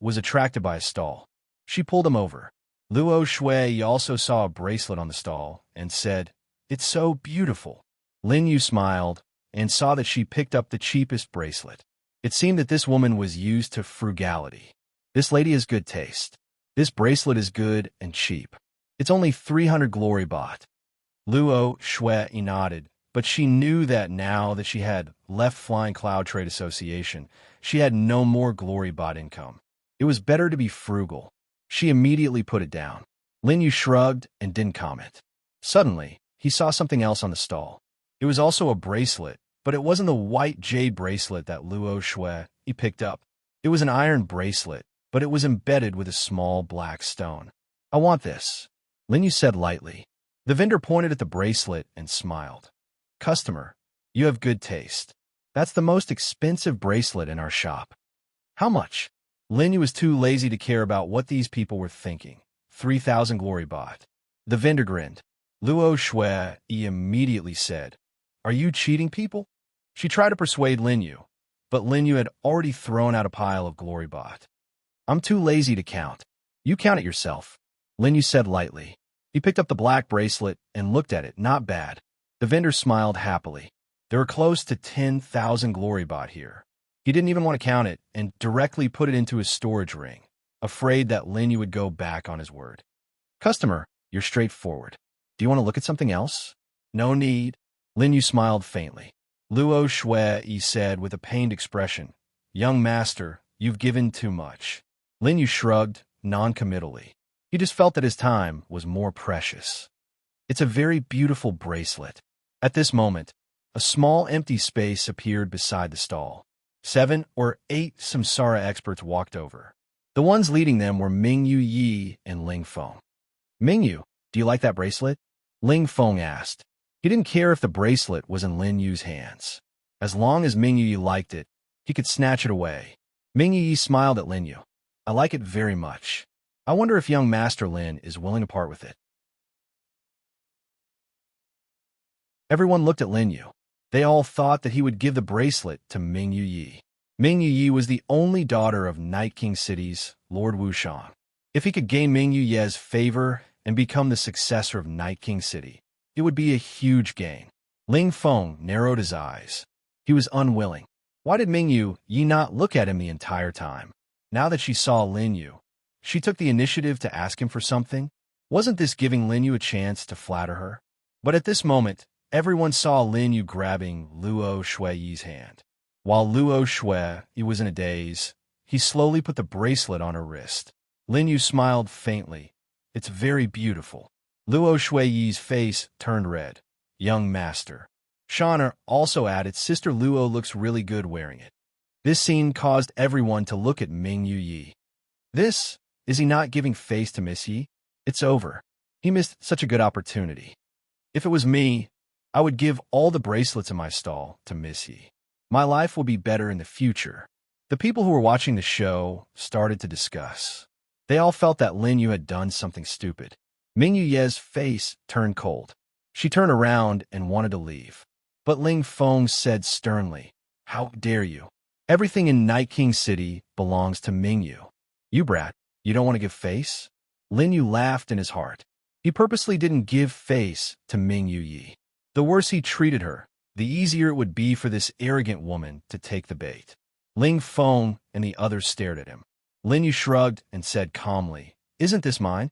was attracted by a stall. She pulled him over. Luo Shui also saw a bracelet on the stall and said, "It's so beautiful." Lin Yu smiled and saw that she picked up the cheapest bracelet. It seemed that this woman was used to frugality. This lady has good taste. This bracelet is good and cheap. It's only 300 glory baht. Luo Shui nodded, but she knew that now that she had left Flying Cloud Trade Association, she had no more glory baht income. It was better to be frugal. She immediately put it down. Lin Yu shrugged and didn't comment. Suddenly, he saw something else on the stall. It was also a bracelet, but it wasn't the white jade bracelet that Luo Shui picked up. It was an iron bracelet, but it was embedded with a small black stone. "I want this," Lin Yu said lightly. The vendor pointed at the bracelet and smiled. "Customer, you have good taste. That's the most expensive bracelet in our shop." "How much?" Lin Yu was too lazy to care about what these people were thinking. 3,000 glory baht. The vendor grinned. Luo Shui immediately said, "Are you cheating people?" She tried to persuade Lin Yu, but Lin Yu had already thrown out a pile of glory baht. "I'm too lazy to count. You count it yourself," Lin Yu said lightly. He picked up the black bracelet and looked at it. Not bad. The vendor smiled happily. There were close to 10,000 glory baht here. He didn't even want to count it and directly put it into his storage ring, afraid that Lin Yu would go back on his word. "Customer, you're straightforward. Do you want to look at something else?" "No need." Lin Yu smiled faintly. Luo Shui said with a pained expression, "Young master, you've given too much." Lin Yu shrugged, non-committally. He just felt that his time was more precious. "It's a very beautiful bracelet." At this moment, a small empty space appeared beside the stall. 7 or 8 samsara experts walked over. The ones leading them were Mingyu Yi and Ling Feng. "Mingyu, do you like that bracelet?" Ling Feng asked. He didn't care if the bracelet was in Lin Yu's hands. As long as Mingyu Yi liked it, he could snatch it away. Mingyu Yi smiled at Lin Yu. "I like it very much." I wonder if young Master Lin is willing to part with it. Everyone looked at Lin Yu. They all thought that he would give the bracelet to Ming Yu Yi. Ming Yu Yi was the only daughter of Night King City's Lord Wushang. If he could gain Ming Yu Ye's favor and become the successor of Night King City, it would be a huge gain. Ling Feng narrowed his eyes. He was unwilling. Why did Ming Yu Yi not look at him the entire time? Now that she saw Lin Yu, she took the initiative to ask him for something. Wasn't this giving Lin Yu a chance to flatter her? But at this moment, everyone saw Lin Yu grabbing Luo Shuiyi's hand. While Luo Shui was in a daze, he slowly put the bracelet on her wrist. Lin Yu smiled faintly. It's very beautiful. Luo Shuiyi's face turned red. Young master. Shaner also added, Sister Luo looks really good wearing it. This scene caused everyone to look at Ming Yu Yi. Is he not giving face to Miss Yi? It's over. He missed such a good opportunity. If it was me, I would give all the bracelets in my stall to Miss Yi. My life will be better in the future. The people who were watching the show started to discuss. They all felt that Lin Yu had done something stupid. Ming Yu Ye's face turned cold. She turned around and wanted to leave. But Ling Feng said sternly, How dare you? Everything in Night King City belongs to Ming Yu. You brat, you don't want to give face? Lin Yu laughed in his heart. He purposely didn't give face to Ming Yu Yi. The worse he treated her, the easier it would be for this arrogant woman to take the bait. Ling Feng and the others stared at him. Lin Yu shrugged and said calmly, Isn't this mine?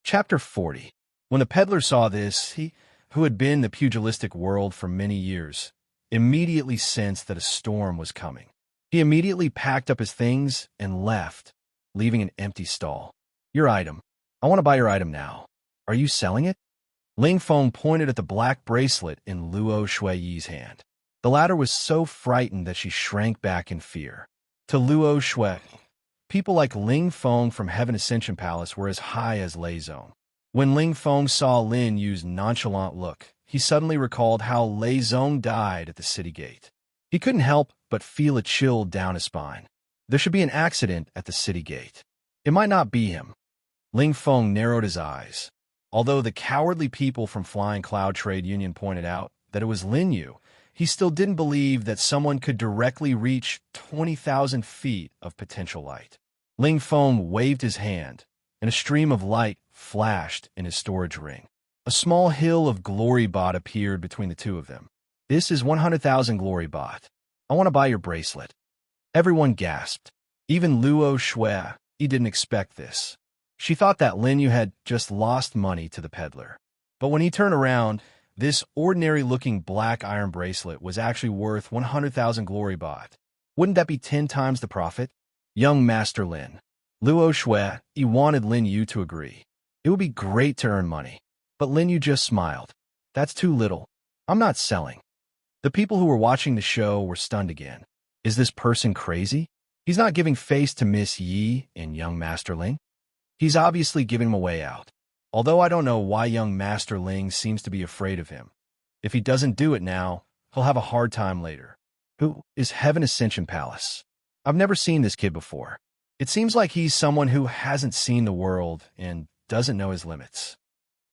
Chapter 40. When the peddler saw this, he, who had been in the pugilistic world for many years, immediately sensed that a storm was coming. He immediately packed up his things and left, leaving an empty stall. Your item. I want to buy your item now. Are you selling it? Ling Feng pointed at the black bracelet in Luo Shuiyi's hand. The latter was so frightened that she shrank back in fear. To Luo Shui, people like Ling Feng from Heaven Ascension Palace were as high as Lei Zong. When Ling Feng saw Lin Yu's nonchalant look, he suddenly recalled how Lei Zong died at the city gate. He couldn't help but feel a chill down his spine. There should be an accident at the city gate. It might not be him. Ling Feng narrowed his eyes. Although the cowardly people from Flying Cloud Trade Union pointed out that it was Lin Yu, he still didn't believe that someone could directly reach 20,000 feet of potential light. Ling Feng waved his hand, and a stream of light flashed in his storage ring. A small hill of glory bot appeared between the two of them. This is 100,000 glory bot. I want to buy your bracelet. Everyone gasped. Even Luo Shui, he didn't expect this. She thought that Lin Yu had just lost money to the peddler. But when he turned around, this ordinary-looking black iron bracelet was actually worth 100,000 glory bot. Wouldn't that be 10 times the profit? Young Master Lin. Luo Shui, he wanted Lin Yu to agree. It would be great to earn money. But Lin Yu just smiled. That's too little. I'm not selling. The people who were watching the show were stunned again. Is this person crazy? He's not giving face to Miss Yi and young Master Ling. He's obviously giving him a way out. Although I don't know why young Master Ling seems to be afraid of him. If he doesn't do it now, he'll have a hard time later. Who is Heaven Ascension Palace? I've never seen this kid before. It seems like he's someone who hasn't seen the world and doesn't know his limits.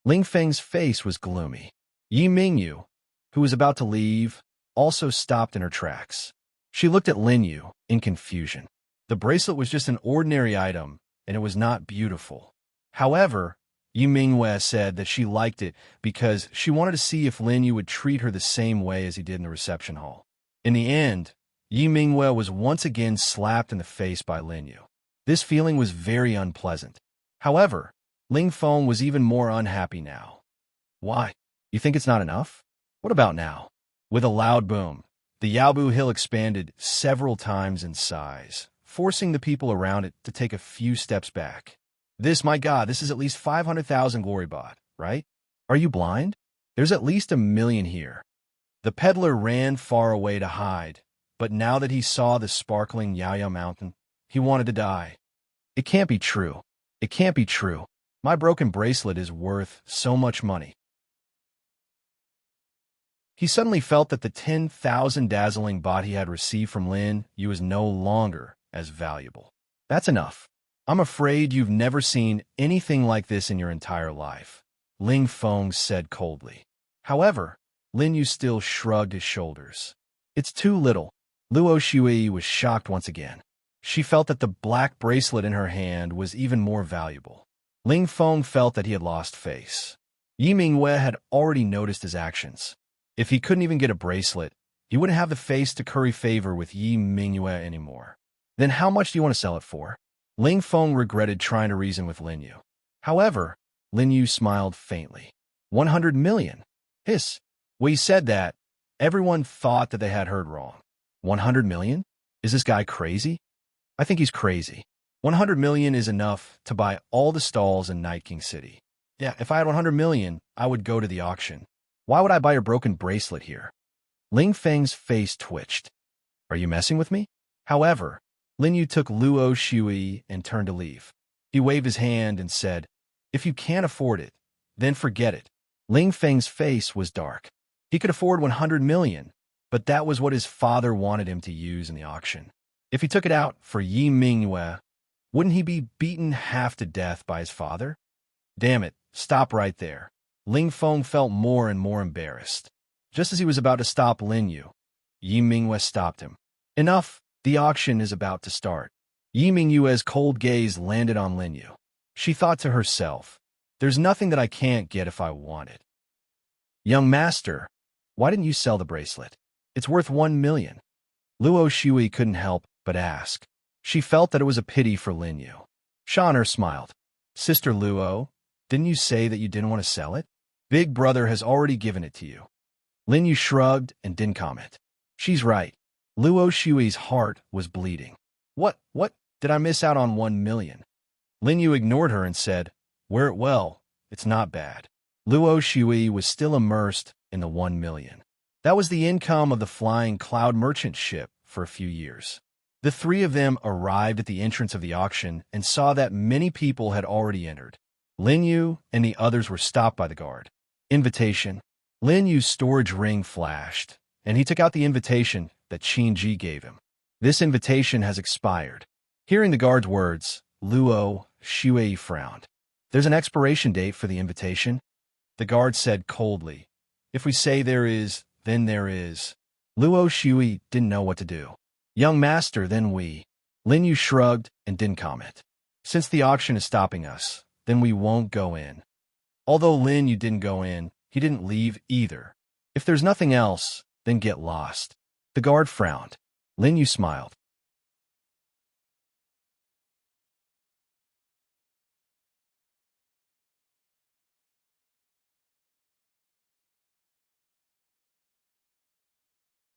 Ling Feng's face was gloomy. Yi Mingyu, who was about to leave, also stopped in her tracks. She looked at Lin Yu in confusion. The bracelet was just an ordinary item, and it was not beautiful. However, Yi Mingwei said that she liked it because she wanted to see if Lin Yu would treat her the same way as he did in the reception hall. In the end, Yi Mingwei was once again slapped in the face by Lin Yu. This feeling was very unpleasant. However, Ling Feng was even more unhappy now. Why? You think it's not enough? What about now? With a loud boom, the Yaobu Hill expanded several times in size, forcing the people around it to take a few steps back. My God, this is at least 500,000 glory bot, right? Are you blind? There's at least 1 million here. The peddler ran far away to hide, but now that he saw the sparkling Yaya Mountain, he wanted to die. It can't be true. It can't be true. My broken bracelet is worth so much money. He suddenly felt that the 10,000 dazzling baht he had received from Lin Yu was no longer as valuable. That's enough. I'm afraid you've never seen anything like this in your entire life, Ling Feng said coldly. However, Lin Yu still shrugged his shoulders. It's too little. Luo Shui was shocked once again. She felt that the black bracelet in her hand was even more valuable. Ling Feng felt that he had lost face. Yi Mingwei had already noticed his actions. If he couldn't even get a bracelet, he wouldn't have the face to curry favor with Yi Mingwei anymore. Then how much do you want to sell it for? Ling Feng regretted trying to reason with Lin Yu. However, Lin Yu smiled faintly. 100 million. Hiss. When he said that, everyone thought that they had heard wrong. 100 million? Is this guy crazy? I think he's crazy. 100 million is enough to buy all the stalls in Night King City. Yeah, if I had 100 million, I would go to the auction. Why would I buy a broken bracelet here? Ling Feng's face twitched. Are you messing with me? However, Lin Yu took Luo Shui and turned to leave. He waved his hand and said, if you can't afford it, then forget it. Ling Feng's face was dark. He could afford 100 million, but that was what his father wanted him to use in the auction. If he took it out for Yi Mingwei, wouldn't he be beaten half to death by his father? Damn it, stop right there. Ling Feng felt more and more embarrassed. Just as he was about to stop Lin Yu, Yi Mingwei stopped him. Enough, the auction is about to start. Yi Mingwei's cold gaze landed on Lin Yu. She thought to herself, there's nothing that I can't get if I want it. Young master, why didn't you sell the bracelet? It's worth 1 million. Luo Shui couldn't help but ask. She felt that it was a pity for Lin Yu. Shaner smiled. Sister Luo, didn't you say that you didn't want to sell it? Big brother has already given it to you. Lin Yu shrugged and didn't comment. She's right. Luo Shui's heart was bleeding. What did I miss out on 1 million? Lin Yu ignored her and said, wear it well, it's not bad. Luo Shui was still immersed in the 1 million. That was the income of the flying cloud merchant ship for a few years. The three of them arrived at the entrance of the auction and saw that many people had already entered. Lin Yu and the others were stopped by the guard. Invitation. Lin Yu's storage ring flashed, and he took out the invitation that Qin Ji gave him. This invitation has expired. Hearing the guard's words, Luo Shui frowned. There's an expiration date for the invitation? The guard said coldly. If we say there is, then there is. Luo Shui didn't know what to do. Young master, then we. Lin Yu shrugged and didn't comment. Since the auction is stopping us, then we won't go in. Although Lin Yu didn't go in, he didn't leave either. If there's nothing else, then get lost. The guard frowned. Lin Yu smiled.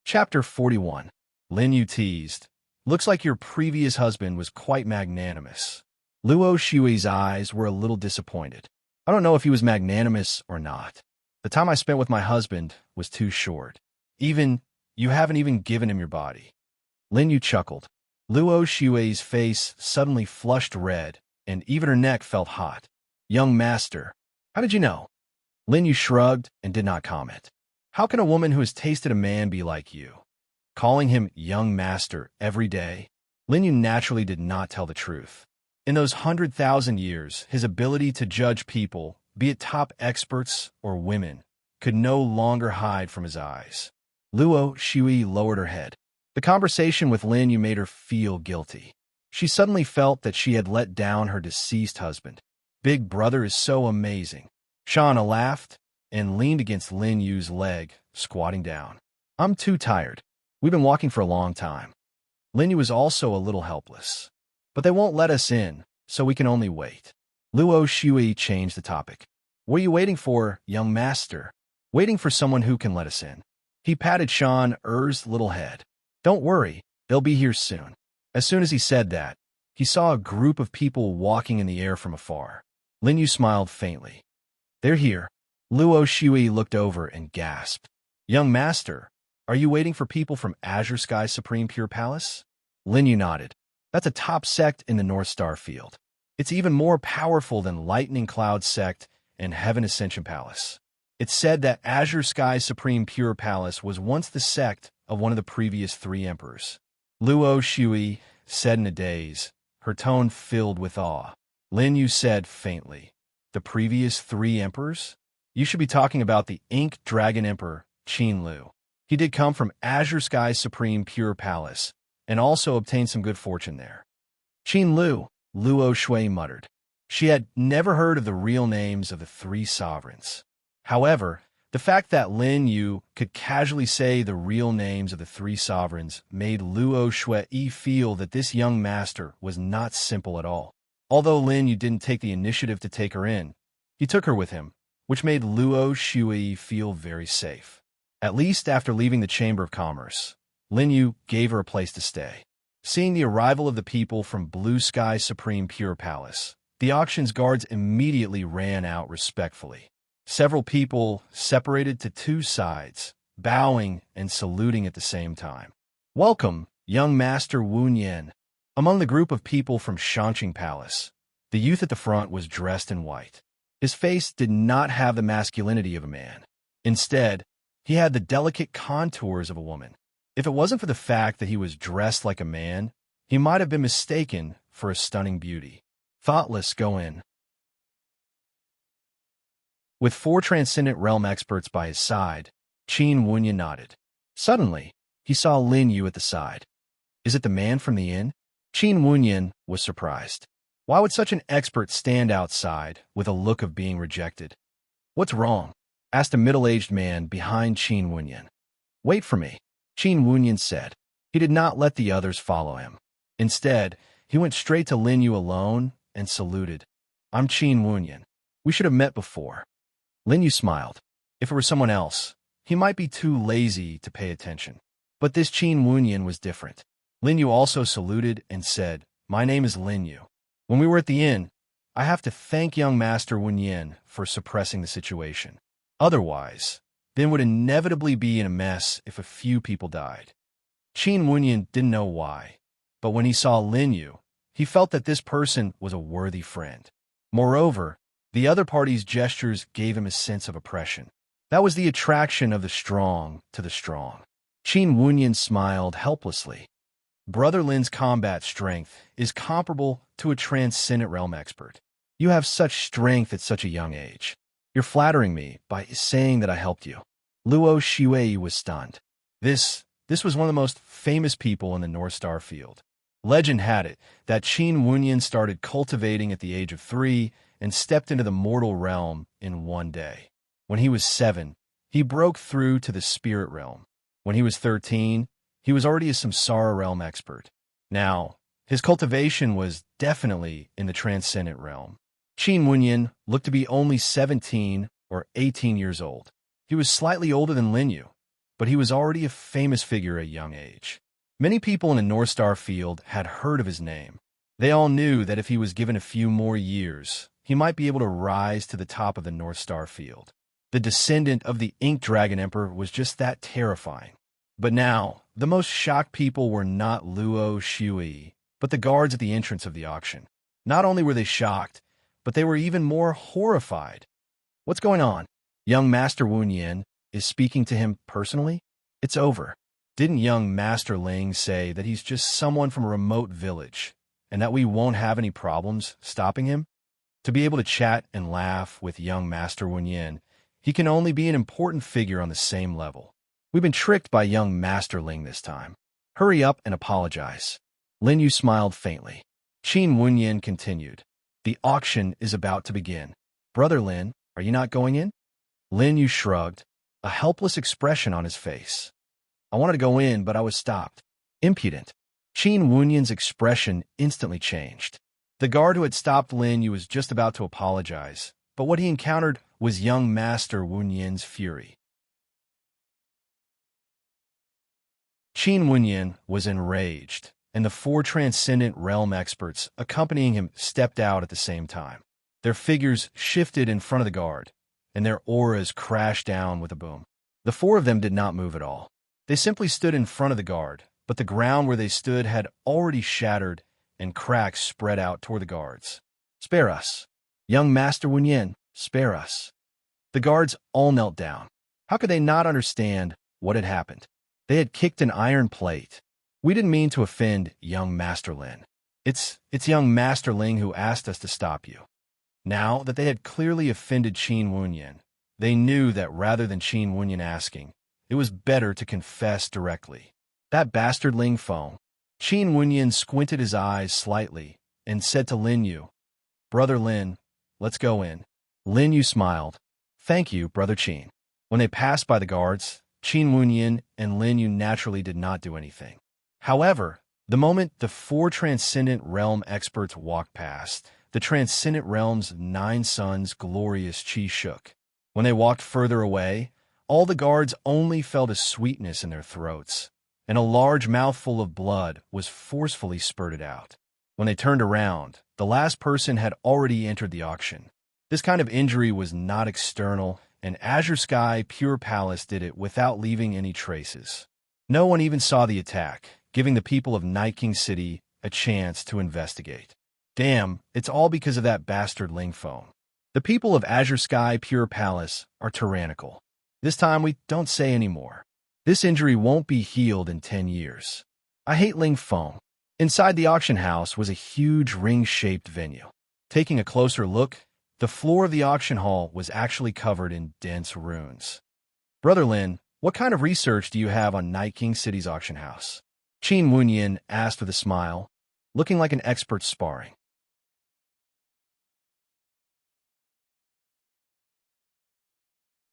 Chapter 41. Lin Yu teased. Looks like your previous husband was quite magnanimous. Luo Shui's eyes were a little disappointed. I don't know if he was magnanimous or not. The time I spent with my husband was too short. You haven't even given him your body. Lin Yu chuckled. Luo Shui's face suddenly flushed red, and even her neck felt hot. Young master, how did you know? Lin Yu shrugged and did not comment. How can a woman who has tasted a man be like you? Calling him young master every day? Lin Yu naturally did not tell the truth. In those 100,000 years, his ability to judge people, be it top experts or women, could no longer hide from his eyes. Luo Shui lowered her head. The conversation with Lin Yu made her feel guilty. She suddenly felt that she had let down her deceased husband. Big brother is so amazing. Shauna laughed and leaned against Lin Yu's leg, squatting down. I'm too tired. We've been walking for a long time. Lin Yu was also a little helpless. But they won't let us in, so we can only wait. Luo Shui changed the topic. What are you waiting for, young master? Waiting for someone who can let us in. He patted Shan Er's little head. Don't worry, they'll be here soon. As soon as he said that, he saw a group of people walking in the air from afar. Lin Yu smiled faintly. They're here. Luo Shui looked over and gasped. Young master, are you waiting for people from Azure Sky Supreme Pure Palace? Lin Yu nodded. That's a top sect in the North Star Field. It's even more powerful than Lightning Cloud Sect and Heaven Ascension Palace. It's said that Azure Sky's Supreme Pure Palace was once the sect of one of the previous three emperors. Luo Shui said in a daze, her tone filled with awe. Lin Yu said faintly, "The previous three emperors? You should be talking about the Ink Dragon Emperor, Qin Lu. He did come from Azure Sky's Supreme Pure Palace, and also obtained some good fortune there." Qin Lu, Luo Shui muttered. She had never heard of the real names of the three sovereigns. However, the fact that Lin Yu could casually say the real names of the three sovereigns made Luo Shui feel that this young master was not simple at all. Although Lin Yu didn't take the initiative to take her in, he took her with him, which made Luo Shui feel very safe. At least after leaving the Chamber of Commerce, Lin Yu gave her a place to stay. Seeing the arrival of the people from Blue Sky's Supreme Pure Palace, the auction's guards immediately ran out respectfully. Several people separated to two sides, bowing and saluting at the same time. "Welcome, young Master Wu Nian." Among the group of people from Shangqing Palace, the youth at the front was dressed in white. His face did not have the masculinity of a man. Instead, he had the delicate contours of a woman. If it wasn't for the fact that he was dressed like a man, he might have been mistaken for a stunning beauty. Thoughtless, go in. With four transcendent realm experts by his side, Qin Wunyan nodded. Suddenly, he saw Lin Yu at the side. "Is it the man from the inn?" Qin Wunyan was surprised. Why would such an expert stand outside with a look of being rejected? "What's wrong?" asked a middle-aged man behind Qin Wunyan. "Wait for me," Qin Wunyan said. He did not let the others follow him. Instead, he went straight to Lin Yu alone and saluted. "I'm Qin Wunyan. We should have met before." Lin Yu smiled. If it were someone else, he might be too lazy to pay attention. But this Qin Wunyan was different. Lin Yu also saluted and said, "My name is Lin Yu. When we were at the inn, I have to thank young Master Wunyan for suppressing the situation. Otherwise, then would inevitably be in a mess if a few people died." Qin Wunyan didn't know why, but when he saw Lin Yu, he felt that this person was a worthy friend. Moreover, the other party's gestures gave him a sense of oppression. That was the attraction of the strong to the strong. Qin Wunyan smiled helplessly. Brother Lin's combat strength is comparable to a transcendent realm expert. You have such strength at such a young age. You're flattering me by saying that I helped you. Luo Shui was stunned. This was one of the most famous people in the North Star field. Legend had it that Qin Wunyan started cultivating at the age of 3 and stepped into the mortal realm in one day. When he was 7, he broke through to the spirit realm. When he was 13, he was already a samsara realm expert. Now, his cultivation was definitely in the transcendent realm. Qin Wunyan looked to be only 17 or 18 years old. He was slightly older than Lin Yu, but he was already a famous figure at a young age. Many people in the North Star field had heard of his name. They all knew that if he was given a few more years, he might be able to rise to the top of the North Star field. The descendant of the Ink Dragon Emperor was just that terrifying. But now, the most shocked people were not Luo Shui, but the guards at the entrance of the auction. Not only were they shocked, but they were even more horrified. "What's going on? Young Master Wunyan is speaking to him personally? It's over. Didn't young Master Ling say that he's just someone from a remote village, and that we won't have any problems stopping him? To be able to chat and laugh with young Master Wunyan, he can only be an important figure on the same level. We've been tricked by young Master Ling this time. Hurry up and apologize." Lin Yu smiled faintly. Qin Wunyan continued. "The auction is about to begin. Brother Lin, are you not going in?" Lin Yu shrugged, a helpless expression on his face. "I wanted to go in, but I was stopped." Impudent. Qin Wunyan's expression instantly changed. The guard who had stopped Lin Yu was just about to apologize, but what he encountered was young Master Wunyan's fury. Qin Wunyan was enraged, and the 4 transcendent realm experts accompanying him stepped out at the same time. Their figures shifted in front of the guard, and their auras crashed down with a boom. The 4 of them did not move at all. They simply stood in front of the guard, but the ground where they stood had already shattered, and cracks spread out toward the guards. "Spare us. Young Master Wunyan, spare us." The guards all knelt down. How could they not understand what had happened? They had kicked an iron plate. We didn't mean to offend young Master Lin. It's young Master Ling who asked us to stop you. Now that they had clearly offended Qin Wunyan, they knew that rather than Qin Wunyan asking, it was better to confess directly. That bastard Ling Feng. Qin Wunyan squinted his eyes slightly and said to Lin Yu, "Brother Lin, let's go in." Lin Yu smiled. "Thank you, Brother Qin." When they passed by the guards, Qin Wunyan and Lin Yu naturally did not do anything. However, the moment the 4 transcendent realm experts walked past, the transcendent realm's 9 suns' glorious qi shook. When they walked further away, all the guards only felt a sweetness in their throats, and a large mouthful of blood was forcefully spurted out. When they turned around, the last person had already entered the auction. This kind of injury was not external, and Azure Sky Pure Palace did it without leaving any traces. No one even saw the attack, giving the people of Night King City a chance to investigate. Damn, it's all because of that bastard Ling Feng. The people of Azure Sky Pure Palace are tyrannical. This time we don't say any more. This injury won't be healed in 10 years. I hate Ling Feng. Inside the auction house was a huge ring-shaped venue. Taking a closer look, the floor of the auction hall was actually covered in dense runes. "Brother Lin, what kind of research do you have on Night King City's auction house?" Qin Wunyan asked with a smile, looking like an expert sparring.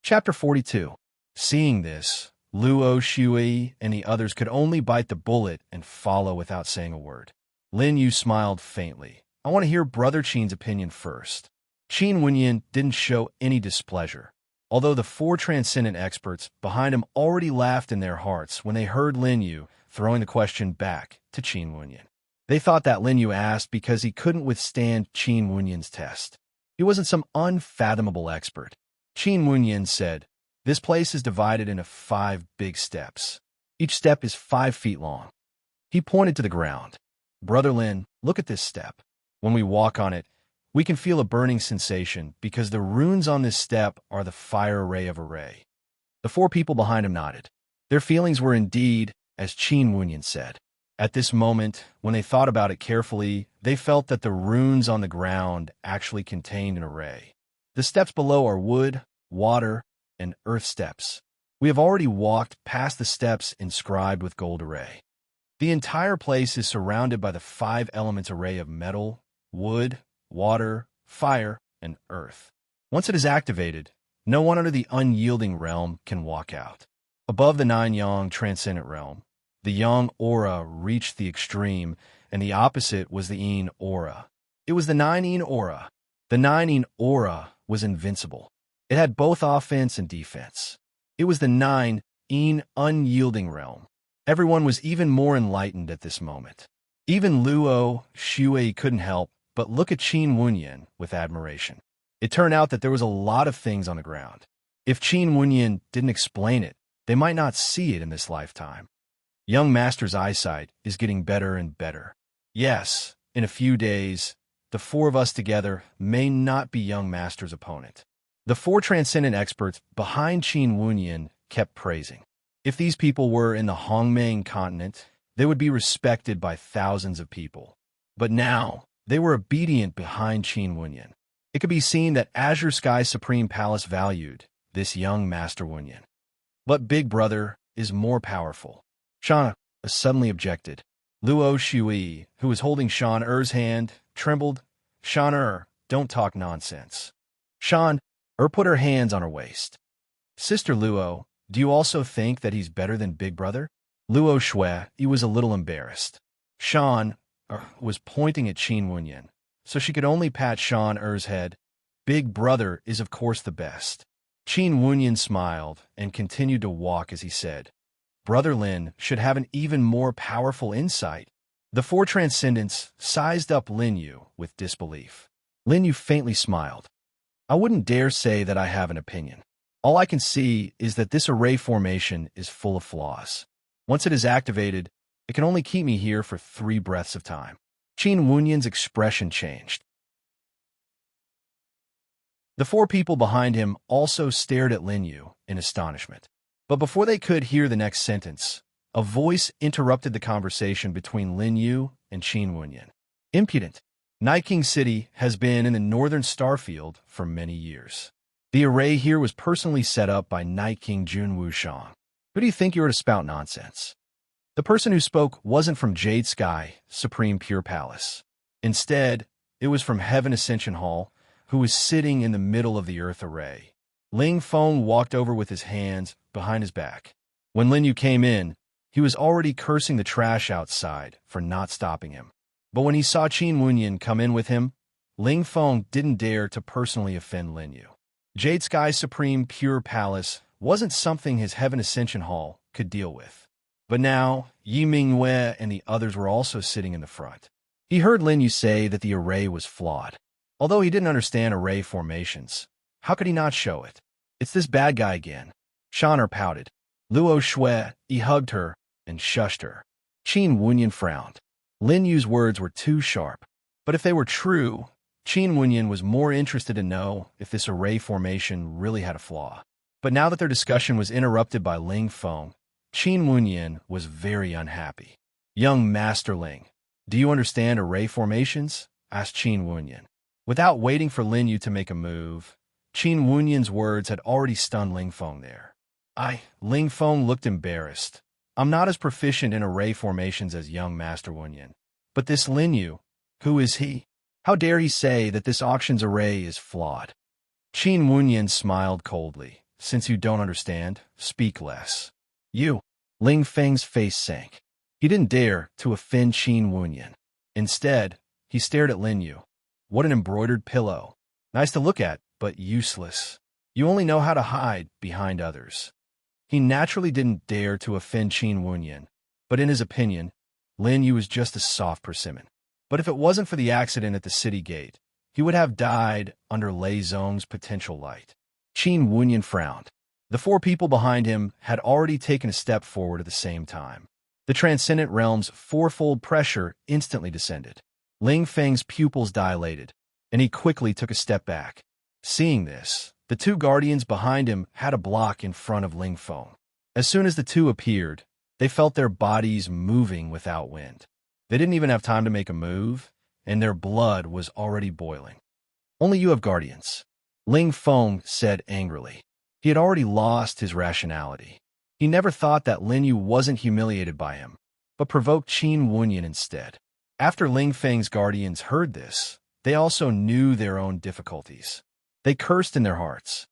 Chapter 42. Seeing this, Luo Shui and the others could only bite the bullet and follow without saying a word. Lin Yu smiled faintly. "I want to hear Brother Qin's opinion first." Qin Wunyan didn't show any displeasure, although the 4 transcendent experts behind him already laughed in their hearts when they heard Lin Yu throwing the question back to Qin Wunyan. They thought that Lin Yu asked because he couldn't withstand Qin Wunyan's test. He wasn't some unfathomable expert. Qin Wunyan said, "This place is divided into 5 big steps. Each step is 5 feet long." He pointed to the ground. "Brother Lin, look at this step. When we walk on it, we can feel a burning sensation because the runes on this step are the fire ray of a ray." The 4 people behind him nodded. Their feelings were indeed, as Qin Wunyan said. At this moment, when they thought about it carefully, they felt that the runes on the ground actually contained an array. The steps below are wood, water, and earth steps. We have already walked past the steps inscribed with gold array. The entire place is surrounded by the 5 elements array of metal, wood, water, fire, and earth. Once it is activated, no one under the unyielding realm can walk out. Above the 9 yang transcendent realm, the yang aura reached the extreme, and the opposite was the yin aura. It was the 9 yin aura. The 9 yin aura was invincible. It had both offense and defense. It was the 9 yin unyielding realm. Everyone was even more enlightened at this moment. Even Luo Shui couldn't help but look at Qin Wunyan with admiration. It turned out that there was a lot of things on the ground. If Qin Wunyan didn't explain it, they might not see it in this lifetime. Young Master's eyesight is getting better and better. Yes, in a few days, the 4 of us together may not be Young Master's opponent. The 4 transcendent experts behind Qin Wunyan kept praising. If these people were in the Hongmeng continent, they would be respected by thousands of people. But now, they were obedient behind Qin Wunyan. It could be seen that Azure Sky Supreme Palace valued this young Master Wunyan. But Big Brother is more powerful. Shan suddenly objected. Luo Shui, who was holding Shan Er's hand, trembled. "Shan don't talk nonsense." Shan put her hands on her waist. "Sister Luo, do you also think that he's better than Big Brother?" Luo Shui, he was a little embarrassed. Shan was pointing at Qin Wunyan, so she could only pat Shan Er's head. "Big Brother is of course the best." Qin Wunyan smiled and continued to walk as he said, "Brother Lin should have an even more powerful insight." The 4 transcendents sized up Lin Yu with disbelief. Lin Yu faintly smiled. "I wouldn't dare say that I have an opinion. All I can see is that this array formation is full of flaws. Once it is activated, it can only keep me here for 3 breaths of time." Qin Wunyan's expression changed. The four people behind him also stared at Lin Yu in astonishment. But before they could hear the next sentence, a voice interrupted the conversation between Lin Yu and Qin Wenyan. Impudent. Night King City has been in the northern starfield for many years. The array here was personally set up by Night King Jun Wushang. Who do you think you are to spout nonsense? The person who spoke wasn't from Jade Sky, Supreme Pure Palace. Instead, it was from Heaven Ascension Hall, who was sitting in the middle of the Earth array. Ling Feng walked over with his hands behind his back. When Lin Yu came in, he was already cursing the trash outside for not stopping him. But when he saw Qin Wenyan come in with him, Ling Feng didn't dare to personally offend Lin Yu. Jade Sky Supreme Pure Palace wasn't something his Heaven Ascension Hall could deal with. But now, Yi Mingwei and the others were also sitting in the front. He heard Lin Yu say that the array was flawed. Although he didn't understand array formations, how could he not show it? It's this bad guy again. Shaner pouted. Luo Shui, he hugged her and shushed her. Qin Wenyan frowned. Lin Yu's words were too sharp. But if they were true, Qin Wenyan was more interested to know if this array formation really had a flaw. But now that their discussion was interrupted by Ling Feng, Qin Wenyan was very unhappy. Young Master Ling, do you understand array formations? Asked Qin Wenyan. Without waiting for Lin Yu to make a move, Qin Wenyan's words had already stunned Ling Feng there. Ling Feng looked embarrassed. I'm not as proficient in array formations as young Master Wenyan. But this Lin Yu, who is he? How dare he say that this auction's array is flawed? Qin Wenyan smiled coldly. Since you don't understand, speak less. You. Ling Feng's face sank. He didn't dare to offend Qin Wenyan. Instead, he stared at Lin Yu. What an embroidered pillow. Nice to look at, but useless. You only know how to hide behind others. He naturally didn't dare to offend Qin Wenyan, but in his opinion, Lin Yu was just a soft persimmon. But if it wasn't for the accident at the city gate, he would have died under Lei Zong's potential light. Qin Wenyan frowned. The four people behind him had already taken a step forward at the same time. The transcendent realm's fourfold pressure instantly descended. Ling Feng's pupils dilated, and he quickly took a step back. Seeing this, the two guardians behind him had a block in front of Ling Feng. As soon as the two appeared, they felt their bodies moving without wind. They didn't even have time to make a move, and their blood was already boiling. Only you have guardians, Ling Feng said angrily. He had already lost his rationality. He never thought that Lin Yu wasn't humiliated by him, but provoked Qin Wenyan instead. After Ling Feng's guardians heard this, they also knew their own difficulties. They cursed in their hearts.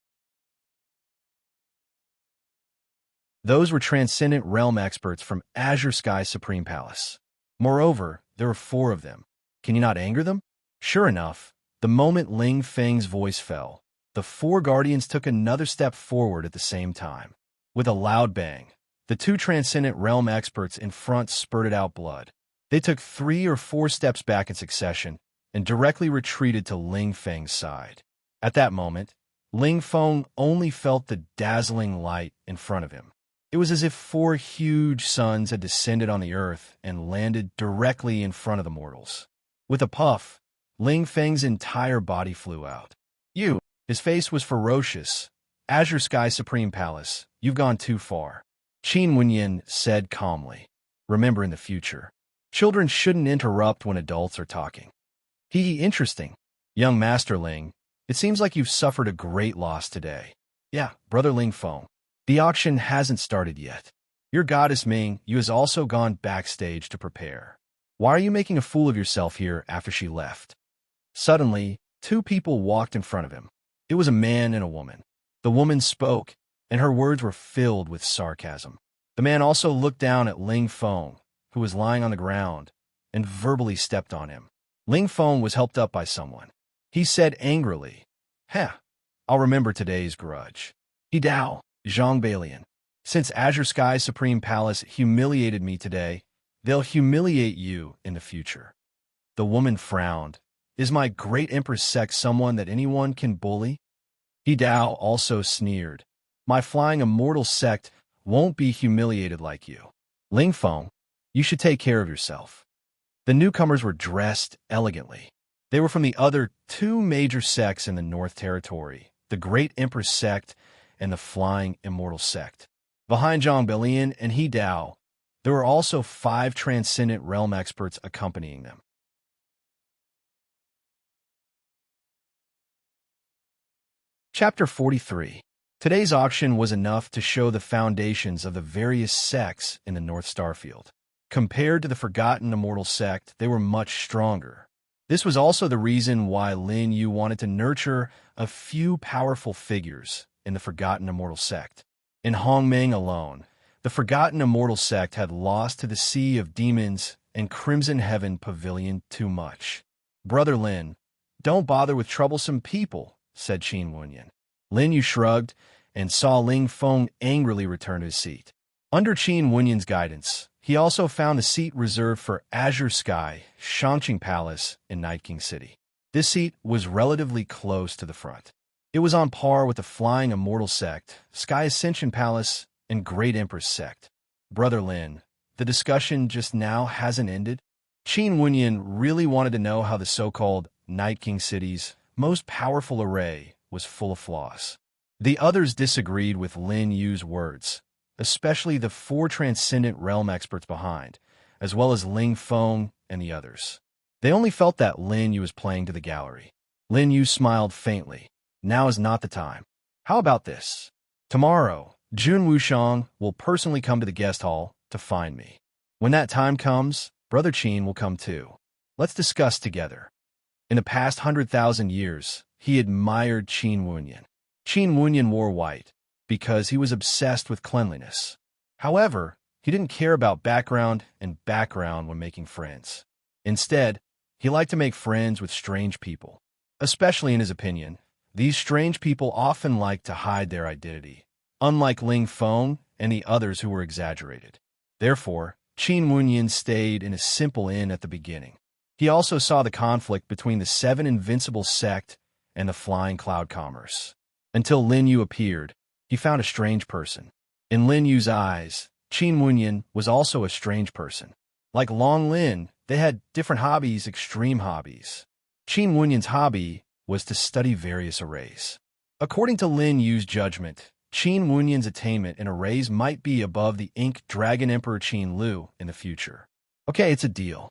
Those were transcendent realm experts from Azure Sky Supreme Palace. Moreover, there were four of them. Can you not anger them? Sure enough, the moment Ling Feng's voice fell, the four guardians took another step forward at the same time. With a loud bang, the two transcendent realm experts in front spurted out blood. They took 3 or 4 steps back in succession and directly retreated to Ling Feng's side. At that moment, Ling Feng only felt the dazzling light in front of him. It was as if 4 huge suns had descended on the earth and landed directly in front of the mortals. With a puff, Ling Feng's entire body flew out. You! His face was ferocious. Azure Sky Supreme Palace, you've gone too far. Qin Wenyan said calmly. Remember in the future, children shouldn't interrupt when adults are talking. Interesting. Young Master Ling, it seems like you've suffered a great loss today. Yeah, Brother Ling Feng. The auction hasn't started yet. Your goddess Ming Yu has also gone backstage to prepare. Why are you making a fool of yourself here after she left? Suddenly, 2 people walked in front of him. It was a man and a woman. The woman spoke, and her words were filled with sarcasm. The man also looked down at Ling Feng, who was lying on the ground, and verbally stepped on him. Ling Feng was helped up by someone. He said angrily, I'll remember today's grudge. Dao, Zhang Balian. Since Azure Sky Supreme Palace humiliated me today, they'll humiliate you in the future. The woman frowned. Is my great Empress sect someone that anyone can bully? Dao also sneered. My flying immortal sect won't be humiliated like you. Ling Feng, you should take care of yourself. The newcomers were dressed elegantly. They were from the other two major sects in the North Territory, the Great Empress sect and the Flying Immortal sect. Behind Zhang Belian and He Dao, there were also 5 transcendent realm experts accompanying them. Chapter 43. Today's auction was enough to show the foundations of the various sects in the North Starfield. Compared to the Forgotten Immortal sect, they were much stronger. This was also the reason why Lin Yu wanted to nurture a few powerful figures in the Forgotten Immortal sect. In Hongmeng alone, the Forgotten Immortal sect had lost to the Sea of Demons and Crimson Heaven Pavilion too much. "Brother Lin, don't bother with troublesome people," said Qin Wenyan. Lin Yu shrugged and saw Ling Feng angrily return to his seat. Under Qin Wenyan's guidance, he also found the seat reserved for Azure Sky, Shangqing Palace in Night King City. This seat was relatively close to the front. It was on par with the Flying Immortal sect, Sky Ascension Palace, and Great Empress sect. "Brother Lin, the discussion just now hasn't ended?" Qin Wenyan really wanted to know how the so-called Night King City's most powerful array was full of flaws. The others disagreed with Lin Yu's words, especially the 4 transcendent realm experts behind, as well as Ling Feng and the others. They only felt that Lin Yu was playing to the gallery. Lin Yu smiled faintly. "Now is not the time. How about this? Tomorrow, Jun Wushang will personally come to the guest hall to find me. When that time comes, Brother Qin will come too. Let's discuss together." In the past 100,000 years, he admired Qin Wenyan. Qin Wenyan wore white because he was obsessed with cleanliness. However, he didn't care about background when making friends. Instead, he liked to make friends with strange people. Especially in his opinion, these strange people often liked to hide their identity, unlike Ling Feng and the others who were exaggerated. Therefore, Qin Wenyan stayed in a simple inn at the beginning. He also saw the conflict between the 7 Invincible sect and the Flying Cloud Commerce. Until Lin Yu appeared, he found a strange person. In Lin Yu's eyes, Qin Wenyan was also a strange person. Like Long Lin, they had different hobbies, extreme hobbies. Qin Wenyan's hobby was to study various arrays. According to Lin Yu's judgment, Qin Wenyan's attainment in arrays might be above the Ink Dragon Emperor Qin Lu in the future. Okay, it's a deal.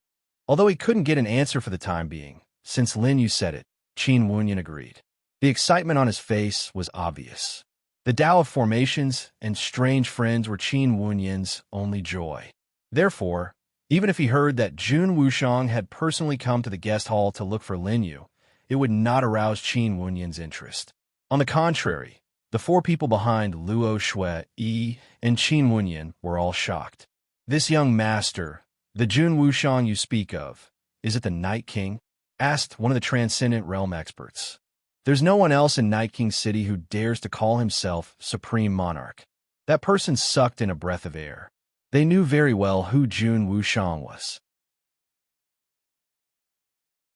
Although he couldn't get an answer for the time being, since Lin Yu said it, Qin Wenyan agreed. The excitement on his face was obvious. The Tao of Formations and strange friends were Qin Wenyan's only joy. Therefore, even if he heard that Jun Wushang had personally come to the guest hall to look for Lin Yu, it would not arouse Qin Wenyan's interest. On the contrary, the 4 people behind Luo Shui, Yi, and Qin Wenyan were all shocked. "This young master, the Jun Wushang you speak of, is it the Night King?" asked one of the Transcendent Realm experts. "There's no one else in Night King City who dares to call himself Supreme Monarch." That person sucked in a breath of air. They knew very well who Jun Wushang was.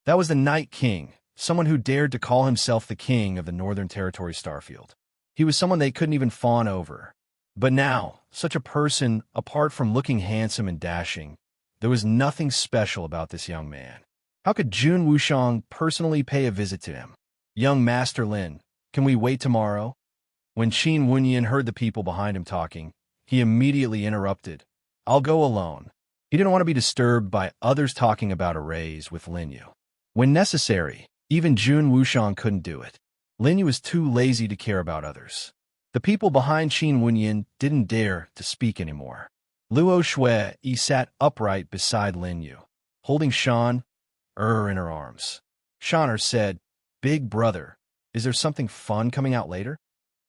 That was the Night King, someone who dared to call himself the king of the Northern Territory Starfield. He was someone they couldn't even fawn over. But now, such a person, apart from looking handsome and dashing, there was nothing special about this young man. How could Jun Wushang personally pay a visit to him? "Young Master Lin, can we wait tomorrow?" When Qin Wenyan heard the people behind him talking, he immediately interrupted. "I'll go alone." He didn't want to be disturbed by others talking about arrays with Lin Yu. When necessary, even Jun Wushang couldn't do it. Lin Yu was too lazy to care about others. The people behind Qin Wenyan didn't dare to speak anymore. Luo Shui sat upright beside Lin Yu, holding Shan in her arms. Shan said, "Big brother, is there something fun coming out later?"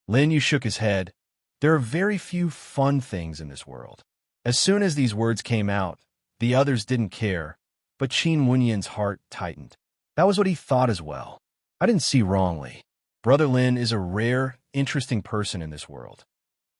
Lin Yu shook his head. There are very few fun things in this world. As soon as these words came out, the others didn't care, but Qin Wenyan's heart tightened. That was what he thought as well. I didn't see wrongly. Brother Lin is a rare, interesting person in this world.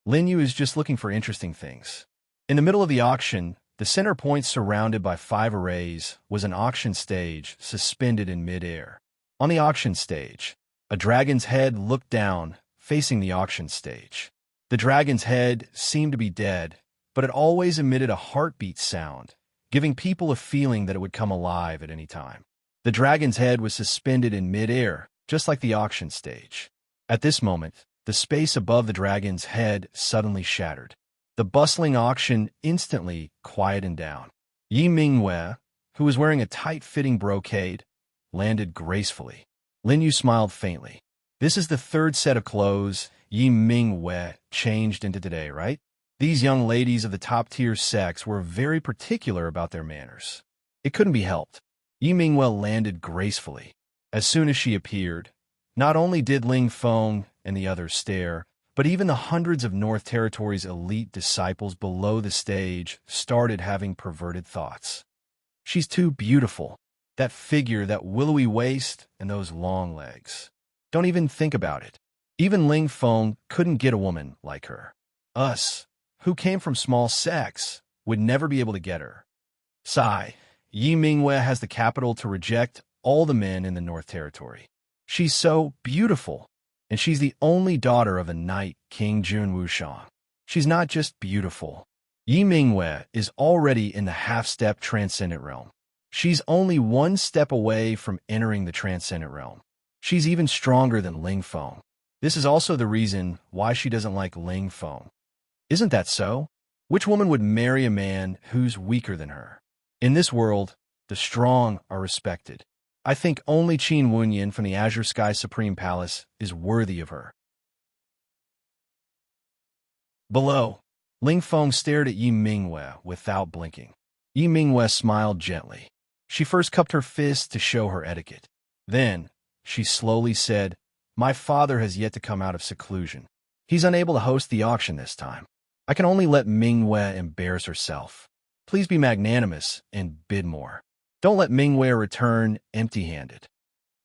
Lin Yu is just looking for interesting things. In the middle of the auction, the center point surrounded by 5 arrays was an auction stage suspended in mid-air. On the auction stage, a dragon's head looked down, facing the auction stage. The dragon's head seemed to be dead, but it always emitted a heartbeat sound, giving people a feeling that it would come alive at any time. The dragon's head was suspended in midair, just like the auction stage. At this moment, the space above the dragon's head suddenly shattered. The bustling auction instantly quieted down. Yi Mingwei, who was wearing a tight-fitting brocade, landed gracefully. Lin Yu smiled faintly. This is the third set of clothes Yi Mingwei changed into today, right? These young ladies of the top-tier sex were very particular about their manners. It couldn't be helped. Yi Mingwei landed gracefully. As soon as she appeared, not only did Ling Feng and the others stare, but even the hundreds of North Territory's elite disciples below the stage started having perverted thoughts. She's too beautiful. That figure, that willowy waist, and those long legs. Don't even think about it. Even Ling Feng couldn't get a woman like her. Us, who came from small sex, would never be able to get her. Sigh, Yi Mingwei has the capital to reject all the men in the North Territory. She's so beautiful, and she's the only daughter of a knight, King Jun Wushang. She's not just beautiful. Yi Mingwei is already in the half-step transcendent realm. She's only one step away from entering the transcendent realm. She's even stronger than Ling Feng. This is also the reason why she doesn't like Ling Feng. Isn't that so? Which woman would marry a man who's weaker than her? In this world, the strong are respected. I think only Qin Wunyan from the Azure Sky Supreme Palace is worthy of her. Below, Ling Feng stared at Yi Mingwei without blinking. Yi Mingwei smiled gently. She first cupped her fist to show her etiquette. Then, she slowly said, "My father has yet to come out of seclusion. He's unable to host the auction this time. I can only let Mingwei embarrass herself. Please be magnanimous and bid more. Don't let Mingwei return empty-handed."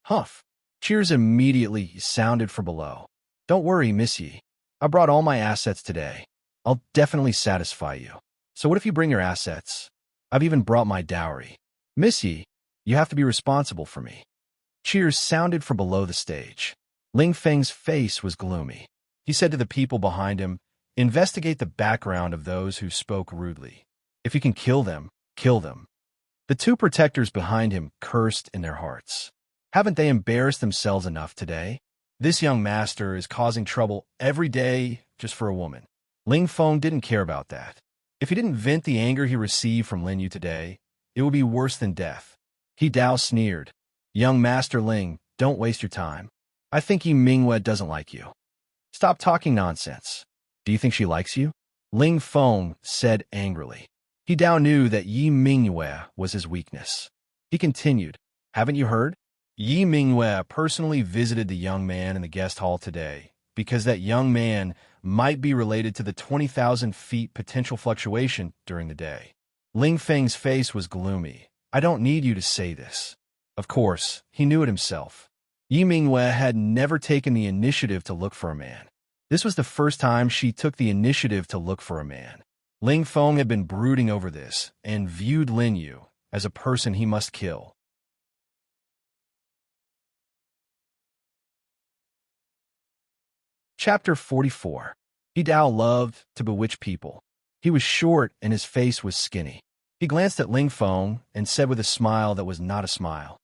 Humph! Cheers immediately sounded from below. "Don't worry, Miss Yi. I brought all my assets today. I'll definitely satisfy you. So what if you bring your assets? I've even brought my dowry. Miss Yi, you have to be responsible for me." Cheers sounded from below the stage. Ling Feng's face was gloomy. He said to the people behind him, "Investigate the background of those who spoke rudely. If you can kill them, kill them." The two protectors behind him cursed in their hearts. Haven't they embarrassed themselves enough today? This young master is causing trouble every day just for a woman. Ling Feng didn't care about that. If he didn't vent the anger he received from Lin Yu today, it would be worse than death. He Dao sneered. "Young Master Ling, don't waste your time. I think Yi Mingwei doesn't like you. Stop talking nonsense. Do you think she likes you?" Ling Feng said angrily. He Dao knew that Yi Mingwei was his weakness. He continued, "Haven't you heard? Yi Mingwei personally visited the young man in the guest hall today because that young man might be related to the 20,000 feet potential fluctuation during the day." Ling Feng's face was gloomy. "I don't need you to say this." Of course, he knew it himself. Yi Mingwei had never taken the initiative to look for a man. This was the first time she took the initiative to look for a man. Ling Feng had been brooding over this and viewed Lin Yu as a person he must kill. Chapter 44. He Dao loved to bewitch people. He was short and his face was skinny. He glanced at Ling Feng and said with a smile that was not a smile,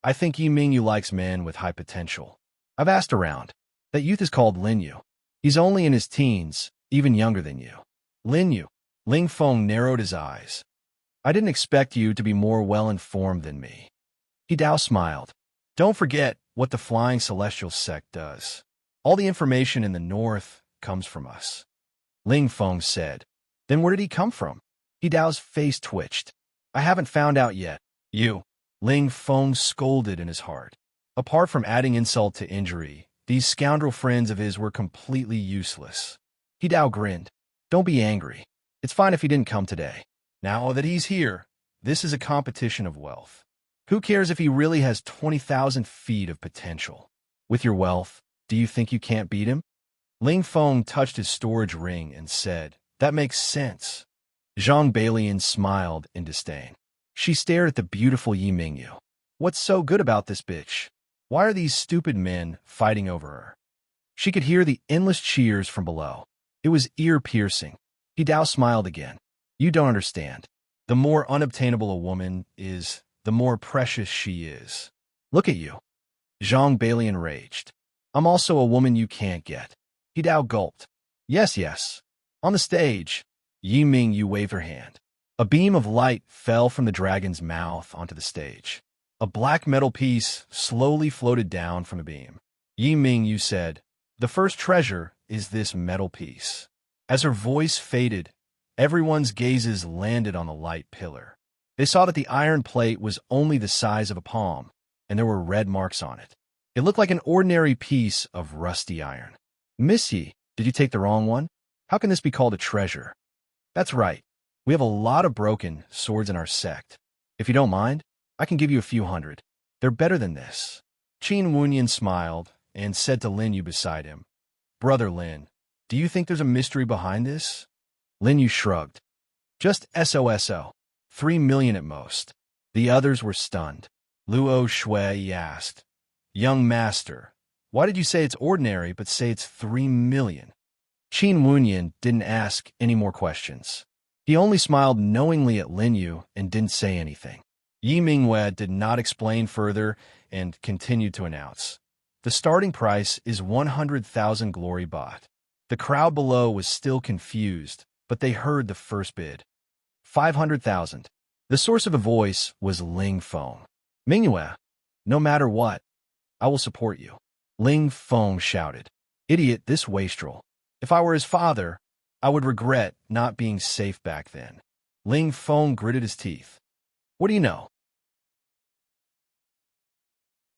"I think Yi Mingyu likes men with high potential. I've asked around. That youth is called Lin Yu. He's only in his teens, even younger than you." "Lin Yu." Ling Feng narrowed his eyes. "I didn't expect you to be more well-informed than me." He Dao smiled. "Don't forget what the Flying Celestial sect does. All the information in the north comes from us." Ling Feng said. "Then where did he come from?" He Dao's face twitched. "I haven't found out yet." "You." Ling Feng scolded in his heart. Apart from adding insult to injury, these scoundrel friends of his were completely useless. He Dao grinned. "Don't be angry. It's fine if he didn't come today. Now that he's here, this is a competition of wealth. Who cares if he really has 20,000 feet of potential? With your wealth, do you think you can't beat him?" Ling Feng touched his storage ring and said, "That makes sense." Zhang Balian smiled in disdain. She stared at the beautiful Yi Mingyu. "What's so good about this bitch? Why are these stupid men fighting over her?" She could hear the endless cheers from below. It was ear-piercing. He Dao smiled again. "You don't understand. The more unobtainable a woman is, the more precious she is. Look at you. Zhang Balian raged. I'm also a woman you can't get. He Dao gulped. Yes, yes. On the stage, Yi Ming Yu waved her hand. A beam of light fell from the dragon's mouth onto the stage. A black metal piece slowly floated down from the beam. Yi Ming Yu said, "The first treasure is this metal piece." As her voice faded, everyone's gazes landed on the light pillar. They saw that the iron plate was only the size of a palm, and there were red marks on it. It looked like an ordinary piece of rusty iron. "Misty, did you take the wrong one? How can this be called a treasure?" "That's right. We have a lot of broken swords in our sect. If you don't mind, I can give you a few hundred. They're better than this." Qin Wunyan smiled and said to Lin Yu beside him, "Brother Lin, do you think there's a mystery behind this?" Lin Yu shrugged. "Just SOSO. 3 million at most." The others were stunned. Luo Shui asked, "Young master, why did you say it's ordinary but say it's 3 million? Qin Wunyan didn't ask any more questions. He only smiled knowingly at Lin Yu and didn't say anything. Yi Mingwei did not explain further and continued to announce, "The starting price is 100,000 glory baht." The crowd below was still confused, but they heard the first bid. 500,000. The source of a voice was Ling Feng. "Mingyue, no matter what, I will support you." Ling Feng shouted, "Idiot, this wastrel. If I were his father, I would regret not being safe back then." Ling Feng gritted his teeth. "What do you know?"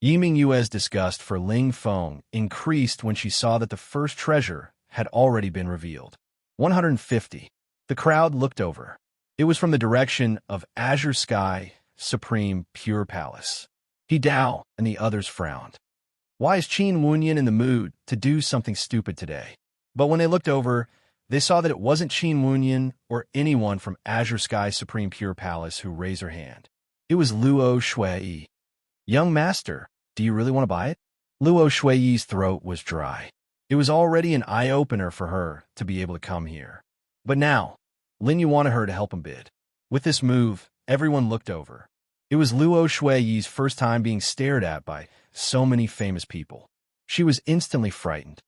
Yi Mingyue's disgust for Ling Feng increased when she saw that the first treasure had already been revealed. 150. The crowd looked over. It was from the direction of Azure Sky, Supreme Pure Palace. He Dao and the others frowned. Why is Qin Wunyan in the mood to do something stupid today? But when they looked over, they saw that it wasn't Qin Wunyan or anyone from Azure Sky Supreme Pure Palace who raised her hand. It was Luo Shui. "Young master, do you really want to buy it?" Luo Shui's throat was dry. It was already an eye-opener for her to be able to come here. But now, Lin Yu wanted her to help him bid. With this move, everyone looked over. It was Luo Shui's first time being stared at by so many famous people. She was instantly frightened.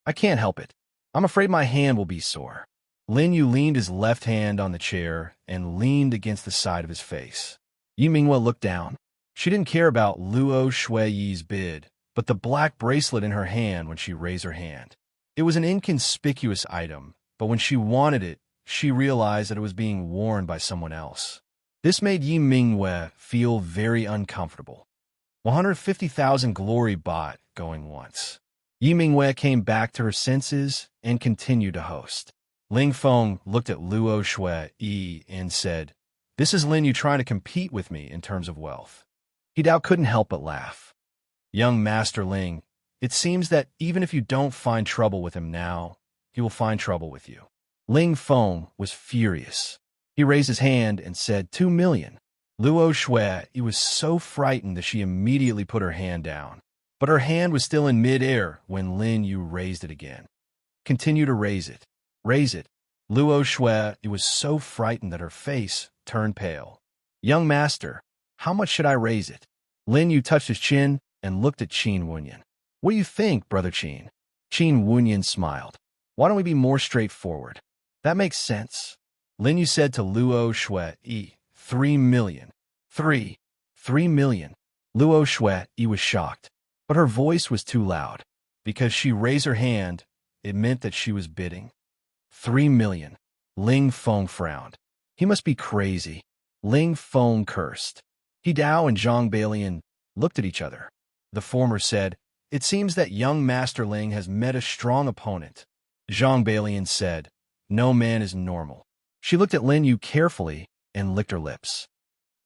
"I can't help it. I'm afraid my hand will be sore." Lin Yu leaned his left hand on the chair and leaned against the side of his face. Yi Minghua looked down. She didn't care about Luo Shui's bid, but the black bracelet in her hand when she raised her hand. It was an inconspicuous item, but when she wanted it, she realized that it was being worn by someone else. This made Yi Mingwei feel very uncomfortable. 150,000 glory baht going once. Yi Mingwei came back to her senses and continued to host. Ling Feng looked at Luo Shui and said, "This is Lin Yu trying to compete with me in terms of wealth." He Dao couldn't help but laugh. "Young Master Ling, it seems that even if you don't find trouble with him now, he will find trouble with you." Ling Feng was furious. He raised his hand and said, 2 million. Luo Shui was so frightened that she immediately put her hand down. But her hand was still in mid-air when Lin Yu raised it again. "Continue to raise it. Raise it." Luo Shui was so frightened that her face turned pale. "Young master, how much should I raise it?" Lin Yu touched his chin and looked at Qin Wunyan. "What do you think, Brother Qin?" Qin Wunyan smiled. "Why don't we be more straightforward?" "That makes sense." Lin Yu said to Luo Shui, 3 million. 3 million. Luo Shui was shocked, but her voice was too loud. Because she raised her hand, it meant that she was bidding. 3 million. Ling Feng frowned. He must be crazy. Ling Feng cursed. He Dao and Zhang Balian looked at each other. The former said, "It seems that young Master Ling has met a strong opponent." Zhang Balian said, "No man is normal." She looked at Lin Yu carefully and licked her lips.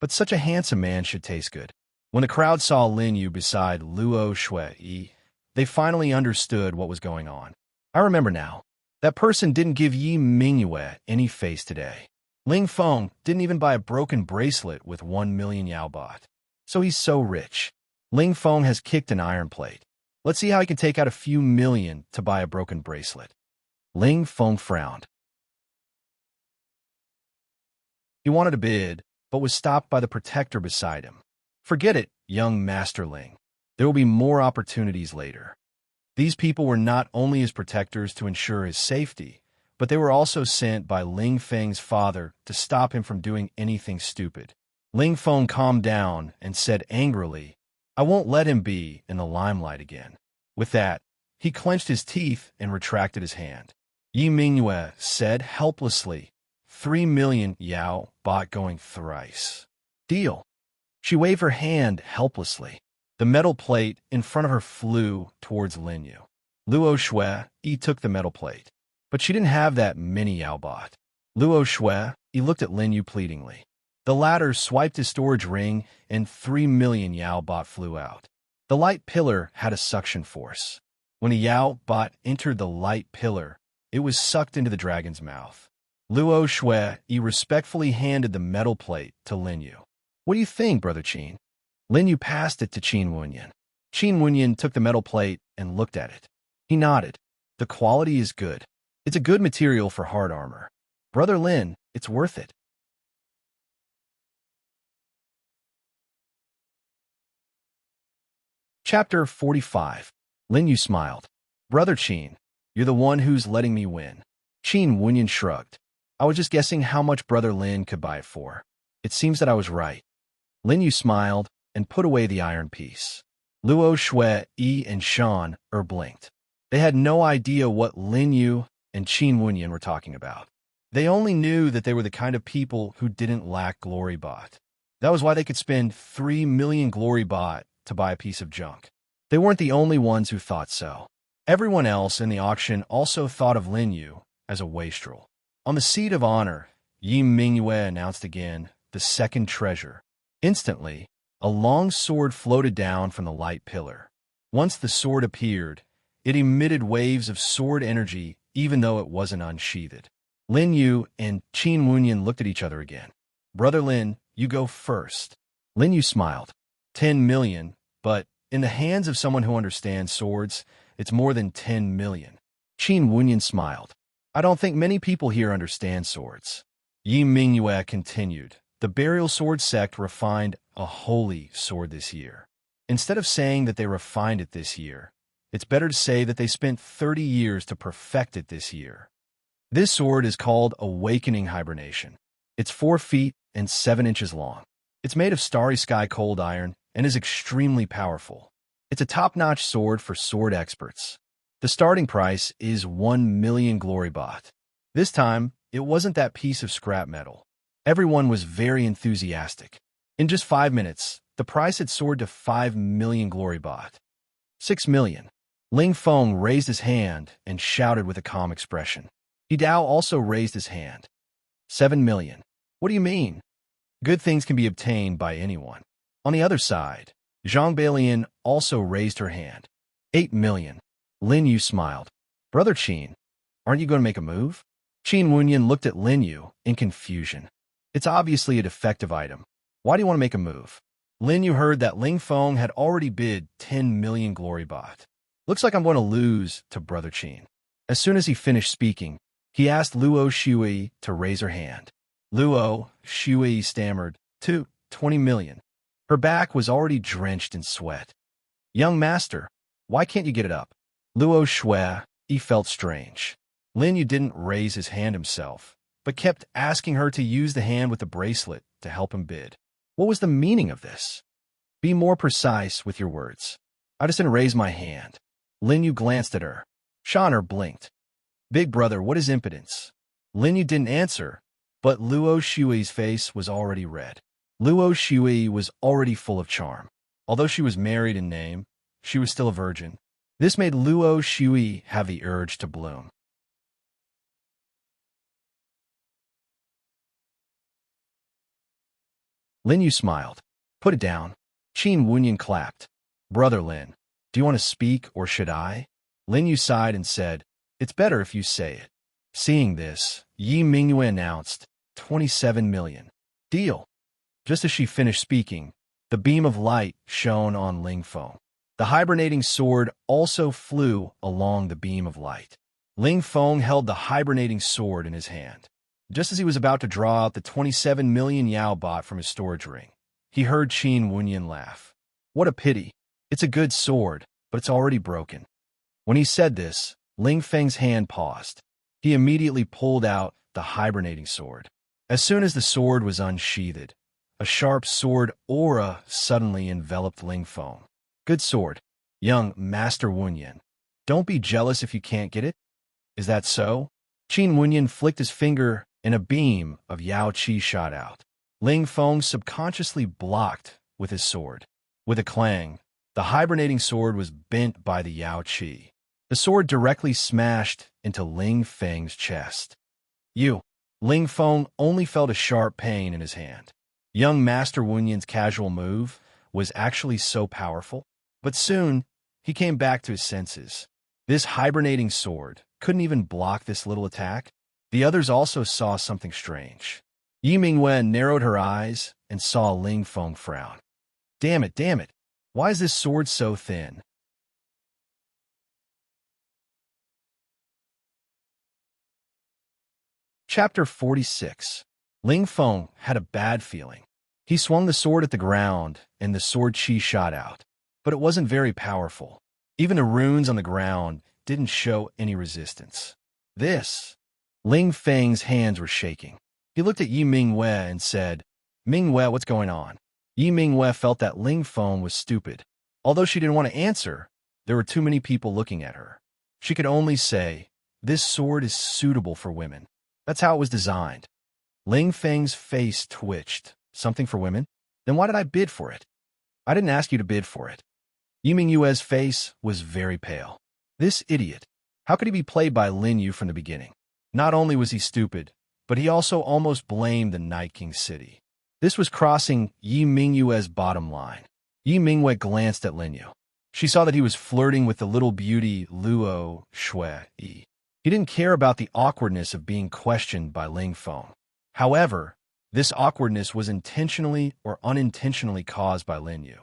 But such a handsome man should taste good. When the crowd saw Lin Yu beside Luo Shui, they finally understood what was going on. "I remember now. That person didn't give Yi Mingyue any face today. Ling Feng didn't even buy a broken bracelet with 1 million Yao baht. So he's so rich. Ling Feng has kicked an iron plate. Let's see how he can take out a few million to buy a broken bracelet." Ling Feng frowned. He wanted to bid, but was stopped by the protector beside him. Forget it, young Master Ling. There will be more opportunities later. These people were not only his protectors to ensure his safety, but they were also sent by Ling Feng's father to stop him from doing anything stupid. Ling Feng calmed down and said angrily, "I won't let him be in the limelight again." With that, he clenched his teeth and retracted his hand. Yi Mingyue said helplessly, 3 million Yao bot going thrice. Deal. She waved her hand helplessly. The metal plate in front of her flew towards Lin Yu. Luo Shui took the metal plate, but she didn't have that many Yao bot. Luo Shui looked at Lin Yu pleadingly. The latter swiped his storage ring and 3 million Yao bot flew out. The light pillar had a suction force. When a Yao bot entered the light pillar, it was sucked into the dragon's mouth. Luo Shui respectfully handed the metal plate to Lin Yu. "What do you think, Brother Qin?" Lin Yu passed it to Qin Wunyan. Qin Wunyan took the metal plate and looked at it. He nodded. "The quality is good. It's a good material for hard armor. Brother Lin, it's worth it." Chapter 45. Lin Yu smiled. "Brother Qin, you're the one who's letting me win." Qin Wunyan shrugged. "I was just guessing how much Brother Lin could buy it for. It seems that I was right." Lin Yu smiled and put away the iron piece. Luo Shui and Shan blinked. They had no idea what Lin Yu and Qin Wunyan were talking about. They only knew that they were the kind of people who didn't lack glory bot. That was why they could spend 3 million glory bot to buy a piece of junk. They weren't the only ones who thought so. Everyone else in the auction also thought of Lin Yu as a wastrel. On the seat of honor, Yi Mingyue announced again the second treasure. Instantly, a long sword floated down from the light pillar. Once the sword appeared, it emitted waves of sword energy even though it wasn't unsheathed. Lin Yu and Qin Wunyan looked at each other again. "Brother Lin, you go first." Lin Yu smiled. 10 million, but in the hands of someone who understands swords, it's more than 10 million. Qin Wunyan smiled. "I don't think many people here understand swords." Yi Mingyue continued. "The burial sword sect refined a holy sword this year. Instead of saying that they refined it this year, it's better to say that they spent 30 years to perfect it this year. This sword is called Awakening Hibernation. It's 4 feet and 7 inches long. It's made of starry sky cold iron and is extremely powerful. It's a top-notch sword for sword experts. The starting price is 1 million glory bot. This time, it wasn't that piece of scrap metal. Everyone was very enthusiastic. In just 5 minutes, the price had soared to 5 million glory bot. 6 million. Ling Feng raised his hand and shouted with a calm expression. Yidao also raised his hand. 7 million. What do you mean? Good things can be obtained by anyone. On the other side, Zhang Beilian also raised her hand. 8 million. Lin Yu smiled. Brother Qin, aren't you going to make a move? Qin Wunyan looked at Lin Yu in confusion. It's obviously a defective item. Why do you want to make a move? Lin Yu heard that Ling Feng had already bid 10 million glory bot. Looks like I'm going to lose to Brother Qin. As soon as he finished speaking, he asked Luo Shui to raise her hand. Luo Shui stammered, 20 million. Her back was already drenched in sweat. Young master, why can't you get it up? Luo Shui, he felt strange. Lin Yu didn't raise his hand himself, but kept asking her to use the hand with the bracelet to help him bid. What was the meaning of this? Be more precise with your words. I just didn't raise my hand. Lin Yu glanced at her. Shaner blinked. Big brother, what is impotence? Lin Yu didn't answer, but Luo Shui's face was already red. Luo Shui was already full of charm. Although she was married in name, she was still a virgin. This made Luo Shui have the urge to bloom. Lin Yu smiled. Put it down. Qin Wunyan clapped. Brother Lin, do you want to speak or should I? Lin Yu sighed and said, It's better if you say it. Seeing this, Yi Mingyue announced, 27 million. Deal. Just as she finished speaking, the beam of light shone on Ling Feng. The hibernating sword also flew along the beam of light. Ling Feng held the hibernating sword in his hand. Just as he was about to draw out the 27 million Yao bot from his storage ring, he heard Qin Wenyan laugh. What a pity. It's a good sword, but it's already broken. When he said this, Ling Feng's hand paused. He immediately pulled out the hibernating sword. As soon as the sword was unsheathed, a sharp sword aura suddenly enveloped Ling Feng. Good sword, young Master Wenyan. Don't be jealous if you can't get it. Is that so? Qin Wenyan flicked his finger and a beam of Yao Qi shot out. Ling Feng subconsciously blocked with his sword. With a clang, the hibernating sword was bent by the Yao Qi. The sword directly smashed into Ling Feng's chest. Ling Feng only felt a sharp pain in his hand. Young Master Wenyan's casual move was actually so powerful, but soon he came back to his senses. This hibernating sword couldn't even block this little attack. The others also saw something strange. Yi Mingwen narrowed her eyes and saw Ling Feng frown. Damn it. Why is this sword so thin? Chapter 46. Ling Feng had a bad feeling. He swung the sword at the ground, and the sword chi shot out. But it wasn't very powerful. Even the runes on the ground didn't show any resistance. Ling Feng's hands were shaking. He looked at Yi Mingwei and said, Mingwei, what's going on? Yi Mingwei felt that Ling Feng was stupid. Although she didn't want to answer, there were too many people looking at her. She could only say, this sword is suitable for women. That's how it was designed. Ling Feng's face twitched. Something for women? Then why did I bid for it? I didn't ask you to bid for it. Yi Mingyue's face was very pale. This idiot. How could he be played by Lin Yu from the beginning? Not only was he stupid, but he also almost blamed the Night King City. This was crossing Yi Mingyue's bottom line. Yi Mingyue glanced at Lin Yu. She saw that he was flirting with the little beauty Luo Shui. He didn't care about the awkwardness of being questioned by Ling Feng. However, this awkwardness was intentionally or unintentionally caused by Lin Yu.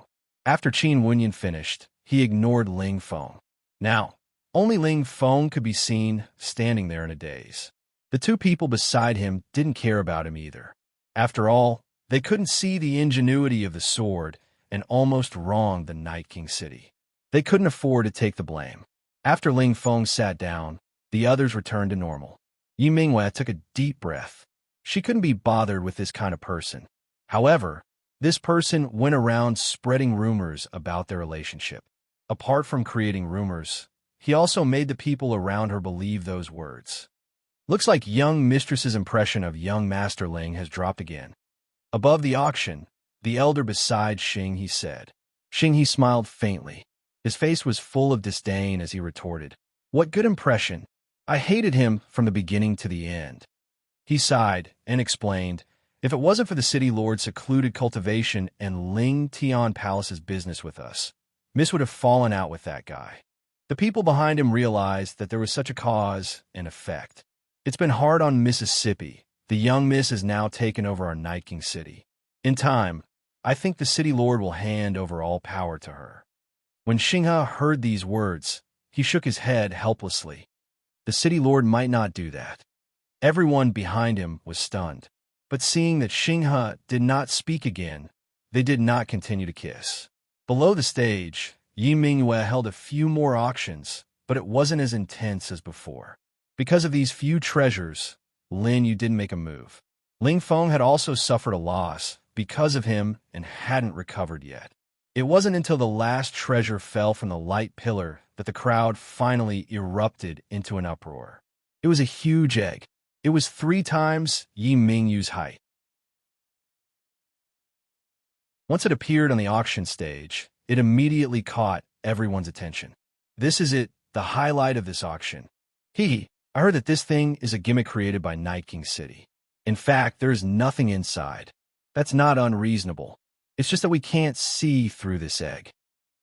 After Qin Wenyan finished, he ignored Ling Feng. Now, only Ling Feng could be seen standing there in a daze. The two people beside him didn't care about him either. After all, they couldn't see the ingenuity of the sword and almost wronged the Night King City. They couldn't afford to take the blame. After Ling Feng sat down, the others returned to normal. Yi Mingyue took a deep breath. She couldn't be bothered with this kind of person. However, this person went around spreading rumors about their relationship. Apart from creating rumors, he also made the people around her believe those words. Looks like young mistress's impression of young Master Ling has dropped again. Above the auction, the elder beside Xing said. Xing smiled faintly. His face was full of disdain as he retorted, What good impression? I hated him from the beginning to the end. He sighed and explained, If it wasn't for the city lord's secluded cultivation and Ling Tian Palace's business with us, Miss would have fallen out with that guy. The people behind him realized that there was such a cause and effect. It's been hard on Mississippi. The young miss has now taken over our Night King City. In time, I think the city lord will hand over all power to her. When Xinghe heard these words, he shook his head helplessly. The city lord might not do that. Everyone behind him was stunned. But seeing that Xinghe did not speak again, they did not continue to kiss. Below the stage, Yi Mingyue held a few more auctions, but it wasn't as intense as before. Because of these few treasures, Lin Yu didn't make a move. Ling Feng had also suffered a loss because of him and hadn't recovered yet. It wasn't until the last treasure fell from the light pillar that the crowd finally erupted into an uproar. It was a huge egg. It was 3 times Yi Mingyu's height. Once it appeared on the auction stage, it immediately caught everyone's attention. This is it, the highlight of this auction. I heard that this thing is a gimmick created by Night King City. In fact, there's nothing inside. That's not unreasonable. It's just that we can't see through this egg.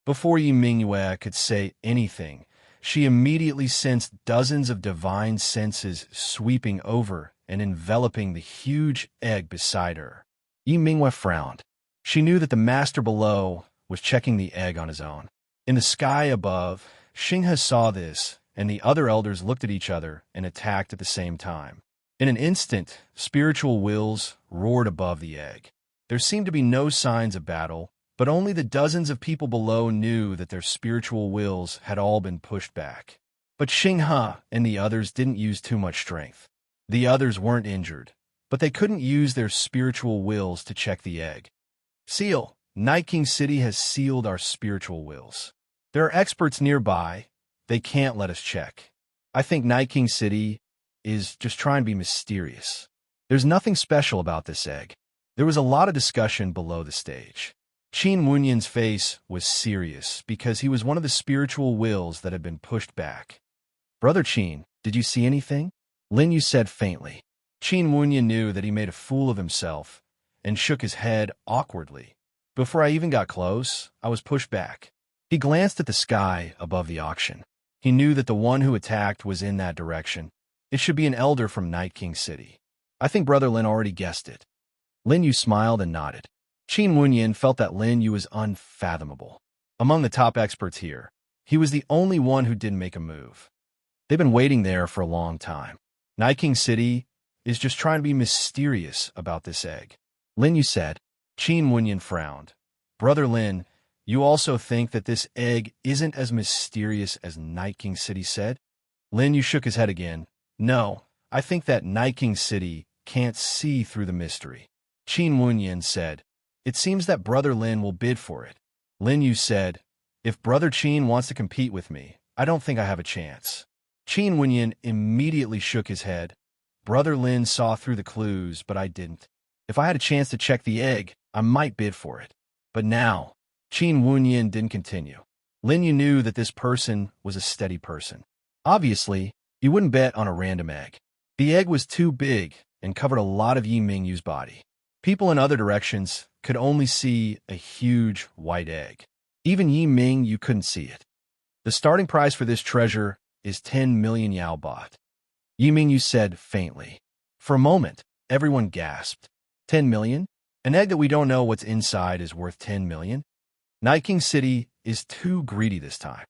Before Yi Mingyue could say anything, she immediately sensed dozens of divine senses sweeping over and enveloping the huge egg beside her. Yi Mingyue frowned. She knew that the master below was checking the egg on his own. In the sky above, Xinghe saw this, and the other elders looked at each other and attacked at the same time. In an instant, spiritual wills roared above the egg. There seemed to be no signs of battle, but only the dozens of people below knew that their spiritual wills had all been pushed back. But Xinghe and the others didn't use too much strength. The others weren't injured, but they couldn't use their spiritual wills to check the egg. Seal, Night King City has sealed our spiritual wills. There are experts nearby. They can't let us check. I think Night King City is just trying to be mysterious. There's nothing special about this egg. There was a lot of discussion below the stage. Qin Wunyan's face was serious because he was one of the spiritual wills that had been pushed back. Brother Qin, did you see anything? Lin Yu said faintly. Qin Wunyan knew that he made a fool of himself and shook his head awkwardly. Before I even got close, I was pushed back. He glanced at the sky above the auction. He knew that the one who attacked was in that direction. It should be an elder from Night King City. I think Brother Lin already guessed it. Lin Yu smiled and nodded. Qin Wunyan felt that Lin Yu was unfathomable. Among the top experts here, he was the only one who didn't make a move. They've been waiting there for a long time. Night King City is just trying to be mysterious about this egg. Lin Yu said. Qin Wunyan frowned. Brother Lin, you also think that this egg isn't as mysterious as Night King City said? Lin Yu shook his head again. No, I think that Night King City can't see through the mystery. Qin Wunyan said. It seems that Brother Lin will bid for it. Lin Yu said, if Brother Qin wants to compete with me, I don't think I have a chance. Qin Wunyan immediately shook his head. Brother Lin saw through the clues, but I didn't. If I had a chance to check the egg, I might bid for it. But now, Qin Wunyan didn't continue. Lin Yu knew that this person was a steady person. Obviously, you wouldn't bet on a random egg. The egg was too big and covered a lot of Yi Mingyu's body. People in other directions could only see a huge white egg. Even Yi Mingyu couldn't see it. The starting price for this treasure is 10 million Yao baht. Yi Mingyu said faintly. For a moment, everyone gasped. 10 million? An egg that we don't know what's inside is worth 10 million? Night King City is too greedy this time.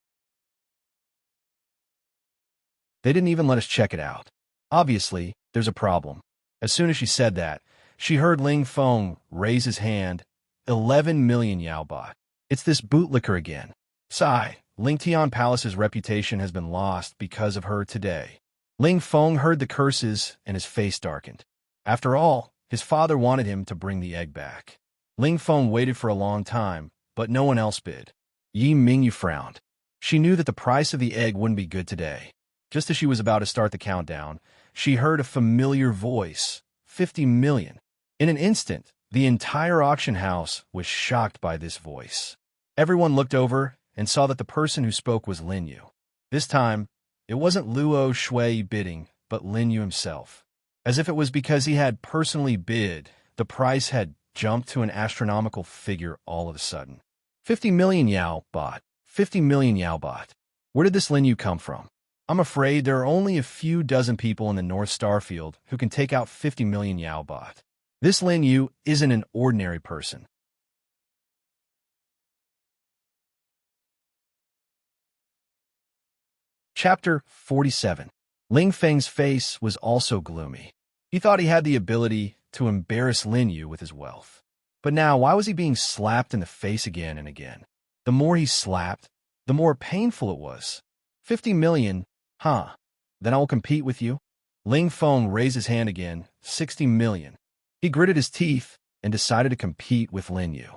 They didn't even let us check it out. Obviously, there's a problem. As soon as she said that, she heard Ling Feng raise his hand. 11 million Yao baht. It's this bootlicker again. Sigh, Ling Tian Palace's reputation has been lost because of her today. Ling Feng heard the curses and his face darkened. After all, his father wanted him to bring the egg back. Ling Feng waited for a long time, but no one else bid. Yi Mingyu frowned. She knew that the price of the egg wouldn't be good today. Just as she was about to start the countdown, she heard a familiar voice. 50 million. In an instant, the entire auction house was shocked by this voice. Everyone looked over and saw that the person who spoke was Lin Yu. This time, it wasn't Luo Shui bidding, but Lin Yu himself. As if it was because he had personally bid, the price had jumped to an astronomical figure all of a sudden. 50 million Yao baht. 50 million Yao baht. Where did this Lin Yu come from? I'm afraid there are only a few dozen people in the North Starfield who can take out 50 million Yao baht. This Lin Yu isn't an ordinary person. Chapter 47. Ling Feng's face was also gloomy. He thought he had the ability to embarrass Lin Yu with his wealth. But now, why was he being slapped in the face again and again? The more he slapped, the more painful it was. 50 million, huh? Then I will compete with you. Ling Feng raised his hand again. 60 million. He gritted his teeth and decided to compete with Lin Yu.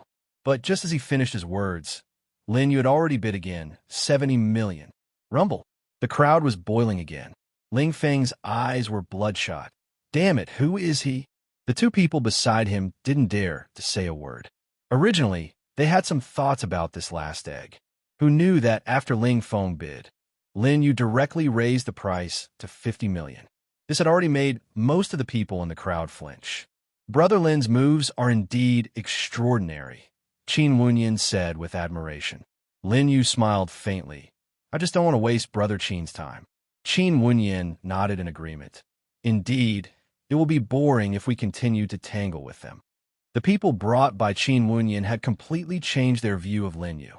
But just as he finished his words, Lin Yu had already bid again. 70 million. Rumble. The crowd was boiling again. Ling Feng's eyes were bloodshot. Damn it, who is he? The two people beside him didn't dare to say a word. Originally, they had some thoughts about this last egg. Who knew that after Ling Feng bid, Lin Yu directly raised the price to 50 million. This had already made most of the people in the crowd flinch. Brother Lin's moves are indeed extraordinary, Qin Wunyan said with admiration. Lin Yu smiled faintly. I just don't want to waste Brother Qin's time. Qin Wunyan nodded in agreement. Indeed, it will be boring if we continue to tangle with them. The people brought by Qin Wunyan had completely changed their view of Lin Yu.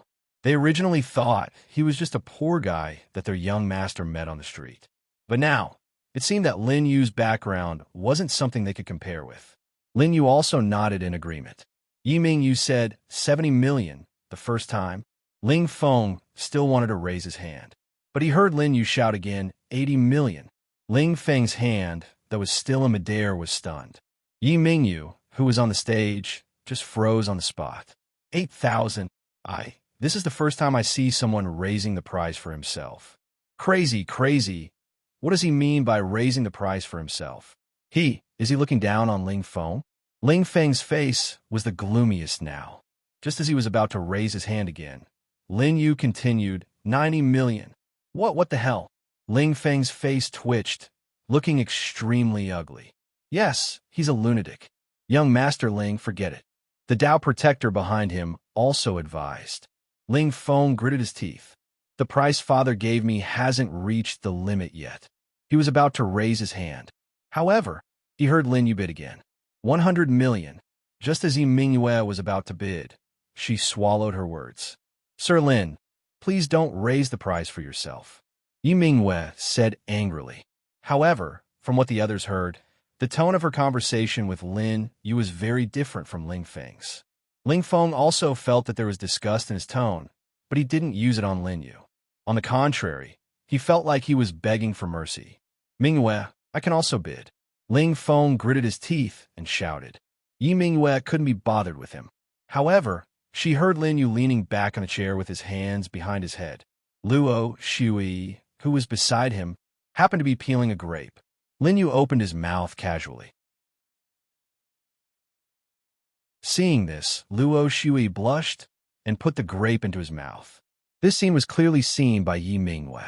They originally thought he was just a poor guy that their young master met on the street. But now, It seemed that Lin Yu's background wasn't something they could compare with. Lin Yu also nodded in agreement. Yi Mingyu said 70 million the first time. Ling Feng still wanted to raise his hand, but he heard Lin Yu shout again 80 million. Ling Feng's hand, that was still in midair, was stunned. Yi Mingyu, who was on the stage, just froze on the spot. 8,000. This is the first time I see someone raising the prize for himself. Crazy, crazy. What does he mean by raising the prize for himself? Is he looking down on Ling Feng? Ling Feng's face was the gloomiest now. Just as he was about to raise his hand again, Lin Yu continued, 90 million. What the hell? Ling Feng's face twitched, looking extremely ugly. Yes, he's a lunatic. Young Master Ling, forget it. The Dao protector behind him also advised. Ling Feng gritted his teeth. The price father gave me hasn't reached the limit yet. He was about to raise his hand. However, he heard Lin Yu bid again. 100 million. Just as Yi Mingyue was about to bid, she swallowed her words. Sir Lin, please don't raise the price for yourself, Yi Mingyue said angrily. However, from what the others heard, the tone of her conversation with Lin Yu was very different from Ling Feng's. Ling Feng also felt that there was disgust in his tone, but he didn't use it on Lin Yu. On the contrary, he felt like he was begging for mercy. Mingyue, I can also bid. Ling Feng gritted his teeth and shouted. Yi Mingyue couldn't be bothered with him. However, she heard Lin Yu leaning back on the chair with his hands behind his head. Luo Shui, who was beside him, happened to be peeling a grape. Lin Yu opened his mouth casually. Seeing this, Luo Shui blushed and put the grape into his mouth. This scene was clearly seen by Yi Mingyue.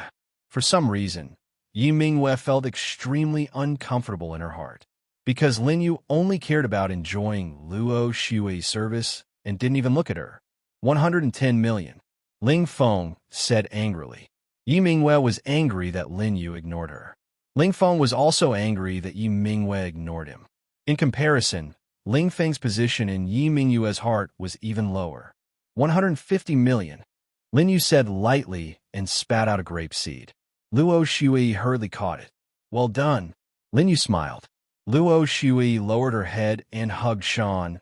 For some reason, Yi Mingyue felt extremely uncomfortable in her heart, because Lin Yu only cared about enjoying Luo Shui's service and didn't even look at her. 110 million. Ling Feng said angrily. Yi Mingyue was angry that Lin Yu ignored her. Ling Feng was also angry that Yi Mingyue ignored him. In comparison, Ling Feng's position in Yi Mingyue's heart was even lower. 150 million. Lin Yu said lightly and spat out a grape seed. Luo Shui hurriedly caught it. Well done. Lin Yu smiled. Luo Shui lowered her head and hugged Shan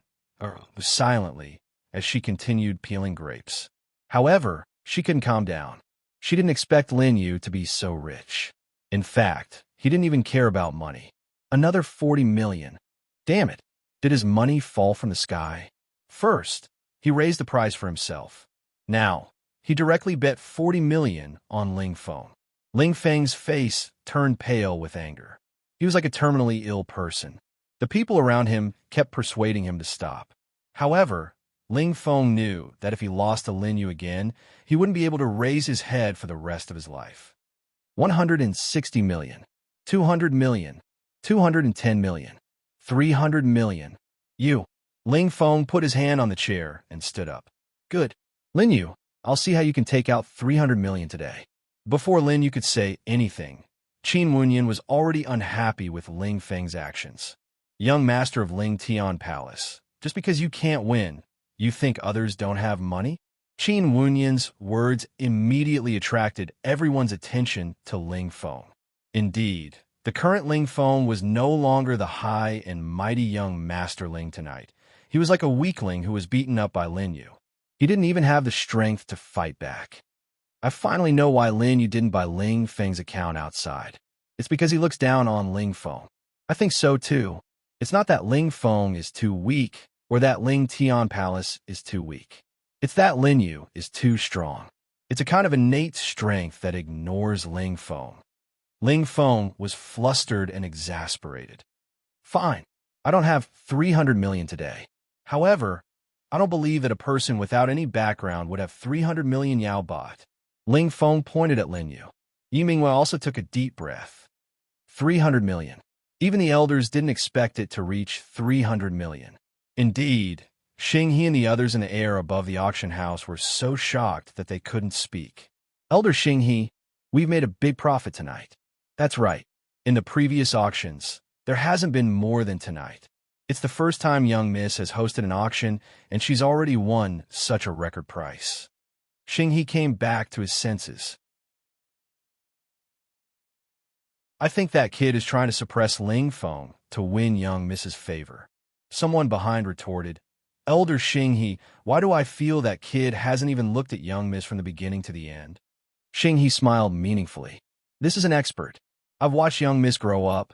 silently as she continued peeling grapes. However, she couldn't calm down. She didn't expect Lin Yu to be so rich. In fact, he didn't even care about money. Another 40 million. Damn it. Did his money fall from the sky? First, he raised the prize for himself. Now, he directly bet 40 million on Ling Feng. Ling Feng's face turned pale with anger. He was like a terminally ill person. The people around him kept persuading him to stop. However, Ling Feng knew that if he lost to Lin Yu again, he wouldn't be able to raise his head for the rest of his life. 160 million. 200 million. 210 million. 300 million. Ling Feng put his hand on the chair and stood up. Good. Lin Yu, I'll see how you can take out 300 million today. Before Lin Yu could say anything, Qin Wunyan was already unhappy with Ling Feng's actions. Young master of Ling Tian Palace, just because you can't win, you think others don't have money? Qin Wunyan's words immediately attracted everyone's attention to Ling Feng. Indeed, the current Ling Feng was no longer the high and mighty young Master Ling tonight. He was like a weakling who was beaten up by Lin Yu. He didn't even have the strength to fight back. I finally know why Lin Yu didn't buy Ling Feng's account outside. It's because he looks down on Ling Feng. I think so too. It's not that Ling Feng is too weak or that Ling Tian Palace is too weak. It's that Lin Yu is too strong. It's a kind of innate strength that ignores Ling Feng. Ling Feng was flustered and exasperated. Fine, I don't have 300 million today. However, I don't believe that a person without any background would have 300 million Yao baht. Ling Feng pointed at Lin Yu. Yi Mingyue also took a deep breath. 300 million. Even the elders didn't expect it to reach 300 million. Indeed, Xing He and the others in the air above the auction house were so shocked that they couldn't speak. Elder Xing He, we've made a big profit tonight. That's right. In the previous auctions, there hasn't been more than tonight. It's the first time young Miss has hosted an auction, and she's already won such a record price. Xing He came back to his senses. I think that kid is trying to suppress Ling Feng to win young Mrs. favor. Someone behind retorted, Elder Xinghe, why do I feel that kid hasn't even looked at young Miss from the beginning to the end? Xinghe smiled meaningfully. This is an expert. I've watched young Miss grow up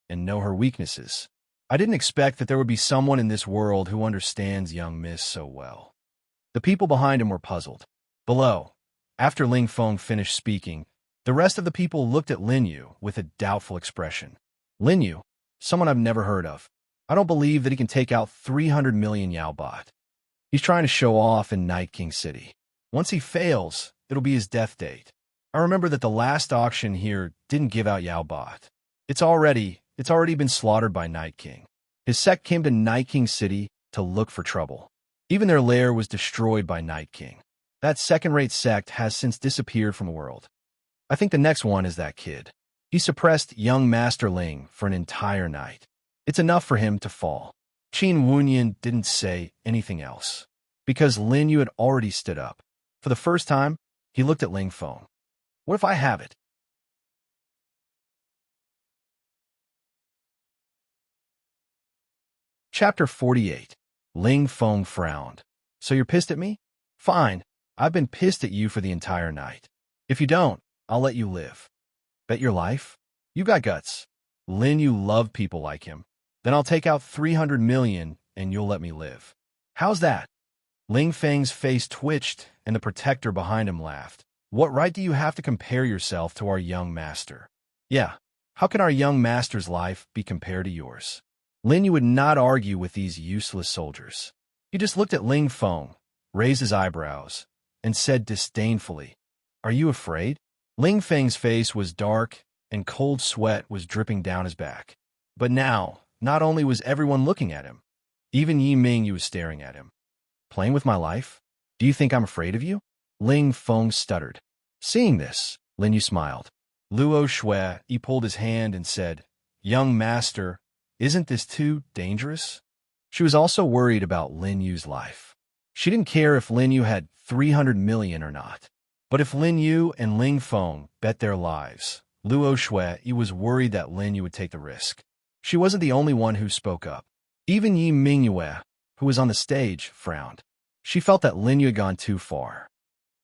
and know her weaknesses. I didn't expect that there would be someone in this world who understands young Miss so well. The people behind him were puzzled. Below, after Ling Feng finished speaking, the rest of the people looked at Lin Yu with a doubtful expression. Lin Yu, someone I've never heard of. I don't believe that he can take out 300 million Yaobot. He's trying to show off in Night King City. Once he fails, it'll be his death date. I remember that the last auction here didn't give out Yaobot. It's already been slaughtered by Night King. His sect came to Night King City to look for trouble. Even their lair was destroyed by Night King. That second-rate sect has since disappeared from the world. I think the next one is that kid. He suppressed young Master Ling for an entire night. It's enough for him to fall. Qin Wunyan didn't say anything else, because Lin Yu had already stood up. For the first time, he looked at Ling Feng. What if I have it? Chapter 48. Ling Feng frowned. So you're pissed at me? Fine. I've been pissed at you for the entire night. If you don't, I'll let you live. Bet your life? You got guts. Lin Yu loved people like him. Then I'll take out 300 million and you'll let me live. How's that? Ling Feng's face twitched and the protector behind him laughed. What right do you have to compare yourself to our young master? Yeah, how can our young master's life be compared to yours? Lin Yu would not argue with these useless soldiers. He just looked at Ling Feng, raised his eyebrows, and said disdainfully, Are you afraid? Ling Feng's face was dark and cold sweat was dripping down his back. But now, not only was everyone looking at him, even Yi Mingyu was staring at him. Playing with my life? Do you think I'm afraid of you? Ling Feng stuttered. Seeing this, Lin Yu smiled. Luo Shui, he pulled his hand and said, Young master, isn't this too dangerous? She was also worried about Lin Yu's life. She didn't care if Lin Yu had 300 million or not. But if Lin Yu and Ling Feng bet their lives, Luo Shui, he was worried that Lin Yu would take the risk. She wasn't the only one who spoke up. Even Yi Mingyue, who was on the stage, frowned. She felt that Lin Yu had gone too far.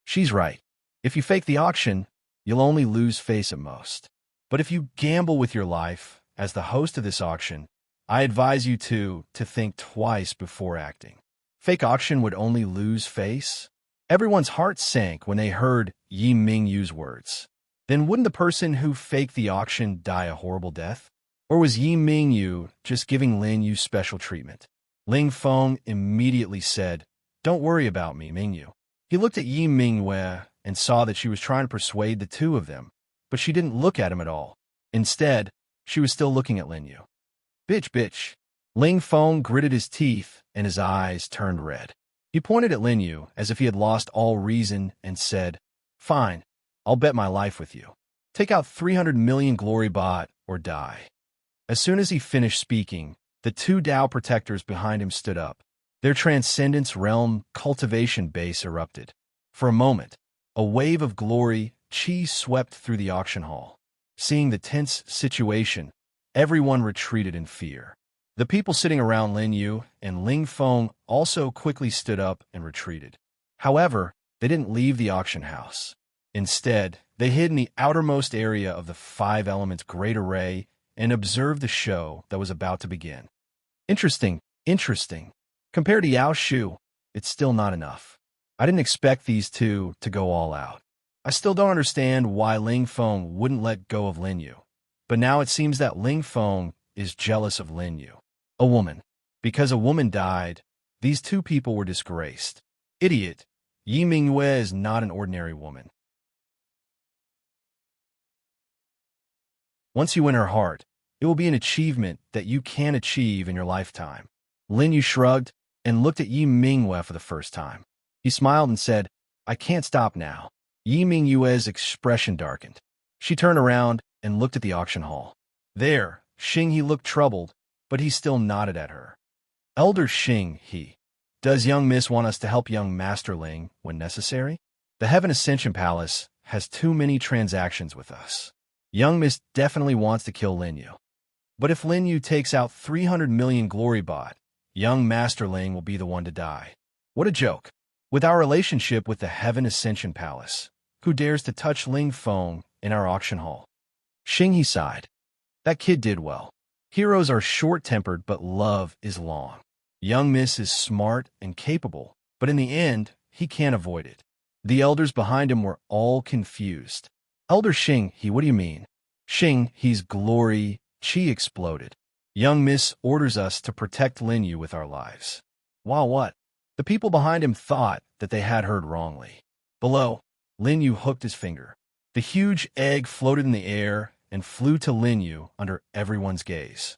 She's right. If you fake the auction, you'll only lose face at most. But if you gamble with your life, as the host of this auction, I advise you to think twice before acting. Fake auction would only lose face? Everyone's heart sank when they heard Yi Mingyu's words. Then wouldn't the person who faked the auction die a horrible death? Or was Yi Mingyu just giving Lin Yu special treatment? Ling Feng immediately said, Don't worry about me, Mingyu. He looked at Yi Mingyue and saw that she was trying to persuade the two of them, but she didn't look at him at all. Instead, she was still looking at Lin Yu. Bitch. Ling Feng gritted his teeth and his eyes turned red. He pointed at Lin Yu as if he had lost all reason and said, Fine, I'll bet my life with you. Take out 300 million glory bot or die. As soon as he finished speaking, the two Dao protectors behind him stood up. Their Transcendence Realm cultivation base erupted. For a moment, a wave of glory, chi swept through the auction hall. Seeing the tense situation, everyone retreated in fear. The people sitting around Lin Yu and Ling Feng also quickly stood up and retreated. However, they didn't leave the auction house. Instead, they hid in the outermost area of the Five Elements Great Array and observed the show that was about to begin. Interesting. Compared to Yao Shu, it's still not enough. I didn't expect these two to go all out. I still don't understand why Ling Feng wouldn't let go of Lin Yu. But now it seems that Ling Feng is jealous of Lin Yu. A woman. Because a woman died, these two people were disgraced. Idiot. Yi Mingyue is not an ordinary woman. Once you win her heart, it will be an achievement that you can achieve in your lifetime. Lin Yu shrugged and looked at Yi Mingyue for the first time. He smiled and said, I can't stop now. Yi Mingyue's expression darkened. She turned around and looked at the auction hall. There, Xinghe looked troubled, but he still nodded at her. Elder Xinghe, does young Miss want us to help young Master Ling when necessary? The Heaven Ascension Palace has too many transactions with us. Young Miss definitely wants to kill Lin Yu. But if Lin Yu takes out 300 million glory bot, young Master Ling will be the one to die. What a joke. With our relationship with the Heaven Ascension Palace, who dares to touch Ling Feng in our auction hall? Xing He sighed. That kid did well. Heroes are short-tempered, but love is long. Young Miss is smart and capable, but in the end, he can't avoid it. The elders behind him were all confused. Elder Xing He, what do you mean? Xing He's glory chi exploded. Young Miss orders us to protect Lin Yu with our lives. While what? The people behind him thought that they had heard wrongly. Below, Lin Yu hooked his finger. The huge egg floated in the air and flew to Lin Yu under everyone's gaze.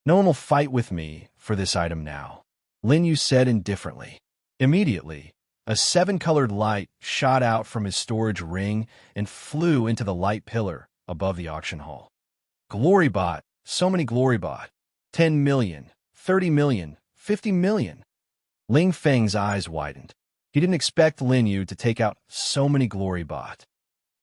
No one will fight with me for this item now, Lin Yu said indifferently. Immediately, a 7-colored light shot out from his storage ring and flew into the light pillar above the auction hall. Glory bot, so many glory bot. 10 million, 30 million, 50 million. Ling Feng's eyes widened. He didn't expect Lin Yu to take out so many glory bot.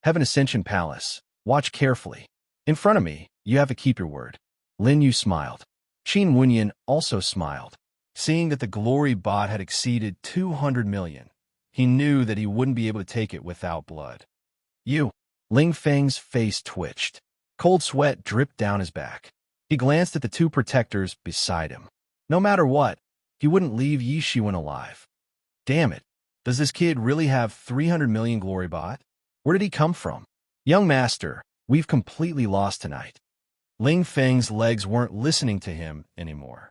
Heaven Ascension Palace, watch carefully. In front of me, you have to keep your word. Lin Yu smiled. Qin Wenyan also smiled. Seeing that the glory bot had exceeded 200 million, he knew that he wouldn't be able to take it without blood. You. Ling Feng's face twitched. Cold sweat dripped down his back. He glanced at the two protectors beside him. No matter what, he wouldn't leave Yi Shiwen alive. Damn it. Does this kid really have 300 million glory bot? Where did he come from? Young master, we've completely lost tonight. Ling Feng's legs weren't listening to him anymore.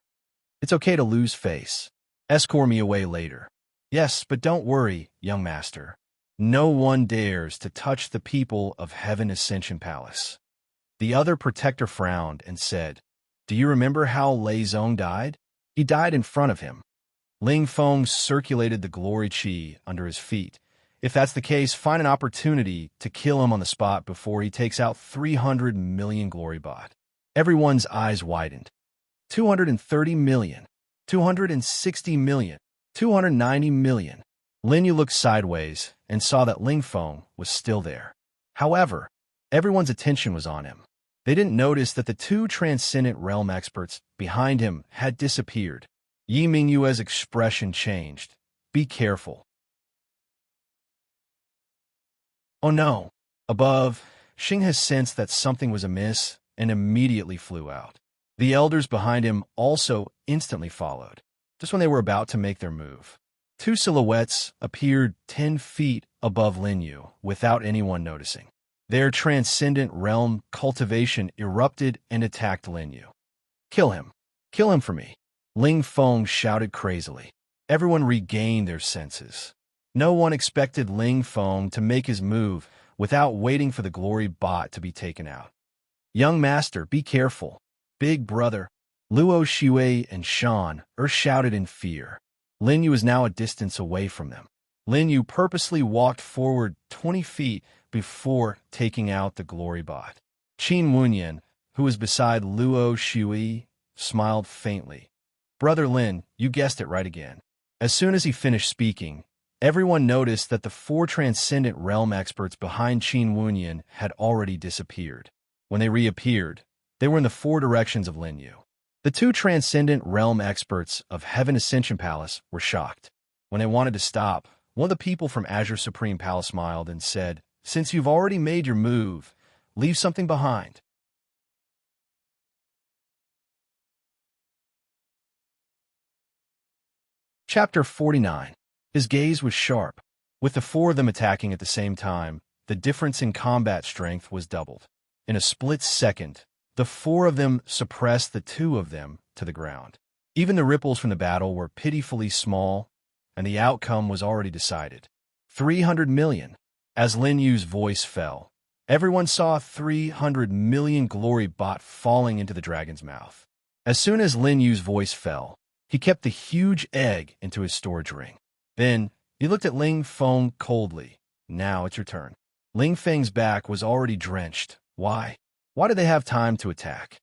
It's okay to lose face. Escort me away later. Yes, but don't worry, young master. No one dares to touch the people of Heaven Ascension Palace. The other protector frowned and said, Do you remember how Lei Zong died? He died in front of him. Ling Feng circulated the glory chi under his feet. If that's the case, find an opportunity to kill him on the spot before he takes out 300 million glory bot. Everyone's eyes widened. 230 million, 260 million, 290 million. Lin Yu looked sideways and saw that Ling Feng was still there. However, everyone's attention was on him. They didn't notice that the two transcendent realm experts behind him had disappeared. Yi Mingyue's expression changed. Be careful. Oh no. Above, Xing has sensed that something was amiss and immediately flew out. The elders behind him also instantly followed, just when they were about to make their move. Two silhouettes appeared 10 feet above Lin Yu without anyone noticing. Their transcendent realm cultivation erupted and attacked Lin Yu. Kill him. Kill him for me. Ling Feng shouted crazily. Everyone regained their senses. No one expected Ling Feng to make his move without waiting for the glory bot to be taken out. Young master, be careful. Big brother. Luo Xue and Shan shouted in fear. Lin Yu was now a distance away from them. Lin Yu purposely walked forward 20 feet before taking out the glory bot. Qin Wenyan, who was beside Luo Xue, smiled faintly. Brother Lin, you guessed it right again. As soon as he finished speaking, everyone noticed that the 4 transcendent realm experts behind Qin Wenyan had already disappeared. When they reappeared, they were in the 4 directions of Lin Yu. The 2 transcendent realm experts of Heaven Ascension Palace were shocked. When they wanted to stop, one of the people from Azure Supreme Palace smiled and said, Since you've already made your move, leave something behind. Chapter 49. His gaze was sharp. With the 4 of them attacking at the same time, the difference in combat strength was doubled. In a split second, the 4 of them suppressed the 2 of them to the ground. Even the ripples from the battle were pitifully small, and the outcome was already decided. 300 million. As Lin Yu's voice fell, everyone saw 300 million glory bot falling into the dragon's mouth. As soon as Lin Yu's voice fell, he kept the huge egg into his storage ring. Then, he looked at Ling Feng coldly. Now it's your turn. Ling Feng's back was already drenched. Why? Why did they have time to attack?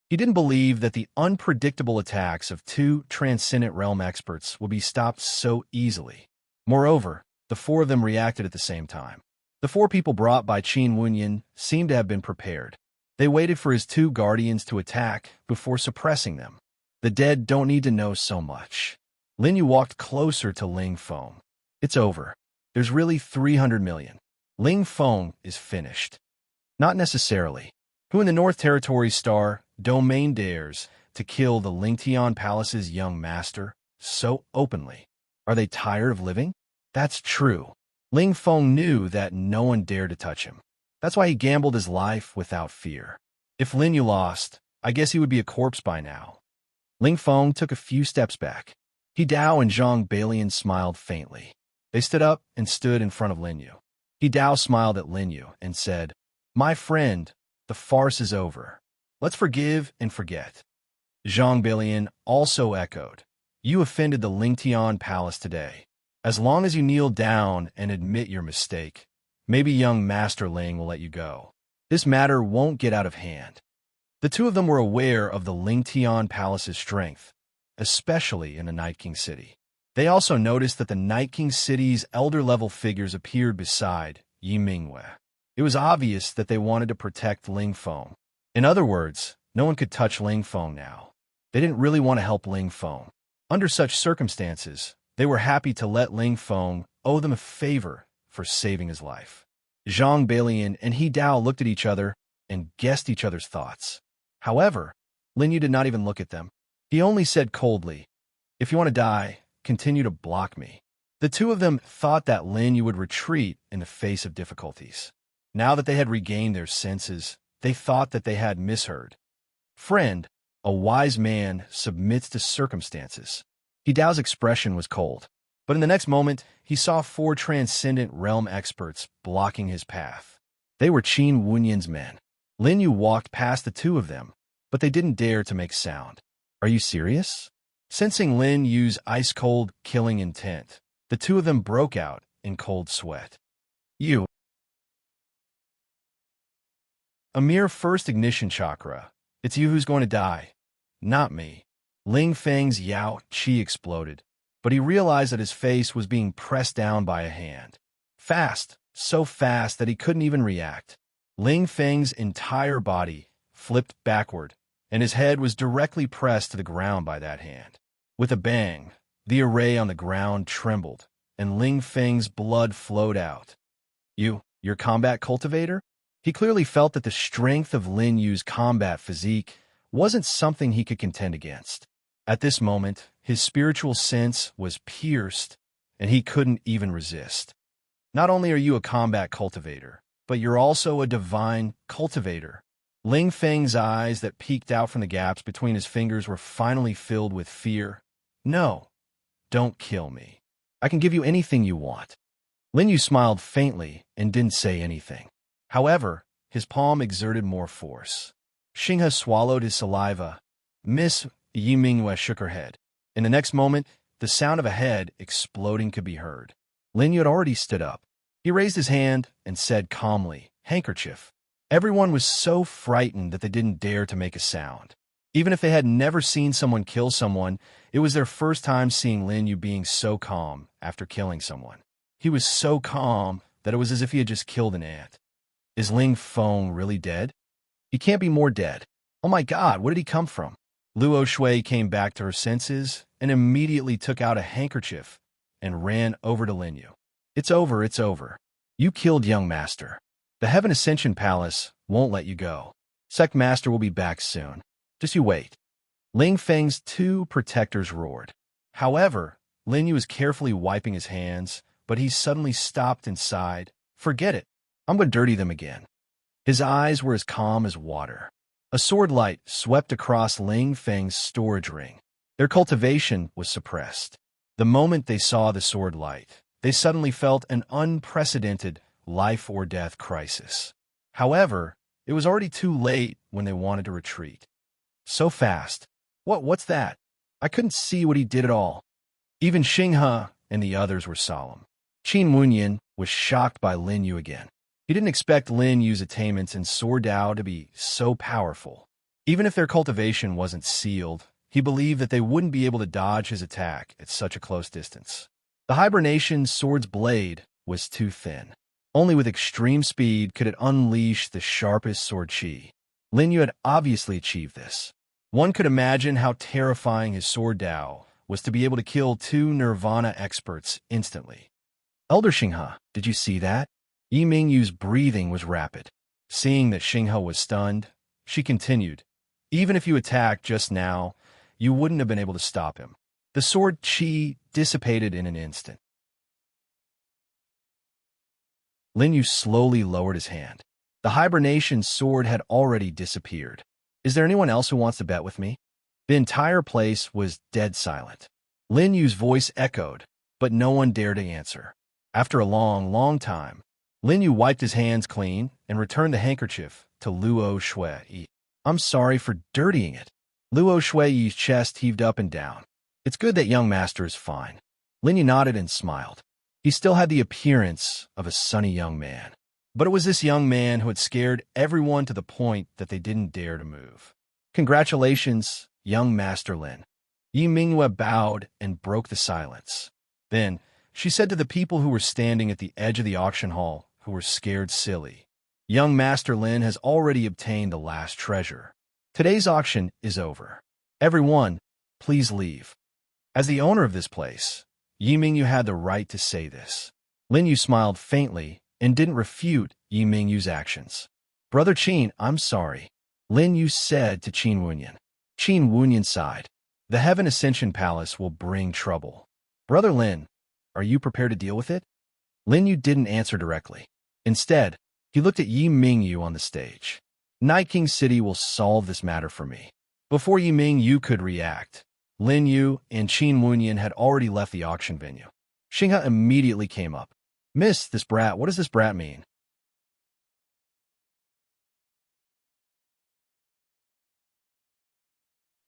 He didn't believe that the unpredictable attacks of 2 transcendent realm experts would be stopped so easily. Moreover, the 4 of them reacted at the same time. The 4 people brought by Qin Wunyan seemed to have been prepared. They waited for his 2 guardians to attack before suppressing them. The dead don't need to know so much. Lin Yu walked closer to Ling Feng. It's over. There's really 300 million. Ling Feng is finished. Not necessarily. Who in the North Territory Star domain dares to kill the Lingtian Palace's young master so openly? Are they tired of living? That's true. Ling Feng knew that no one dared to touch him. That's why he gambled his life without fear. If Lin Yu lost, I guess he would be a corpse by now. Ling Feng took a few steps back. He Dao and Zhang Balian smiled faintly. They stood up and stood in front of Lin Yu. He Dao smiled at Lin Yu and said, "My friend, the farce is over. Let's forgive and forget." Zhang Balian also echoed, "You offended the Lingtian Palace today. As long as you kneel down and admit your mistake, maybe young Master Ling will let you go. This matter won't get out of hand." The 2 of them were aware of the Lingtian Palace's strength, especially in the Night King City. They also noticed that the Night King City's elder-level figures appeared beside Yi Mingwei. It was obvious that they wanted to protect Ling Feng. In other words, no one could touch Ling Feng now. They didn't really want to help Ling Feng. Under such circumstances, they were happy to let Ling Feng owe them a favor for saving his life. Zhang Balian and He Dao looked at each other and guessed each other's thoughts. However, Lin Yu did not even look at them. He only said coldly, "If you want to die, continue to block me." The 2 of them thought that Lin Yu would retreat in the face of difficulties. Now that they had regained their senses, they thought that they had misheard. "Friend, a wise man submits to circumstances." He Dao's expression was cold, but in the next moment, he saw 4 transcendent realm experts blocking his path. They were Qin Wunyan's men. Lin Yu walked past the 2 of them, but they didn't dare to make sound. "Are you serious?" Sensing Lin Yu's ice-cold, killing intent, the 2 of them broke out in cold sweat. "You, a mere first ignition chakra. It's you who's going to die, not me." Ling Feng's Yao Qi exploded, but he realized that his face was being pressed down by a hand. Fast, so fast that he couldn't even react. Ling Feng's entire body flipped backward, and his head was directly pressed to the ground by that hand. With a bang, the array on the ground trembled, and Ling Feng's blood flowed out. Your combat cultivator?" He clearly felt that the strength of Lin Yu's combat physique wasn't something he could contend against. At this moment, his spiritual sense was pierced, and he couldn't even resist. "Not only are you a combat cultivator, but you're also a divine cultivator." Ling Feng's eyes that peeked out from the gaps between his fingers were finally filled with fear. "No, don't kill me. I can give you anything you want." Lin Yu smiled faintly and didn't say anything. However, his palm exerted more force. Xinghe swallowed his saliva. Miss Yi Mingwei shook her head. In the next moment, the sound of a head exploding could be heard. Lin Yu had already stood up. He raised his hand and said calmly, "Handkerchief." Everyone was so frightened that they didn't dare to make a sound. Even if they had never seen someone kill someone, it was their first time seeing Lin Yu being so calm after killing someone. He was so calm that it was as if he had just killed an ant. Is Ling Feng really dead? He can't be more dead. Oh my God, where did he come from? Luo Shui came back to her senses and immediately took out a handkerchief and ran over to Lin Yu. It's over, it's over. You killed young master. The Heaven Ascension Palace won't let you go. Sect Master will be back soon. Just you wait. Ling Feng's 2 protectors roared. However, Lin Yu was carefully wiping his hands, but he suddenly stopped and sighed. Forget it. I'm going to dirty them again. His eyes were as calm as water. A sword light swept across Ling Feng's storage ring. Their cultivation was suppressed. The moment they saw the sword light, they suddenly felt an unprecedented life-or-death crisis. However, it was already too late when they wanted to retreat. So fast. What's that? I couldn't see what he did at all. Even Xinghe and the others were solemn. Qin Wunyan was shocked by Lin Yu again. He didn't expect Lin Yu's attainments in Sword Dao to be so powerful. Even if their cultivation wasn't sealed, he believed that they wouldn't be able to dodge his attack at such a close distance. The hibernation sword's blade was too thin. Only with extreme speed could it unleash the sharpest sword chi. Lin Yu had obviously achieved this. One could imagine how terrifying his sword Dao was to be able to kill two Nirvana experts instantly. Elder Xinghe, did you see that? Yi Mingyu's breathing was rapid. Seeing that Xinghe was stunned, she continued, even if you attacked just now, you wouldn't have been able to stop him. The sword chi dissipated in an instant. Lin Yu slowly lowered his hand. The hibernation sword had already disappeared. Is there anyone else who wants to bet with me? The entire place was dead silent. Lin Yu's voice echoed, but no one dared to answer. After a long time, Lin Yu wiped his hands clean and returned the handkerchief to Luo Shui. I'm sorry for dirtying it. Luo Shui's chest heaved up and down. It's good that young master is fine. Lin Yu nodded and smiled. He still had the appearance of a sunny young man. But it was this young man who had scared everyone to the point that they didn't dare to move. Congratulations, young Master Lin. Yi Mingyue bowed and broke the silence. Then, she said to the people who were standing at the edge of the auction hall, who were scared silly, young Master Lin has already obtained the last treasure. Today's auction is over. Everyone, please leave. As the owner of this place, Yi Mingyu had the right to say this. Lin Yu smiled faintly and didn't refute Yi Mingyu's actions. Brother Qin, I'm sorry, Lin Yu said to Qin Wunyan. Qin Wunyan sighed. The Heaven Ascension Palace will bring trouble. Brother Lin, are you prepared to deal with it? Lin Yu didn't answer directly. Instead, he looked at Yi Mingyu on the stage. Night King City will solve this matter for me. Before Yi Mingyu could react, Lin Yu and Qin Wunyan had already left the auction venue. Xinghe immediately came up. Miss, this brat, what does this brat mean?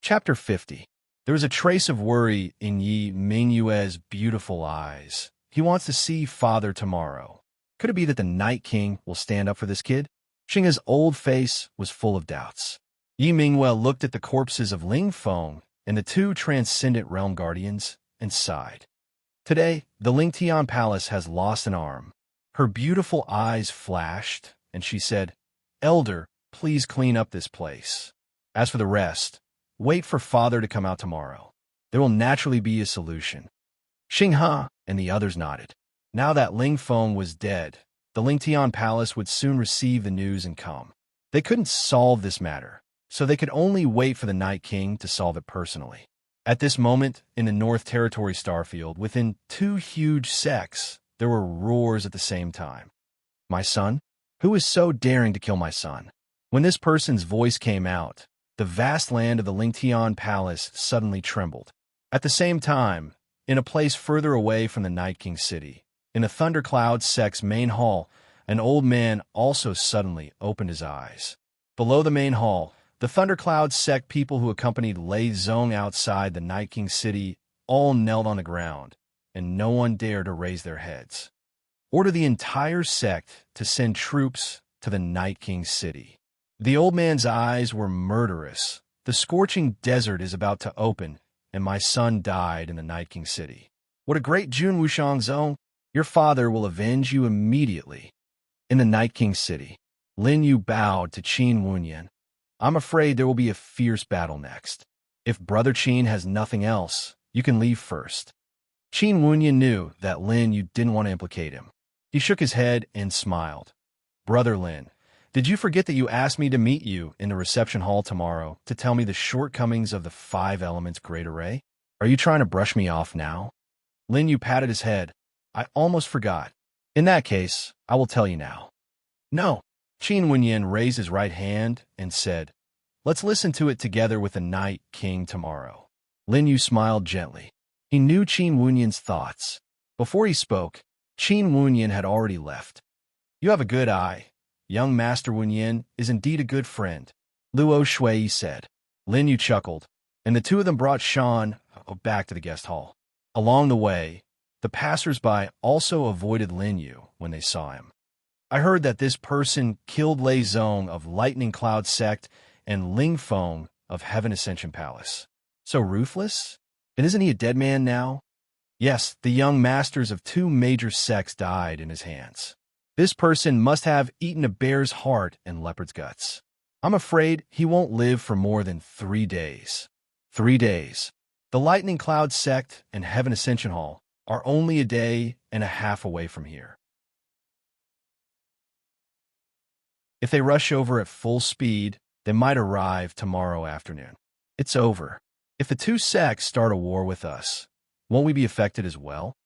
Chapter 50. There was a trace of worry in Yi Mingyue's beautiful eyes. He wants to see father tomorrow. Could it be that the Night King will stand up for this kid? Xinghe's old face was full of doubts. Yi Mingyue looked at the corpses of Ling Feng and the two transcendent realm guardians and sighed. Today, the Lingtian Palace has lost an arm. Her beautiful eyes flashed, and she said, Elder, please clean up this place. As for the rest, wait for father to come out tomorrow. There will naturally be a solution. Xinghe and the others nodded. Now that Ling Feng was dead, the Lingtian Palace would soon receive the news and come. They couldn't solve this matter, so they could only wait for the Night King to solve it personally. At this moment, in the North Territory starfield, within two huge sects, there were roars at the same time. My son? Who is so daring to kill my son? When this person's voice came out, the vast land of the Lingtian Palace suddenly trembled. At the same time, in a place further away from the Night King City, in the Thundercloud sect's main hall, an old man also suddenly opened his eyes. Below the main hall, the Thundercloud sect people who accompanied Lei Zong outside the Night King City all knelt on the ground, and no one dared to raise their heads. Order the entire sect to send troops to the Night King City. The old man's eyes were murderous. The scorching desert is about to open, and my son died in the Night King City. What a great Jun Wushang Zong! Your father will avenge you immediately. In the Night King City, Lin Yu bowed to Qin Wunyan. I'm afraid there will be a fierce battle next. If Brother Qin has nothing else, you can leave first. Qin Wunyan knew that Lin Yu didn't want to implicate him. He shook his head and smiled. Brother Lin, did you forget that you asked me to meet you in the reception hall tomorrow to tell me the shortcomings of the 5 elements great array? Are you trying to brush me off now? Lin Yu patted his head. I almost forgot. In that case, I will tell you now. No. Qin Wunyan raised his right hand and said, Let's listen to it together with the Night King tomorrow. Lin Yu smiled gently. He knew Qin Wunyan's thoughts. Before he spoke, Qin Wunyan had already left. You have a good eye. Young Master Wunyan is indeed a good friend, Luo Shui said. Lin Yu chuckled, and the two of them brought Shan back to the guest hall. Along the way, the passers-by also avoided Lin Yu when they saw him. I heard that this person killed Lei Zong of Lightning Cloud Sect and Ling Feng of Heaven Ascension Palace. So ruthless? And isn't he a dead man now? Yes, the young masters of 2 major sects died in his hands. This person must have eaten a bear's heart and leopard's guts. I'm afraid he won't live for more than 3 days. 3 days. The Lightning Cloud Sect and Heaven Ascension Hall are only a day and a half away from here. If they rush over at full speed, they might arrive tomorrow afternoon. It's over. If the two sects start a war with us, won't we be affected as well?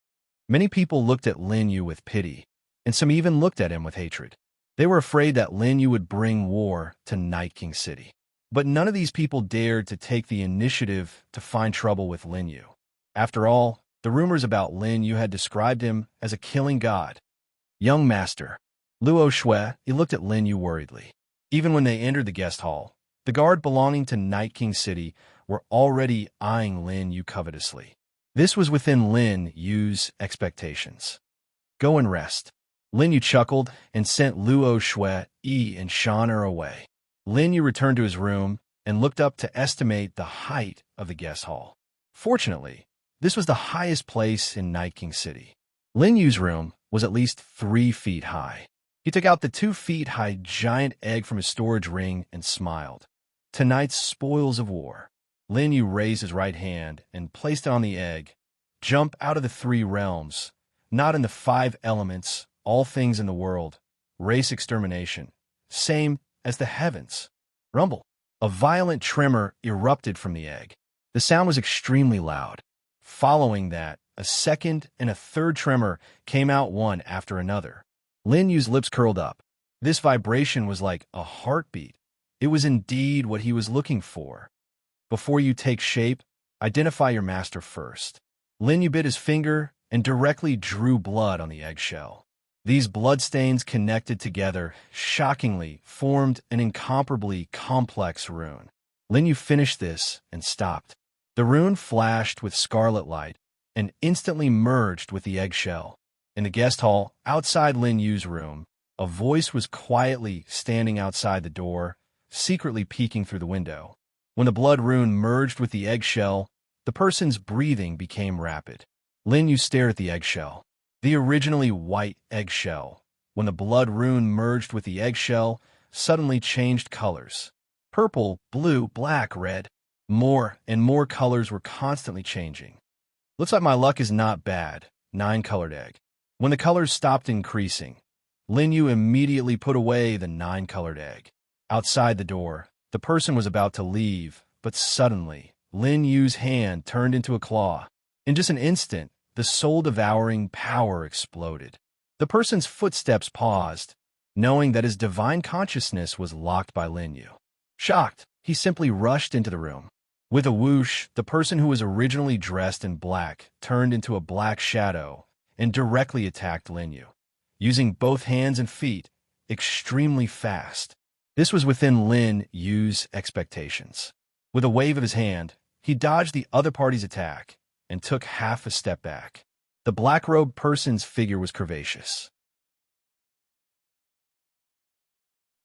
Many people looked at Lin Yu with pity, and some even looked at him with hatred. They were afraid that Lin Yu would bring war to Night King City. But none of these people dared to take the initiative to find trouble with Lin Yu. After all, the rumors about Lin Yu had described him as a killing god. Young master, Luo Shui, he looked at Lin Yu worriedly. Even when they entered the guest hall, the guard belonging to Night King City were already eyeing Lin Yu covetously. This was within Lin Yu's expectations. Go and rest. Lin Yu chuckled and sent Luo Shui, Yi, and Shaner away. Lin Yu returned to his room and looked up to estimate the height of the guest hall. Fortunately, this was the highest place in Night King City. Lin Yu's room was at least 3 feet high. He took out the 2 feet high giant egg from his storage ring and smiled. Tonight's spoils of war. Lin Yu raised his right hand and placed it on the egg. Jump out of the 3 realms, not in the 5 elements, all things in the world, race extermination, same as the heavens. Rumble. A violent tremor erupted from the egg. The sound was extremely loud. Following that, a second and a third tremor came out one after another. Lin Yu's lips curled up. This vibration was like a heartbeat. It was indeed what he was looking for. Before you take shape, identify your master first. Lin Yu bit his finger and directly drew blood on the eggshell. These bloodstains connected together, shockingly, formed an incomparably complex rune. Lin Yu finished this and stopped. The rune flashed with scarlet light and instantly merged with the eggshell. In the guest hall, outside Lin Yu's room, a voice was quietly standing outside the door, secretly peeking through the window. When the blood rune merged with the eggshell, the person's breathing became rapid. Lin Yu stared at the eggshell. The originally white eggshell, when the blood rune merged with the eggshell, suddenly changed colors. Purple, blue, black, red. More and more colors were constantly changing. Looks like my luck is not bad. 9-colored egg. When the colors stopped increasing, Lin Yu immediately put away the 9-colored egg. Outside the door, the person was about to leave, but suddenly, Lin Yu's hand turned into a claw. In just an instant, the soul-devouring power exploded. The person's footsteps paused, knowing that his divine consciousness was locked by Lin Yu. Shocked, he simply rushed into the room. With a whoosh, the person who was originally dressed in black turned into a black shadow and directly attacked Lin Yu, using both hands and feet, extremely fast. This was within Lin Yu's expectations. With a wave of his hand, he dodged the other party's attack and took half a step back. The black-robed person's figure was curvaceous.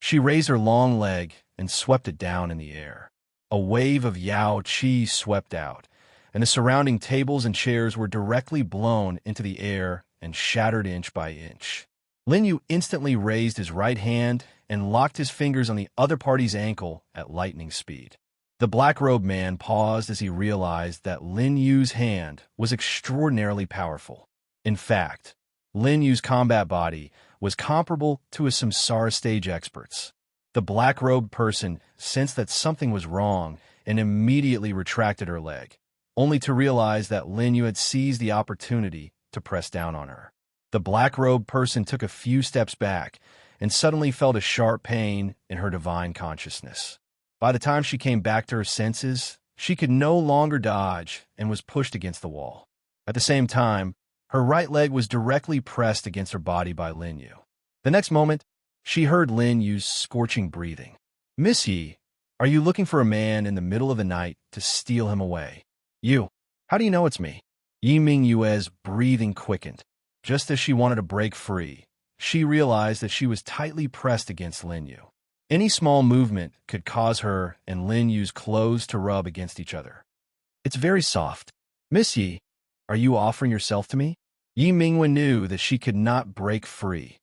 She raised her long leg and swept it down in the air. A wave of Yao Qi swept out, and the surrounding tables and chairs were directly blown into the air and shattered inch by inch. Lin Yu instantly raised his right hand and locked his fingers on the other party's ankle at lightning speed. The black-robed man paused as he realized that Lin Yu's hand was extraordinarily powerful. In fact, Lin Yu's combat body was comparable to a samsara stage expert's. The black-robed person sensed that something was wrong and immediately retracted her leg, only to realize that Lin Yu had seized the opportunity to press down on her. The black-robed person took a few steps back and suddenly felt a sharp pain in her divine consciousness. By the time she came back to her senses, she could no longer dodge and was pushed against the wall. At the same time, her right leg was directly pressed against her body by Lin Yu. The next moment, she heard Lin Yu's scorching breathing. "Miss Yi, are you looking for a man in the middle of the night to steal him away?" "You, how do you know it's me?" Yi Ming Yue's breathing quickened. Just as she wanted to break free, she realized that she was tightly pressed against Lin Yu. Any small movement could cause her and Lin Yu's clothes to rub against each other. "It's very soft. Miss Yi, are you offering yourself to me?" Yi Mingwen knew that she could not break free,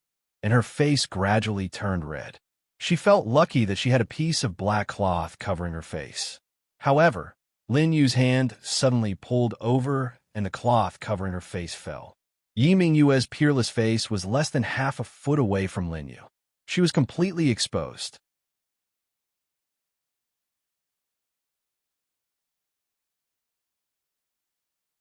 and her face gradually turned red. She felt lucky that she had a piece of black cloth covering her face. However, Lin Yu's hand suddenly pulled over and the cloth covering her face fell. Yi Mingyue's peerless face was less than half a foot away from Lin Yu. She was completely exposed.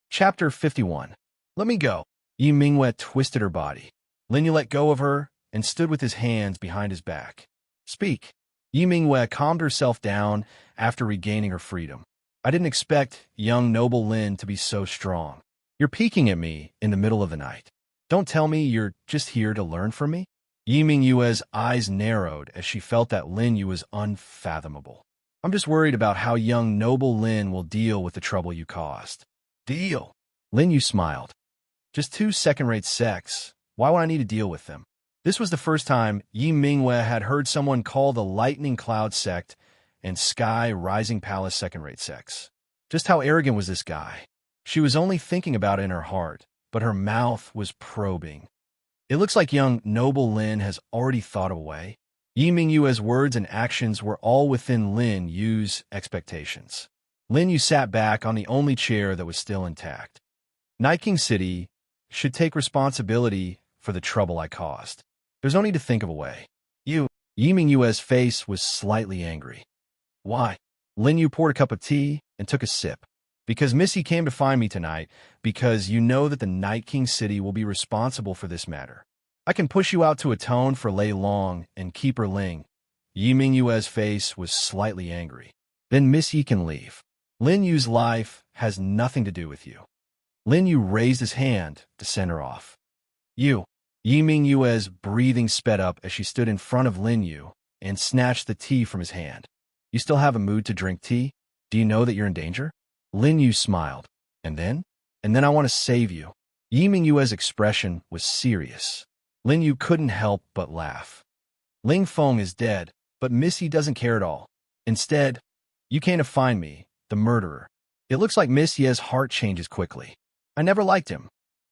Chapter 51. Let me go. Yi Mingyue twisted her body. Lin Yu let go of her and stood with his hands behind his back. Speak. Yi Mingyue calmed herself down after regaining her freedom. I didn't expect young noble Lin to be so strong. You're peeking at me in the middle of the night. Don't tell me you're just here to learn from me? Yi Mingyue's eyes narrowed as she felt that Lin Yu was unfathomable. I'm just worried about how young noble Lin will deal with the trouble you caused. Deal? Lin Yu smiled. Just 2 second-rate sects. Why would I need to deal with them? This was the first time Yi Mingyue had heard someone call the Lightning Cloud sect and Sky Rising Palace second-rate sects. Just how arrogant was this guy? She was only thinking about it in her heart, but her mouth was probing. It looks like young noble Lin has already thought of a way. Yi Mingyue's words and actions were all within Lin Yu's expectations. Lin Yu sat back on the only chair that was still intact. Night King City should take responsibility for the trouble I caused. There's no need to think of a way. Yi Mingyue's face was slightly angry. Why? Lin Yu poured a cup of tea and took a sip. Because Missy came to find me tonight, because you know that the Night King City will be responsible for this matter. I can push you out to atone for Lei Long and Keeper Ling. Yi Mingyue's face was slightly angry. Then Missy can leave. Lin Yu's life has nothing to do with you. Lin Yu raised his hand to send her off. Yi Mingyue's breathing sped up as she stood in front of Lin Yu and snatched the tea from his hand. You still have a mood to drink tea? Do you know that you're in danger? Lin Yu smiled. And then? And then I want to save you. Yi Mingyue's expression was serious. Lin Yu couldn't help but laugh. Ling Feng is dead, but Missy doesn't care at all. Instead, you came to find me, the murderer. It looks like Miss Ye's heart changes quickly. I never liked him.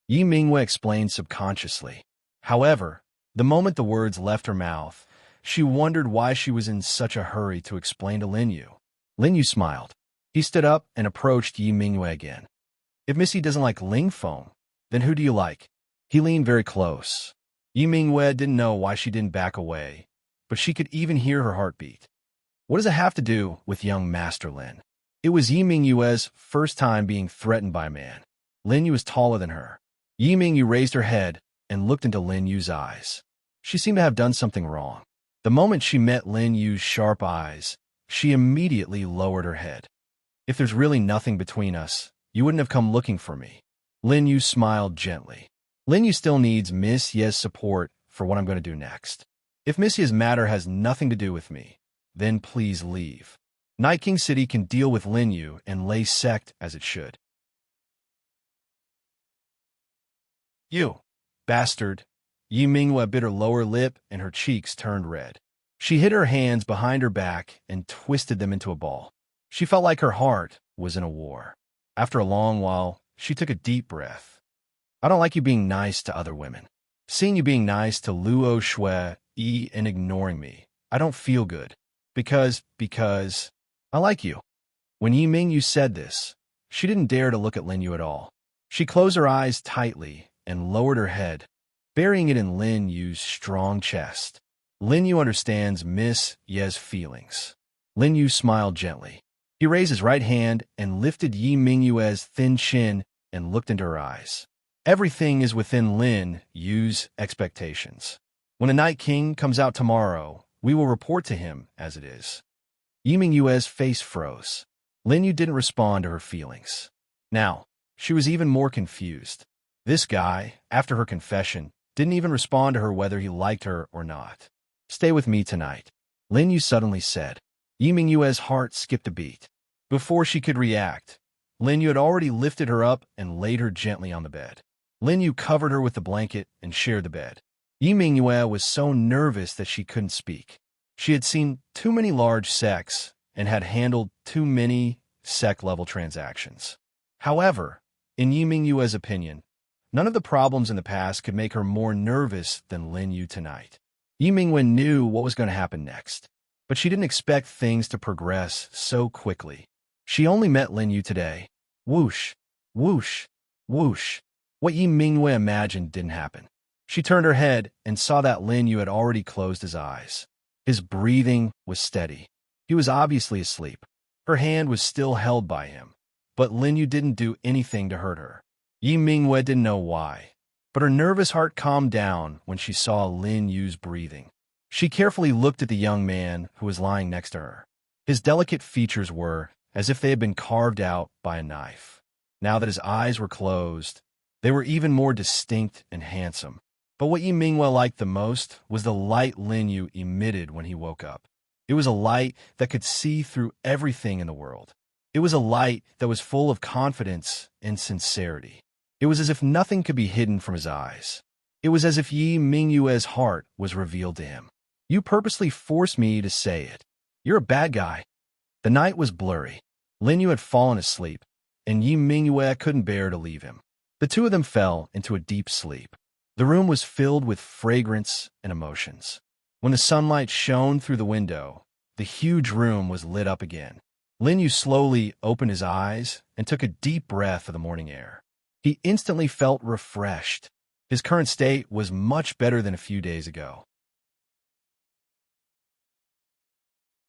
Yi Mingyue explained subconsciously. However, the moment the words left her mouth, she wondered why she was in such a hurry to explain to Lin Yu. Lin Yu smiled. He stood up and approached Yi Mingyue again. If Missy doesn't like Ling Feng, then who do you like? He leaned very close. Yi Mingyue didn't know why she didn't back away, but she could even hear her heartbeat. What does it have to do with young Master Lin? It was Yi Mingyue's first time being threatened by a man. Lin Yu was taller than her. Yi Mingyu raised her head and looked into Lin Yu's eyes. She seemed to have done something wrong. The moment she met Lin Yu's sharp eyes, she immediately lowered her head. If there's really nothing between us, you wouldn't have come looking for me. Lin Yu smiled gently. Lin Yu still needs Miss Ye's support for what I'm going to do next. If Miss Ye's matter has nothing to do with me, then please leave. Night King City can deal with Lin Yu and Lei sect as it should. You bastard. Yi Mingyue bit her lower lip and her cheeks turned red. She hid her hands behind her back and twisted them into a ball. She felt like her heart was in a war. After a long while, she took a deep breath. I don't like you being nice to other women. Seeing you being nice to Luo Shui Yi and ignoring me, I don't feel good. Because I like you. When Yi Mingyu said this, she didn't dare to look at Lin Yu at all. She closed her eyes tightly and lowered her head, burying it in Lin Yu's strong chest. Lin Yu understands Miss Ye's feelings. Lin Yu smiled gently. He raised his right hand and lifted Yi Mingyue's thin chin and looked into her eyes. Everything is within Lin Yu's expectations. When the Night King comes out tomorrow, we will report to him as it is. Yi Mingyue's face froze. Lin Yu didn't respond to her feelings. Now, she was even more confused. This guy, after her confession, didn't even respond to her whether he liked her or not. Stay with me tonight, Lin Yu suddenly said. Yi Mingyue's heart skipped a beat. Before she could react, Lin Yu had already lifted her up and laid her gently on the bed. Lin Yu covered her with the blanket and shared the bed. Yi Mingyue was so nervous that she couldn't speak. She had seen too many large sects and had handled too many sect-level transactions. However, in Yi Mingyue's opinion, None of the problems in the past could make her more nervous than Lin Yu tonight. Yi Mingwen knew what was going to happen next, but she didn't expect things to progress so quickly. She only met Lin Yu today. Whoosh, whoosh, whoosh. What Yi Mingwen imagined didn't happen. She turned her head and saw that Lin Yu had already closed his eyes. His breathing was steady. He was obviously asleep. Her hand was still held by him, but Lin Yu didn't do anything to hurt her. Yi Mingwen didn't know why, but her nervous heart calmed down when she saw Lin Yu's breathing. She carefully looked at the young man who was lying next to her. His delicate features were as if they had been carved out by a knife. Now that his eyes were closed, they were even more distinct and handsome. But what Yi Mingwen liked the most was the light Lin Yu emitted when he woke up. It was a light that could see through everything in the world. It was a light that was full of confidence and sincerity. It was as if nothing could be hidden from his eyes. It was as if Yi Mingwen's heart was revealed to him. You purposely forced me to say it. You're a bad guy. The night was blurry. Lin Yu had fallen asleep, and Yi Mingwen couldn't bear to leave him. The two of them fell into a deep sleep. The room was filled with fragrance and emotions. When the sunlight shone through the window, the huge room was lit up again. Lin Yu slowly opened his eyes and took a deep breath of the morning air. He instantly felt refreshed. His current state was much better than a few days ago.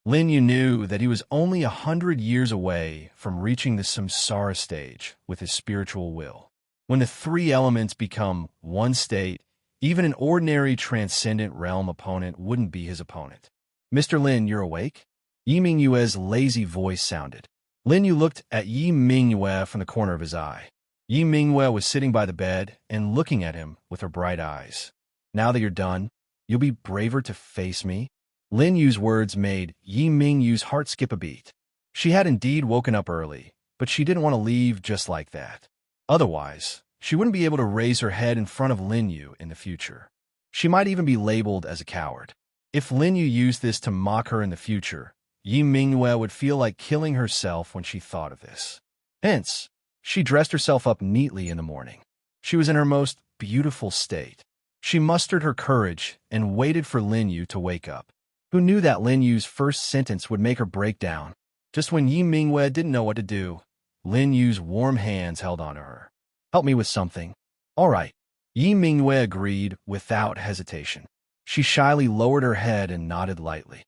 Lin Yu knew that he was only 100 years away from reaching the samsara stage with his spiritual will. When the three elements become one state, even an ordinary transcendent realm opponent wouldn't be his opponent. Mr. Lin, you're awake? Yi Mingwen's lazy voice sounded. Lin Yu looked at Yi Mingwen from the corner of his eye. Yi Mingwen was sitting by the bed and looking at him with her bright eyes. Now that you're done, you'll be braver to face me? Lin Yu's words made Yi Mingwen's heart skip a beat. She had indeed woken up early, but she didn't want to leave just like that. Otherwise, she wouldn't be able to raise her head in front of Lin Yu in the future. She might even be labeled as a coward. If Lin Yu used this to mock her in the future, Yi Mingwen would feel like killing herself when she thought of this. Hence, she dressed herself up neatly in the morning. She was in her most beautiful state. She mustered her courage and waited for Lin Yu to wake up. Who knew that Lin Yu's first sentence would make her break down? Just when Yi Mingwen didn't know what to do, Lin Yu's warm hands held onto her. Help me with something. All right. Yi Mingwen agreed without hesitation. She shyly lowered her head and nodded lightly.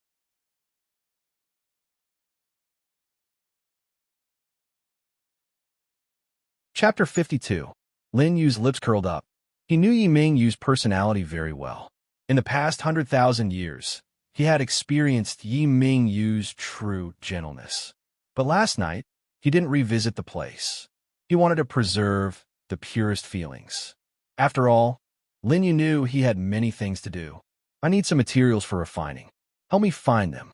Chapter 52. Lin Yu's lips curled up. He knew Yi Mingwen's personality very well. In the past 100,000 years, he had experienced Yi Mingwen's true gentleness. But last night, he didn't revisit the place. He wanted to preserve the purest feelings. After all, Lin Yu knew he had many things to do. I need some materials for refining. Help me find them.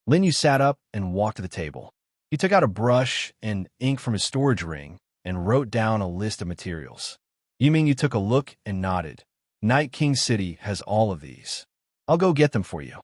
Lin Yu sat up and walked to the table. He took out a brush and ink from his storage ring and wrote down a list of materials. Yi Mingwen took a look and nodded. Night King City has all of these. I'll go get them for you.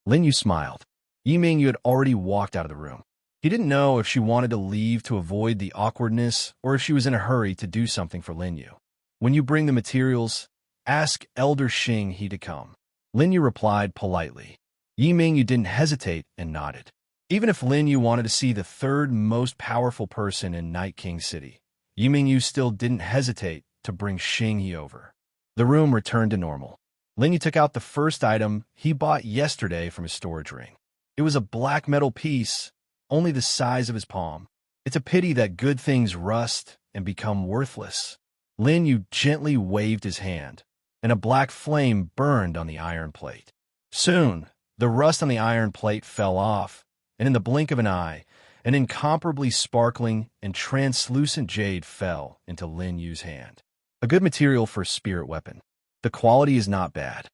Lin Yu smiled. Yi Mingwen had already walked out of the room. He didn't know if she wanted to leave to avoid the awkwardness or if she was in a hurry to do something for Lin Yu. When you bring the materials, ask Elder Xing he to come. Lin Yu replied politely. Yi Mingwen didn't hesitate and nodded. Even if Lin Yu wanted to see the third most powerful person in Night King City, Yi Mingwen still didn't hesitate to bring Xing He over. The room returned to normal. Lin Yu took out the first item he bought yesterday from his storage ring. It was a black metal piece, only the size of his palm. It's a pity that good things rust and become worthless. Lin Yu gently waved his hand, and a black flame burned on the iron plate. Soon, the rust on the iron plate fell off, and in the blink of an eye, an incomparably sparkling and translucent jade fell into Lin Yu's hand. A good material for a spirit weapon. The quality is not bad.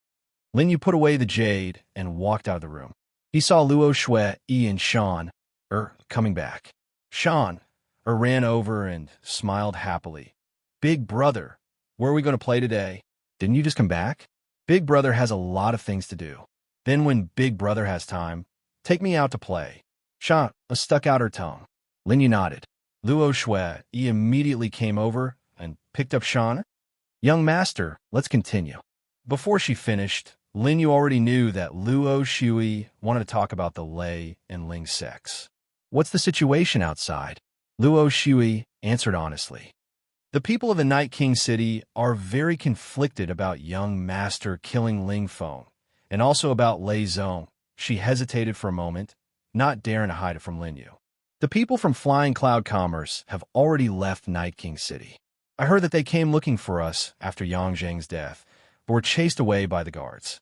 Lin Yu put away the jade and walked out of the room. He saw Luo Shui, Yi, and Shan, coming back. Shan, ran over and smiled happily. Big brother, where are we going to play today? Didn't you just come back? Big brother has a lot of things to do. Then when Big brother has time, take me out to play. Shan stuck out her tongue. Lin Yu nodded. Luo Shui, Yi immediately came over and picked up Shan. Young master, let's continue. Before she finished, Lin Yu already knew that Luo Shui wanted to talk about the Lei and Ling sex. What's the situation outside? Luo Shui answered honestly. The people of the Night King City are very conflicted about young master killing Ling Feng, and also about Lei Zong. She hesitated for a moment, not daring to hide it from Lin Yu. The people from Flying Cloud Commerce have already left Night King City. I heard that they came looking for us after Yang Zhang's death, but were chased away by the guards.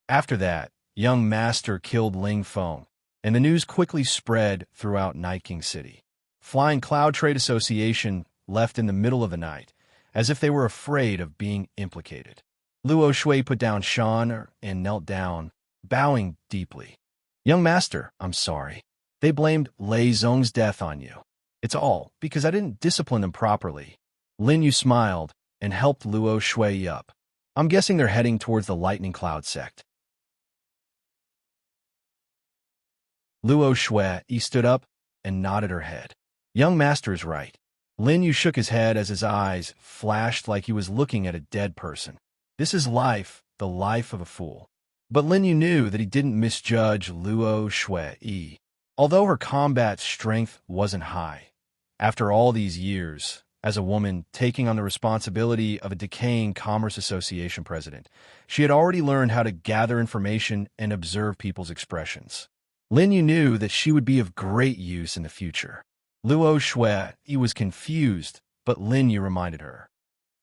After that, young master killed Ling Feng, and the news quickly spread throughout Night King City. Flying Cloud Trade Association left in the middle of the night, as if they were afraid of being implicated. Luo Shui put down Shan and knelt down, bowing deeply. Young master, I'm sorry. They blamed Lei Zong's death on you. It's all because I didn't discipline them properly. Lin Yu smiled and helped Luo Shui up. I'm guessing they're heading towards the Lightning Cloud sect. Luo Shui stood up and nodded her head. Young master is right. Lin Yu shook his head as his eyes flashed like he was looking at a dead person. This is life, the life of a fool. But Lin Yu knew that he didn't misjudge Luo Shui. Although her combat strength wasn't high, after all these years, as a woman taking on the responsibility of a decaying Commerce Association president, she had already learned how to gather information and observe people's expressions. Lin Yu knew that she would be of great use in the future. Luo Shui was confused, but Lin Yu reminded her.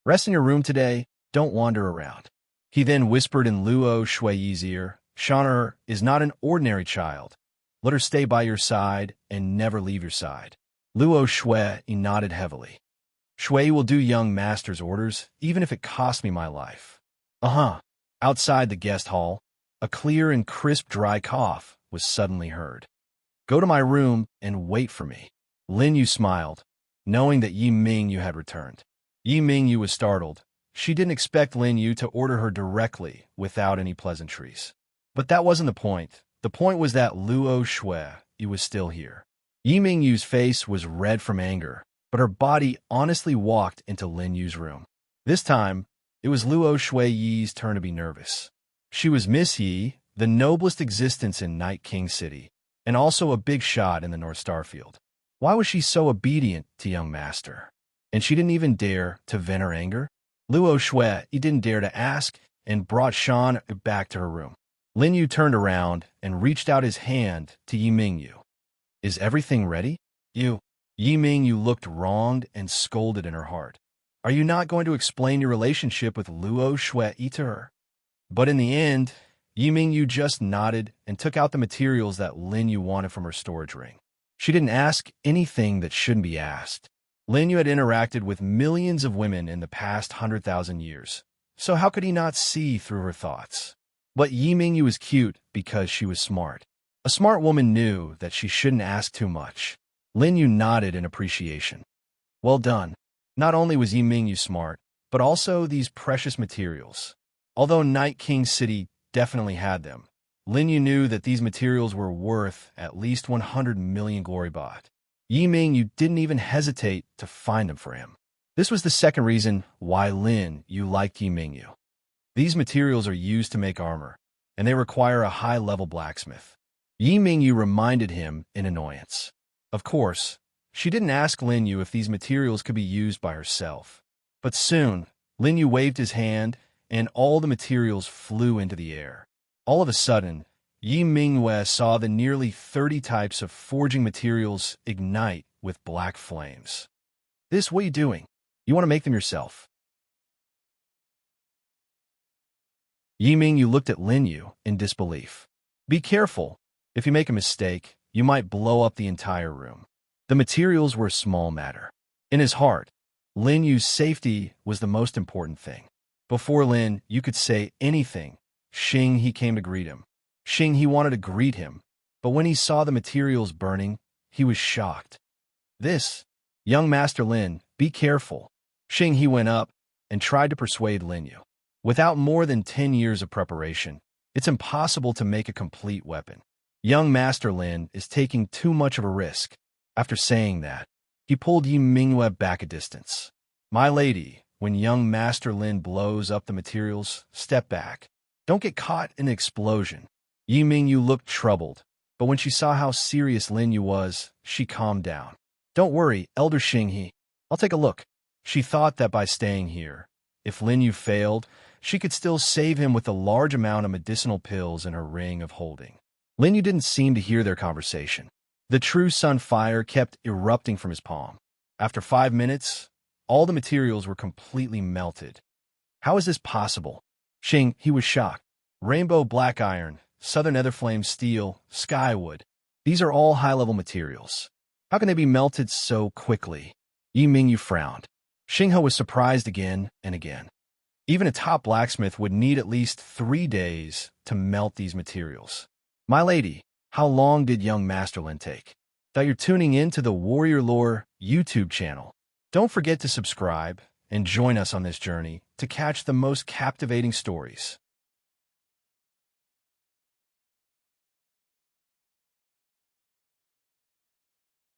Rest in your room today, don't wander around. He then whispered in Luo Shui's ear, Shaner is not an ordinary child. Let her stay by your side and never leave your side. Luo Shui nodded heavily. Shui will do young master's orders, even if it costs me my life. Outside the guest hall, a clear and crisp dry cough was suddenly heard. Go to my room and wait for me. Lin Yu smiled, knowing that Yi Mingyu had returned. Yi Mingyu was startled. She didn't expect Lin Yu to order her directly without any pleasantries. But that wasn't the point. The point was that Luo Shui was still here. Yi Mingyu's face was red from anger, but her body honestly walked into Lin Yu's room. This time, it was Luo Shui's turn to be nervous. She was Miss Yi, the noblest existence in Night King City, and also a big shot in the North Star Field. Why was she so obedient to young master? And she didn't even dare to vent her anger? Luo Shui didn't dare to ask and brought Shan back to her room. Lin Yu turned around and reached out his hand to Yi Mingyu. Is everything ready? Yi Mingyu looked wronged and scolded in her heart. Are you not going to explain your relationship with Luo Shui to her? But in the end, Yi Mingyu just nodded and took out the materials that Lin Yu wanted from her storage ring. She didn't ask anything that shouldn't be asked. Lin Yu had interacted with millions of women in the past 100,000 years, so how could he not see through her thoughts? But Yi Mingyu was cute because she was smart. A smart woman knew that she shouldn't ask too much. Lin Yu nodded in appreciation. Well done. Not only was Yi Mingyu smart, but also these precious materials. Although Night King City definitely had them, Lin Yu knew that these materials were worth at least 100 million glory baht. Yi Mingyu didn't even hesitate to find them for him. This was the second reason why Lin Yu liked Yi Mingyu. These materials are used to make armor, and they require a high-level blacksmith. Yi Mingyu reminded him in annoyance. Of course, she didn't ask Lin Yu if these materials could be used by herself. But soon, Lin Yu waved his hand, and all the materials flew into the air. All of a sudden, Yi Mingyu saw the nearly 30 types of forging materials ignite with black flames. What are you doing? You want to make them yourself? Yi Mingyu looked at Lin Yu in disbelief. Be careful. If you make a mistake, you might blow up the entire room. The materials were a small matter. In his heart, Lin Yu's safety was the most important thing. Before Lin Yu could say anything, Xing He came to greet him. Xing He wanted to greet him, but when he saw the materials burning, he was shocked. Young Master Lin, be careful. Xing He went up and tried to persuade Lin Yu. Without more than 10 years of preparation, it's impossible to make a complete weapon. Young Master Lin is taking too much of a risk. After saying that, he pulled Yi Mingyu back a distance. My lady, When young Master Lin blows up the materials, step back. Don't get caught in an explosion. Yi Mingyu looked troubled, but when she saw how serious Lin Yu was, she calmed down. Don't worry, Elder Xinghe. I'll take a look. She thought that by staying here, if Lin Yu failed, she could still save him with a large amount of medicinal pills in her ring of holding. Lin Yu didn't seem to hear their conversation. The true sun fire kept erupting from his palm. After 5 minutes, all the materials were completely melted. How is this possible? He was shocked. Rainbow black iron, southern etherflame steel, skywood. These are all high-level materials. How can they be melted so quickly? Yi Mingyu frowned. Xinghe was surprised again and again. Even a top blacksmith would need at least 3 days to melt these materials. My lady, how long did young Master Lin take? That you're tuning in to the Warrior Lore YouTube channel. Don't forget to subscribe and join us on this journey to catch the most captivating stories.